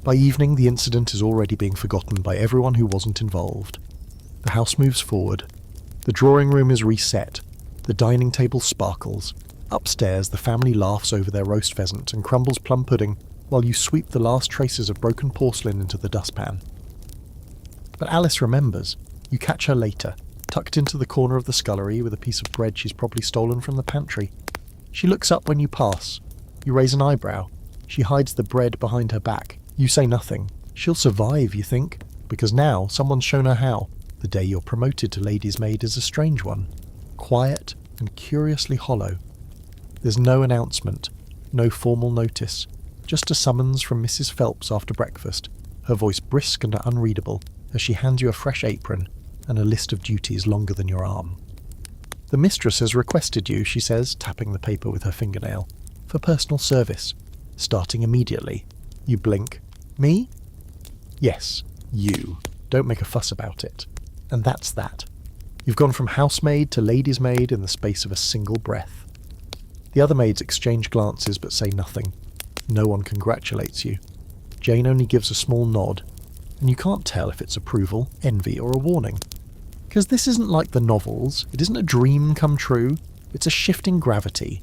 By evening, the incident is already being forgotten by everyone who wasn't involved. The house moves forward. The drawing room is reset. The dining table sparkles. Upstairs, the family laughs over their roast pheasant and crumbles plum pudding while you sweep the last traces of broken porcelain into the dustpan. But Alice remembers. You catch her later, tucked into the corner of the scullery with a piece of bread she's probably stolen from the pantry. She looks up when you pass. You raise an eyebrow. She hides the bread behind her back. You say nothing. She'll survive, you think, because now someone's shown her how. The day you're promoted to lady's maid is a strange one. Quiet and curiously hollow. There's no announcement, no formal notice, just a summons from Mrs. Phelps after breakfast, her voice brisk and unreadable as she hands you a fresh apron and a list of duties longer than your arm. "The mistress has requested you," she says, tapping the paper with her fingernail, "for personal service, starting immediately." You blink. "Me?" "Yes, you. Don't make a fuss about it." And that's that. You've gone from housemaid to lady's maid in the space of a single breath. The other maids exchange glances but say nothing. No one congratulates you. Jane only gives a small nod, and you can't tell if it's approval, envy, or a warning. Because this isn't like the novels, it isn't a dream come true, it's a shifting gravity.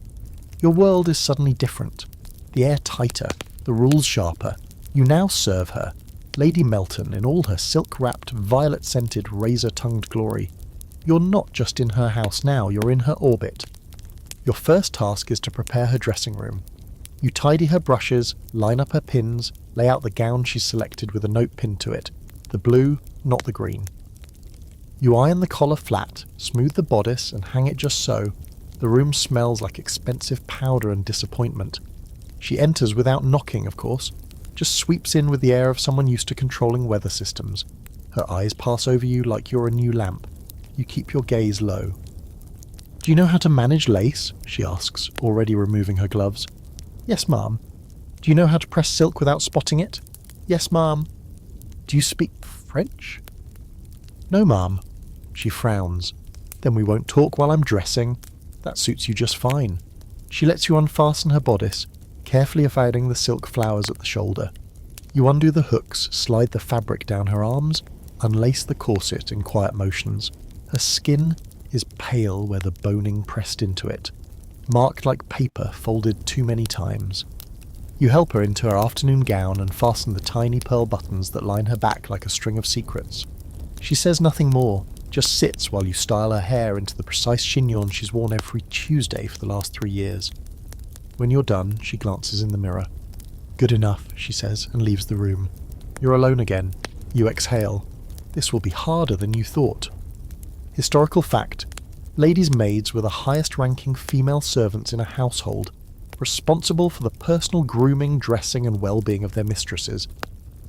Your world is suddenly different. The air tighter, the rules sharper. You now serve her, Lady Melton, in all her silk-wrapped, violet-scented, razor-tongued glory. You're not just in her house now, you're in her orbit. Your first task is to prepare her dressing room. You tidy her brushes, line up her pins, lay out the gown she's selected with a note pinned to it. The blue, not the green. You iron the collar flat, smooth the bodice, and hang it just so. The room smells like expensive powder and disappointment. She enters without knocking, of course, just sweeps in with the air of someone used to controlling weather systems. Her eyes pass over you like you're a new lamp. You keep your gaze low. "Do you know how to manage lace?" she asks, already removing her gloves. "Yes, ma'am." "Do you know how to press silk without spotting it?" "Yes, ma'am." "Do you speak French?" "No, ma'am." She frowns. "Then we won't talk while I'm dressing. That suits you just fine." She lets you unfasten her bodice, carefully avoiding the silk flowers at the shoulder. You undo the hooks, slide the fabric down her arms, unlace the corset in quiet motions. Her skin is pale where the boning pressed into it, marked like paper folded too many times. You help her into her afternoon gown and fasten the tiny pearl buttons that line her back like a string of secrets. She says nothing more, just sits while you style her hair into the precise chignon she's worn every Tuesday for the last 3 years. When you're done, she glances in the mirror. "Good enough," she says, and leaves the room. You're alone again. You exhale. This will be harder than you thought. Historical fact: ladies' maids were the highest-ranking female servants in a household, responsible for the personal grooming, dressing, and well-being of their mistresses.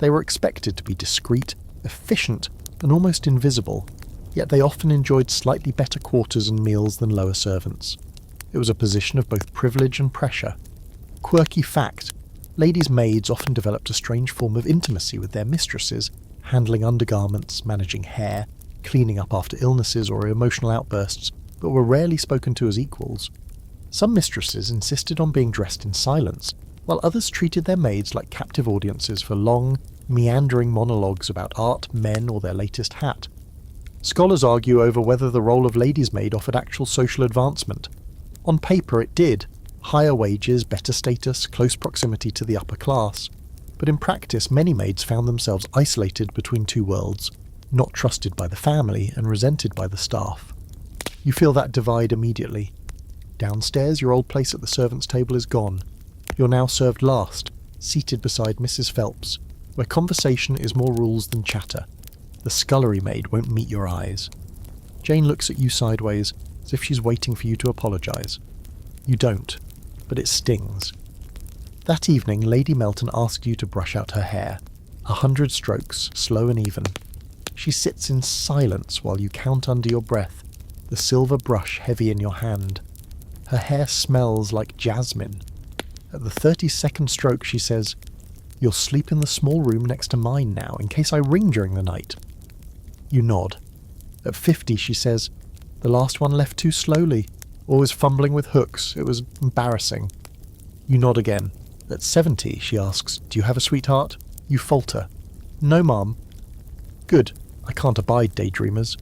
They were expected to be discreet, efficient, and almost invisible, yet they often enjoyed slightly better quarters and meals than lower servants. It was a position of both privilege and pressure. Quirky fact: ladies' maids often developed a strange form of intimacy with their mistresses, handling undergarments, managing hair, cleaning up after illnesses or emotional outbursts, but were rarely spoken to as equals. Some mistresses insisted on being dressed in silence, while others treated their maids like captive audiences for long, meandering monologues about art, men, or their latest hat. Scholars argue over whether the role of lady's maid offered actual social advancement. On paper it did: higher wages, better status, close proximity to the upper class. but in practice many maids found themselves isolated between two worlds, not trusted by the family and resented by the staff. You feel that divide immediately. Downstairs, your old place at the servants' table is gone. You're now served last, seated beside Mrs. Phelps, where conversation is more rules than chatter. The scullery maid won't meet your eyes. Jane looks at you sideways, as if she's waiting for you to apologise. You don't, but it stings. That evening, Lady Melton asked you to brush out her hair. 100 strokes, slow and even. She sits in silence while you count under your breath, the silver brush heavy in your hand. Her hair smells like jasmine. At the 32nd stroke, she says, "You'll sleep in the small room next to mine now, in case I ring during the night." You nod. At 50, she says, "The last one left too slowly, always fumbling with hooks. It was embarrassing." You nod again. At 70, she asks, "Do you have a sweetheart?" You falter. "No, Mum." "Good. I can't abide daydreamers."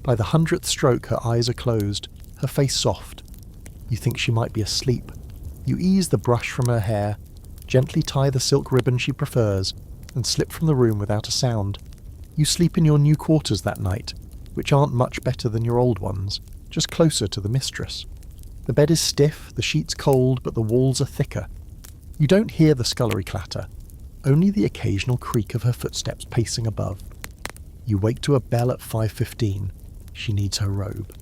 By the 100th stroke, her eyes are closed, her face soft. You think she might be asleep. You ease the brush from her hair, gently tie the silk ribbon she prefers, and slip from the room without a sound. You sleep in your new quarters that night, which aren't much better than your old ones, just closer to the mistress. The bed is stiff, the sheets cold, but the walls are thicker. You don't hear the scullery clatter, only the occasional creak of her footsteps pacing above. You wake to a bell at 5:15. She needs her robe.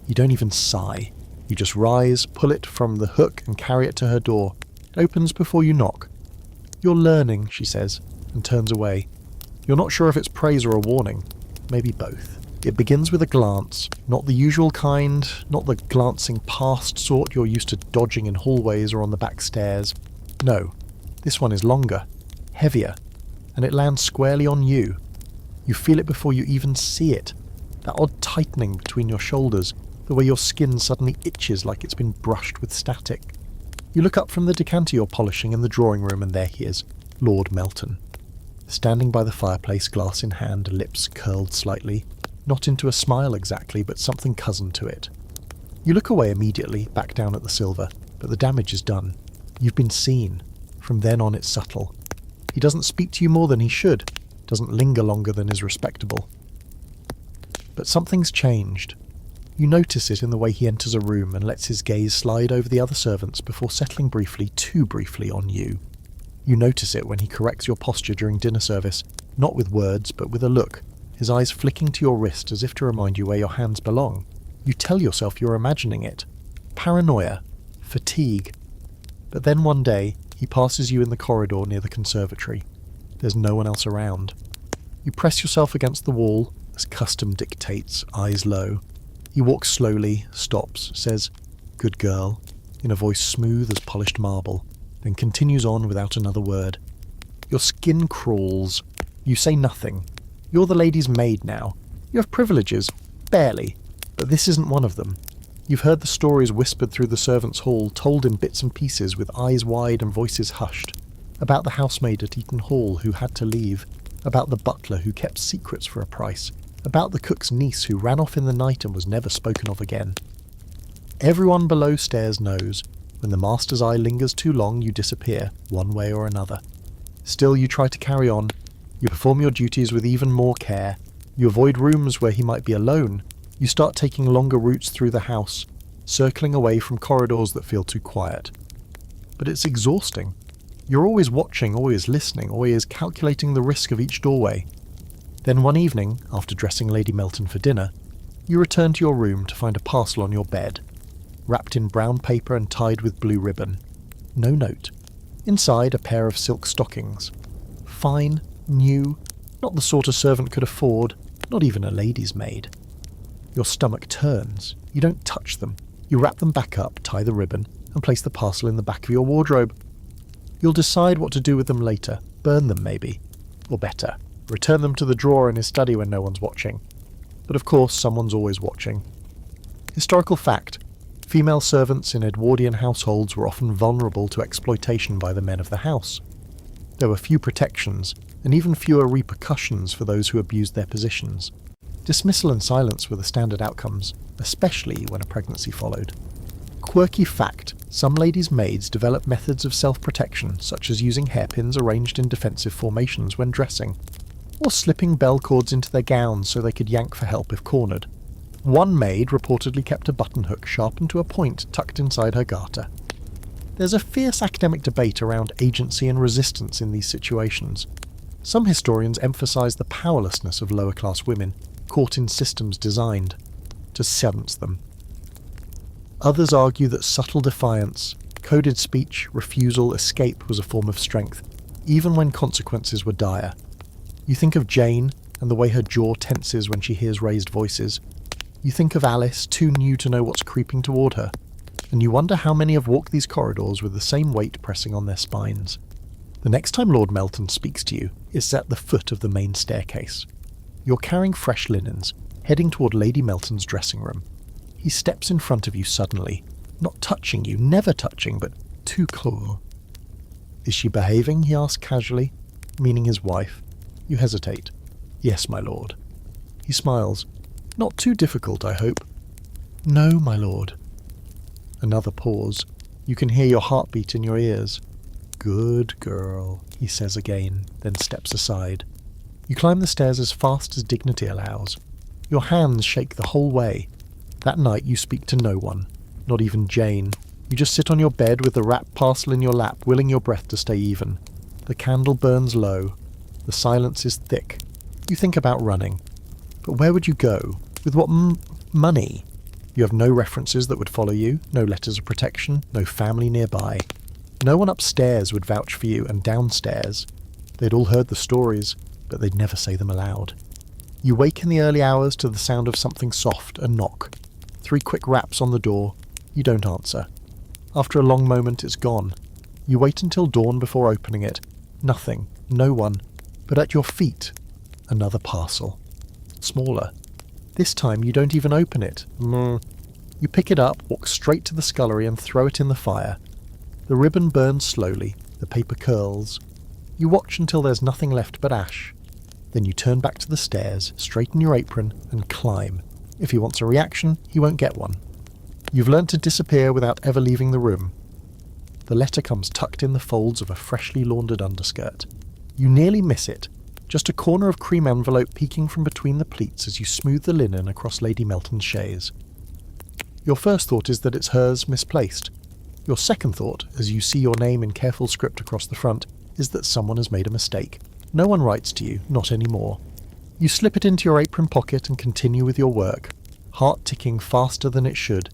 You don't even sigh. You just rise, pull it from the hook and carry it to her door. It opens before you knock. "You're learning," she says, and turns away. You're not sure if it's praise or a warning. Maybe both. It begins with a glance, not the usual kind, not the glancing past sort you're used to dodging in hallways or on the back stairs. No, this one is longer, heavier, and it lands squarely on you. You feel it before you even see it. That odd tightening between your shoulders, the way your skin suddenly itches like it's been brushed with static. You look up from the decanter you're polishing in the drawing room, and there he is, Lord Melton. Standing by the fireplace, glass in hand, lips curled slightly, not into a smile exactly, but something cousin to it. You look away immediately, back down at the silver, but the damage is done. You've been seen. From then on it's subtle. He doesn't speak to you more than he should, doesn't linger longer than is respectable. But something's changed. You notice it in the way he enters a room and lets his gaze slide over the other servants before settling briefly, too briefly, on you. You notice it when he corrects your posture during dinner service, not with words, but with a look, his eyes flicking to your wrist as if to remind you where your hands belong. You tell yourself you're imagining it. Paranoia. Fatigue. But then one day, he passes you in the corridor near the conservatory. There's no one else around. You press yourself against the wall, as custom dictates, eyes low. He walks slowly, stops, says, "Good girl," in a voice smooth as polished marble, then continues on without another word. Your skin crawls. You say nothing. You're the lady's maid now. You have privileges, barely, but this isn't one of them. You've heard the stories whispered through the servants' hall, told in bits and pieces with eyes wide and voices hushed. About the housemaid at Eton Hall who had to leave. About the butler who kept secrets for a price. About the cook's niece who ran off in the night and was never spoken of again. Everyone below stairs knows. When the master's eye lingers too long, you disappear, one way or another. Still, you try to carry on. You perform your duties with even more care. You avoid rooms where he might be alone. You start taking longer routes through the house, circling away from corridors that feel too quiet. But it's exhausting. You're always watching, always listening, always calculating the risk of each doorway. Then one evening, after dressing Lady Melton for dinner, you return to your room to find a parcel on your bed, wrapped in brown paper and tied with blue ribbon. No note. Inside, a pair of silk stockings. Fine, new, not the sort a servant could afford, not even a lady's maid. Your stomach turns. You don't touch them. You wrap them back up, tie the ribbon, and place the parcel in the back of your wardrobe. You'll decide what to do with them later. Burn them, maybe. Or better, return them to the drawer in his study when no one's watching. But of course, someone's always watching. Historical fact. Female servants in Edwardian households were often vulnerable to exploitation by the men of the house. There were few protections, and even fewer repercussions for those who abused their positions. Dismissal and silence were the standard outcomes, especially when a pregnancy followed. Quirky fact, some ladies' maids develop methods of self-protection, such as using hairpins arranged in defensive formations when dressing, or slipping bell cords into their gowns so they could yank for help if cornered. One maid reportedly kept a button hook sharpened to a point tucked inside her garter. There's a fierce academic debate around agency and resistance in these situations. Some historians emphasise the powerlessness of lower-class women, caught in systems designed to silence them. Others argue that subtle defiance, coded speech, refusal, escape was a form of strength, even when consequences were dire. You think of Jane and the way her jaw tenses when she hears raised voices. You think of Alice, too new to know what's creeping toward her, and you wonder how many have walked these corridors with the same weight pressing on their spines. The next time Lord Melton speaks to you, it's at the foot of the main staircase. You're carrying fresh linens, heading toward Lady Melton's dressing room. He steps in front of you suddenly, not touching you, never touching, but too close. Is she behaving? He asks casually, meaning his wife. You hesitate. Yes, my lord. He smiles. Not too difficult, I hope. No, my lord. Another pause. You can hear your heartbeat in your ears. Good girl, he says again, then steps aside. You climb the stairs as fast as dignity allows. Your hands shake the whole way. That night you speak to no one, not even Jane. You just sit on your bed with the wrapped parcel in your lap, willing your breath to stay even. The candle burns low. The silence is thick. You think about running. But where would you go? With what money? You have no references that would follow you, no letters of protection, no family nearby. No one upstairs would vouch for you, and downstairs. They'd all heard the stories, but they'd never say them aloud. You wake in the early hours to the sound of something soft, a knock. 3 quick raps on the door. You don't answer. After a long moment, it's gone. You wait until dawn before opening it. Nothing. No one. But at your feet, another parcel. Smaller. This time you don't even open it. You pick it up, walk straight to the scullery and throw it in the fire. The ribbon burns slowly. The paper curls. You watch until there's nothing left but ash. Then you turn back to the stairs, straighten your apron, and climb. If he wants a reaction, he won't get one. You've learnt to disappear without ever leaving the room. The letter comes tucked in the folds of a freshly laundered underskirt. You nearly miss it. Just a corner of cream envelope peeking from between the pleats as you smooth the linen across Lady Melton's chaise. Your first thought is that it's hers misplaced. Your second thought, as you see your name in careful script across the front, is that someone has made a mistake. No one writes to you, not anymore. You slip it into your apron pocket and continue with your work, heart ticking faster than it should.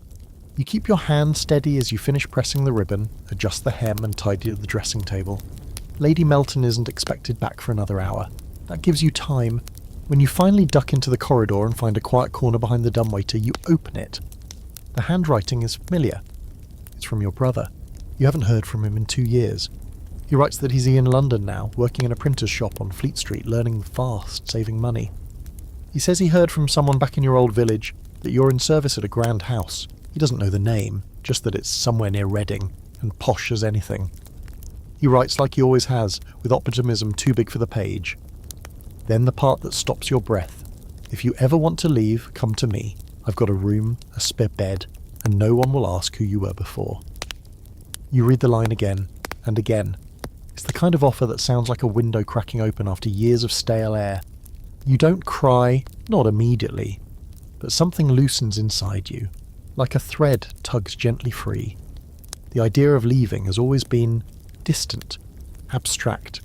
You keep your hand steady as you finish pressing the ribbon, adjust the hem and tidy the dressing table. Lady Melton isn't expected back for another hour. That gives you time. When you finally duck into the corridor and find a quiet corner behind the dumbwaiter, you open it. The handwriting is familiar. It's from your brother. You haven't heard from him in 2 years. He writes that he's in London now, working in a printer's shop on Fleet Street, learning fast, saving money. He says he heard from someone back in your old village that you're in service at a grand house. He doesn't know the name, just that it's somewhere near Reading, and posh as anything. He writes like he always has, with optimism too big for the page. Then the part that stops your breath. If you ever want to leave, come to me. I've got a room, a spare bed, and no one will ask who you were before. You read the line again, and again. It's the kind of offer that sounds like a window cracking open after years of stale air. You don't cry, not immediately, but something loosens inside you, like a thread tugs gently free. The idea of leaving has always been distant, abstract,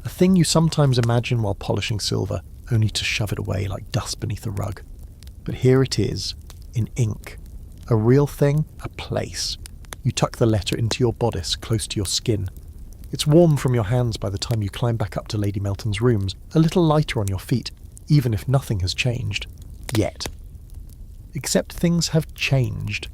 a thing you sometimes imagine while polishing silver, only to shove it away like dust beneath a rug. But here it is, in ink. A real thing, a place. You tuck the letter into your bodice, close to your skin. It's warm from your hands by the time you climb back up to Lady Melton's rooms, a little lighter on your feet, even if nothing has changed. Yet. Except things have changed.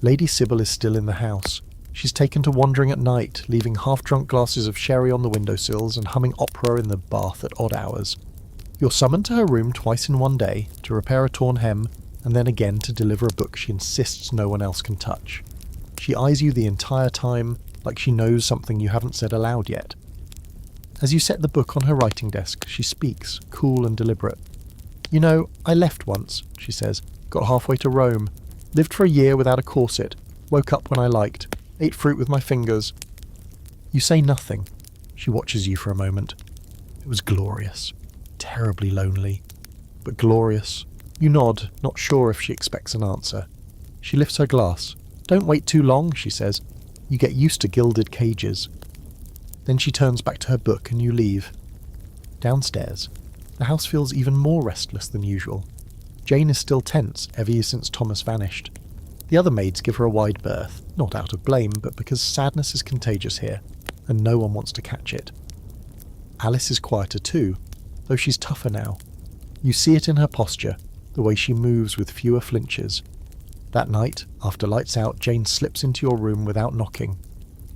Lady Sybil is still in the house. She's taken to wandering at night, leaving half-drunk glasses of sherry on the windowsills and humming opera in the bath at odd hours. You're summoned to her room twice in one day, to repair a torn hem, and then again to deliver a book she insists no one else can touch. She eyes you the entire time, like she knows something you haven't said aloud yet. As you set the book on her writing desk, she speaks, cool and deliberate. You know, I left once, she says, got halfway to Rome, lived for a year without a corset, Woke up when I liked. Ate fruit with my fingers. You say nothing. She watches you for a moment. It was glorious. Terribly lonely. But glorious. You nod, not sure if she expects an answer. She lifts her glass. Don't wait too long, she says. You get used to gilded cages. Then she turns back to her book and you leave. Downstairs, the house feels even more restless than usual. Jane is still tense ever since Thomas vanished. The other maids give her a wide berth, not out of blame, but because sadness is contagious here, and no one wants to catch it. Alice is quieter too, though she's tougher now. You see it in her posture, the way she moves with fewer flinches. That night, after lights out, Jane slips into your room without knocking.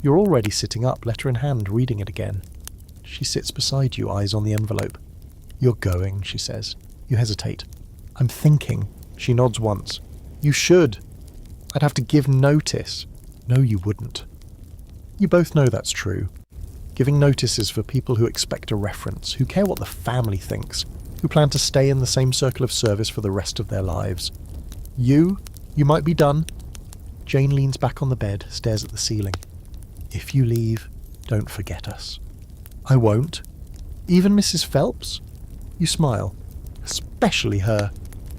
You're already sitting up, letter in hand, reading it again. She sits beside you, eyes on the envelope. You're going, she says. You hesitate. I'm thinking. She nods once. You should. I'd have to give notice. No, you wouldn't. You both know that's true. Giving notice is for people who expect a reference, who care what the family thinks, who plan to stay in the same circle of service for the rest of their lives. You might be done. Jane leans back on the bed, stares at the ceiling. If you leave, don't forget us. I won't. Even Mrs. Phelps? You smile. Especially her.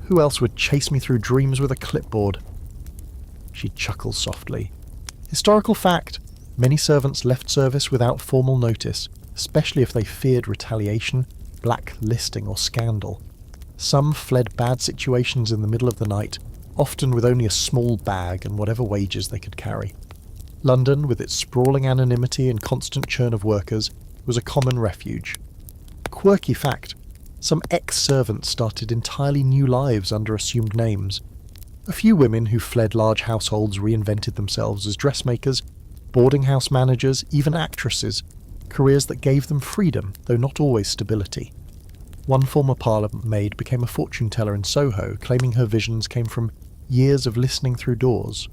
Who else would chase me through dreams with a clipboard? She chuckles softly. Historical fact. Many servants left service without formal notice, especially if they feared retaliation, blacklisting or scandal. Some fled bad situations in the middle of the night, often with only a small bag and whatever wages they could carry. London, with its sprawling anonymity and constant churn of workers, was a common refuge. Quirky fact, some ex-servants started entirely new lives under assumed names. A few women who fled large households reinvented themselves as dressmakers, boarding house managers, even actresses, careers that gave them freedom, though not always stability. One former parlour maid became a fortune teller in Soho, claiming her visions came from years of listening through doors.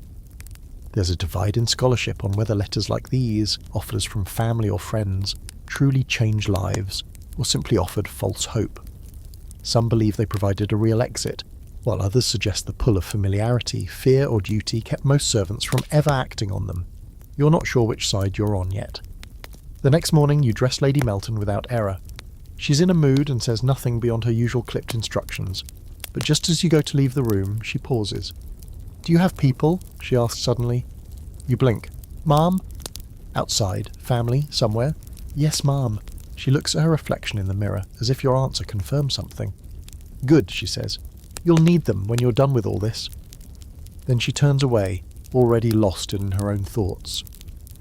There's a divide in scholarship on whether letters like these, offers from family or friends, truly change lives, or simply offered false hope. Some believe they provided a real exit, while others suggest the pull of familiarity, fear or duty kept most servants from ever acting on them. You're not sure which side you're on yet. The next morning you dress Lady Melton without error. She's in a mood and says nothing beyond her usual clipped instructions, but just as you go to leave the room, she pauses. Do you have people? She asks suddenly. You blink. Ma'am? Outside. Family? Somewhere? Yes, ma'am. She looks at her reflection in the mirror, as if your answer confirms something. Good, she says. You'll need them when you're done with all this. Then she turns away, already lost in her own thoughts.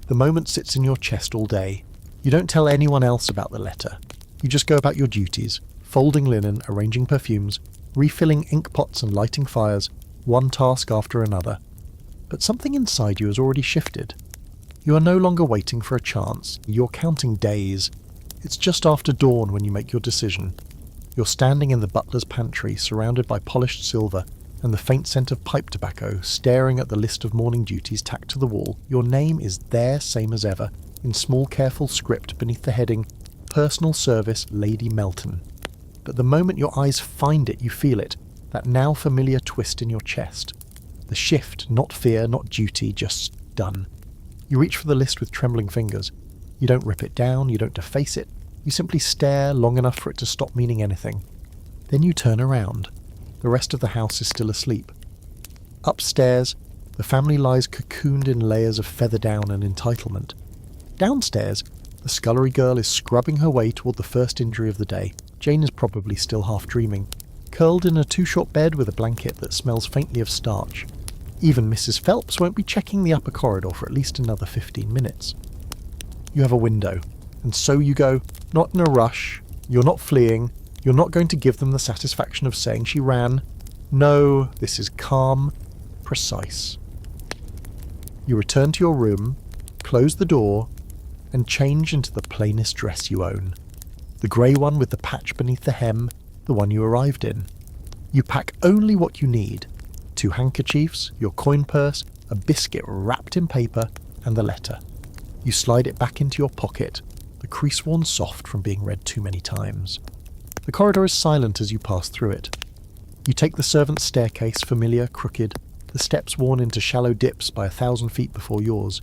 The moment sits in your chest all day. You don't tell anyone else about the letter. You just go about your duties, folding linen, arranging perfumes, refilling ink pots and lighting fires, one task after another. But something inside you has already shifted. You are no longer waiting for a chance. You're counting days. It's just after dawn when you make your decision. You're standing in the butler's pantry, surrounded by polished silver and the faint scent of pipe tobacco, staring at the list of morning duties tacked to the wall. Your name is there, same as ever, in small careful script beneath the heading, Personal Service Lady Melton. But the moment your eyes find it, you feel it, that now familiar twist in your chest. The shift, not fear, not duty, just done. You reach for the list with trembling fingers. You don't rip it down, you don't deface it. You simply stare long enough for it to stop meaning anything. Then you turn around. The rest of the house is still asleep. Upstairs, the family lies cocooned in layers of feather down and entitlement. Downstairs, the scullery girl is scrubbing her way toward the first injury of the day. Jane is probably still half dreaming, curled in a too-short bed with a blanket that smells faintly of starch. Even Mrs. Phelps won't be checking the upper corridor for at least another 15 minutes. You have a window, and so you go, not in a rush, you're not fleeing, you're not going to give them the satisfaction of saying she ran. No, this is calm, precise. You return to your room, close the door, and change into the plainest dress you own. The grey one with the patch beneath the hem, the one you arrived in. You pack only what you need. 2 handkerchiefs, your coin purse, a biscuit wrapped in paper, and the letter. You slide it back into your pocket, the crease worn soft from being read too many times. The corridor is silent as you pass through it. You take the servants' staircase, familiar, crooked, the steps worn into shallow dips by 1,000 feet before yours.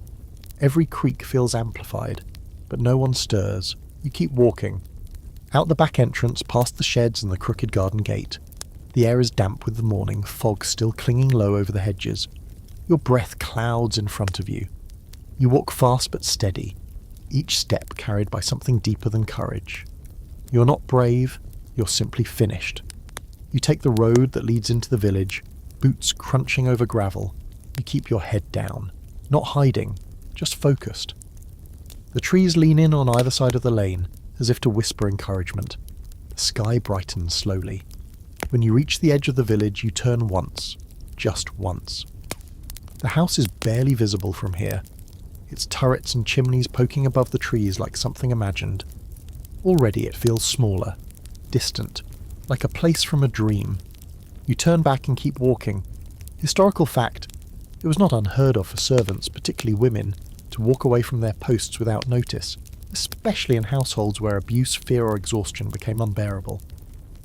Every creak feels amplified, but no one stirs. You keep walking. Out the back entrance, past the sheds and the crooked garden gate. The air is damp with the morning, fog still clinging low over the hedges. Your breath clouds in front of you. You walk fast but steady, each step carried by something deeper than courage. You're not brave, you're simply finished. You take the road that leads into the village, boots crunching over gravel. You keep your head down, not hiding, just focused. The trees lean in on either side of the lane, as if to whisper encouragement. The sky brightens slowly. When you reach the edge of the village, you turn once, just once. The house is barely visible from here, its turrets and chimneys poking above the trees like something imagined. Already it feels smaller, distant, like a place from a dream. You turn back and keep walking. Historical fact, it was not unheard of for servants, particularly women, to walk away from their posts without notice, especially in households where abuse, fear or exhaustion became unbearable.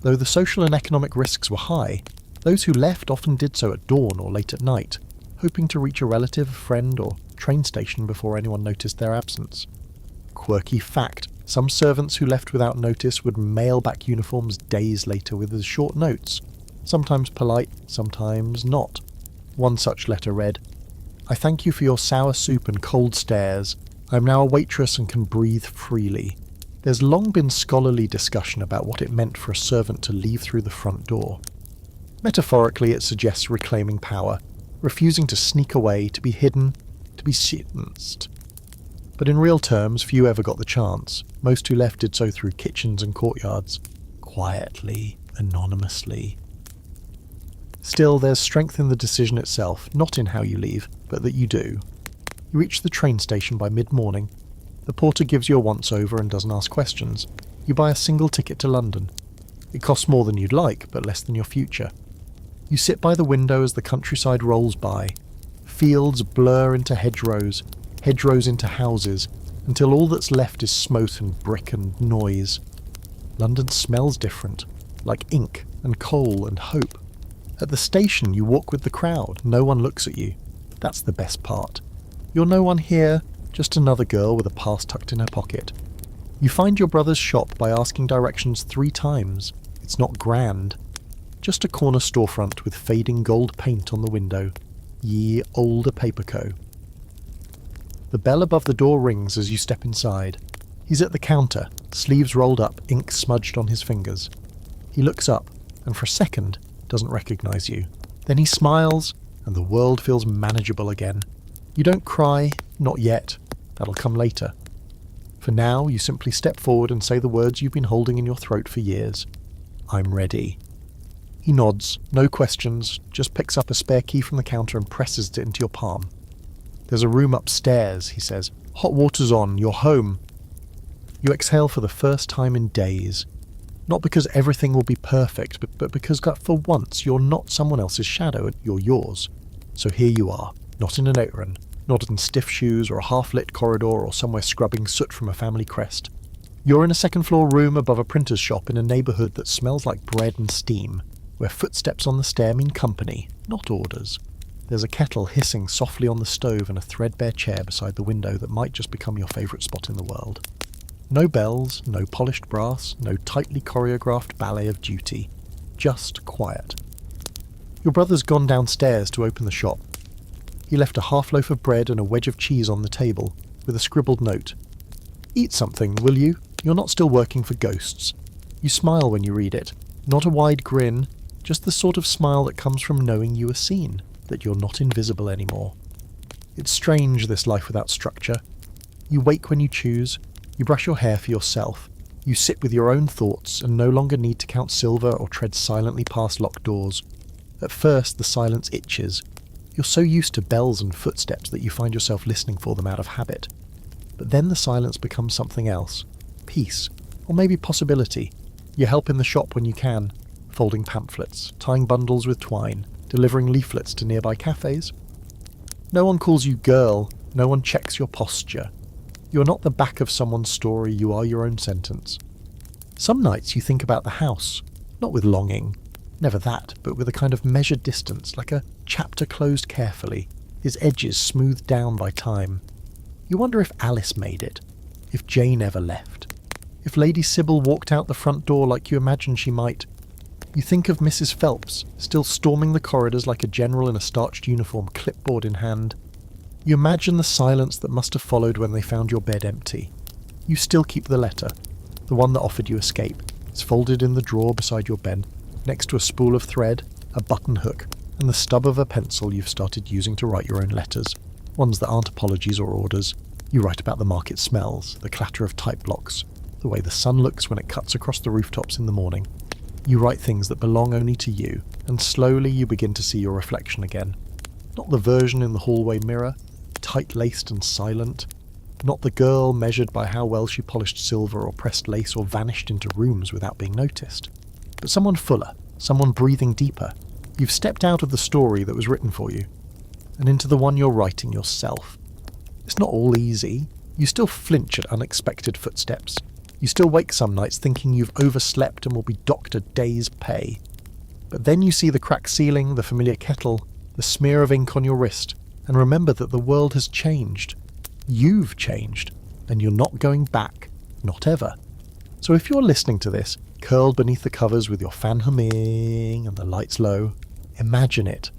Though the social and economic risks were high, those who left often did so at dawn or late at night, hoping to reach a relative, friend or train station before anyone noticed their absence. Quirky fact, some servants who left without notice would mail back uniforms days later with as short notes, sometimes polite, sometimes not. One such letter read, "I thank you for your sour soup and cold stares. I am now a waitress and can breathe freely." There's long been scholarly discussion about what it meant for a servant to leave through the front door. Metaphorically, it suggests reclaiming power, refusing to sneak away, to be hidden, to be sentenced. But in real terms, few ever got the chance. Most who left did so through kitchens and courtyards, quietly, anonymously. Still, there's strength in the decision itself, not in how you leave, but that you do. You reach the train station by mid-morning. The porter gives you a once-over and doesn't ask questions. You buy a single ticket to London. It costs more than you'd like, but less than your future. You sit by the window as the countryside rolls by. Fields blur into hedgerows, hedgerows into houses, until all that's left is smoke and brick and noise. London smells different, like ink and coal and hope. At the station you walk with the crowd, no one looks at you. That's the best part. You're no one here, just another girl with a pass tucked in her pocket. You find your brother's shop by asking directions 3 times. It's not grand. Just a corner storefront with fading gold paint on the window. Ye olde paper co. The bell above the door rings as you step inside. He's at the counter, sleeves rolled up, ink smudged on his fingers. He looks up, and for a second, doesn't recognize you. Then he smiles, and the world feels manageable again. You don't cry, not yet. That'll come later. For now, you simply step forward and say the words you've been holding in your throat for years. I'm ready. He nods, no questions, just picks up a spare key from the counter and presses it into your palm. There's a room upstairs, he says. Hot water's on, you're home. You exhale for the first time in days. Not because everything will be perfect, but because for once you're not someone else's shadow, you're yours. So here you are, not in an apron, not in stiff shoes or a half-lit corridor or somewhere scrubbing soot from a family crest. You're in a second-floor room above a printer's shop in a neighbourhood that smells like bread and steam, where footsteps on the stair mean company, not orders. There's a kettle hissing softly on the stove and a threadbare chair beside the window that might just become your favourite spot in the world. No bells, no polished brass, no tightly choreographed ballet of duty. Just quiet. Your brother's gone downstairs to open the shop. He left a half loaf of bread and a wedge of cheese on the table, with a scribbled note. Eat something, will you? You're not still working for ghosts. You smile when you read it. Not a wide grin, just the sort of smile that comes from knowing you are seen, that you're not invisible anymore. It's strange, this life without structure. You wake when you choose. You brush your hair for yourself. You sit with your own thoughts and no longer need to count silver or tread silently past locked doors. At first, the silence itches. You're so used to bells and footsteps that you find yourself listening for them out of habit. But then the silence becomes something else. Peace. Or maybe possibility. You help in the shop when you can. Folding pamphlets, tying bundles with twine, delivering leaflets to nearby cafes. No one calls you girl. No one checks your posture. You're not the back of someone's story, you are your own sentence. Some nights you think about the house, not with longing, Never that, but with a kind of measured distance, like a chapter closed carefully, his edges smoothed down by time. You wonder if Alice made it, if Jane ever left, if Lady Sybil walked out the front door like you imagined she might. You think of Mrs. Phelps, still storming the corridors like a general in a starched uniform, clipboard in hand. You imagine the silence that must have followed when they found your bed empty. You still keep the letter, the one that offered you escape. It's folded in the drawer beside your bed, next to a spool of thread, a button hook, and the stub of a pencil you've started using to write your own letters. Ones that aren't apologies or orders. You write about the market smells, the clatter of type blocks, the way the sun looks when it cuts across the rooftops in the morning. You write things that belong only to you, and slowly you begin to see your reflection again. Not the version in the hallway mirror, tight-laced and silent. Not the girl measured by how well she polished silver or pressed lace or vanished into rooms without being noticed. But someone fuller, someone breathing deeper. You've stepped out of the story that was written for you, and into the one you're writing yourself. It's not all easy. You still flinch at unexpected footsteps. You still wake some nights thinking you've overslept and will be docked a day's pay. But then you see the cracked ceiling, the familiar kettle, the smear of ink on your wrist, and remember that the world has changed. You've changed, and you're not going back. Not ever. So if you're listening to this, curled beneath the covers with your fan humming and the lights low, imagine it.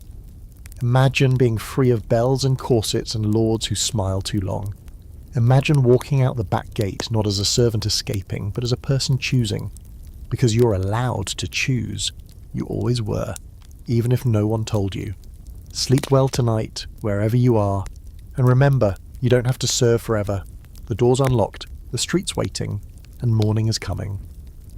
Imagine being free of bells and corsets and lords who smile too long. Imagine walking out the back gate not as a servant escaping, but as a person choosing. Because you're allowed to choose. You always were, even if no one told you. Sleep well tonight, wherever you are. And remember, you don't have to serve forever. The door's unlocked, the street's waiting, and morning is coming.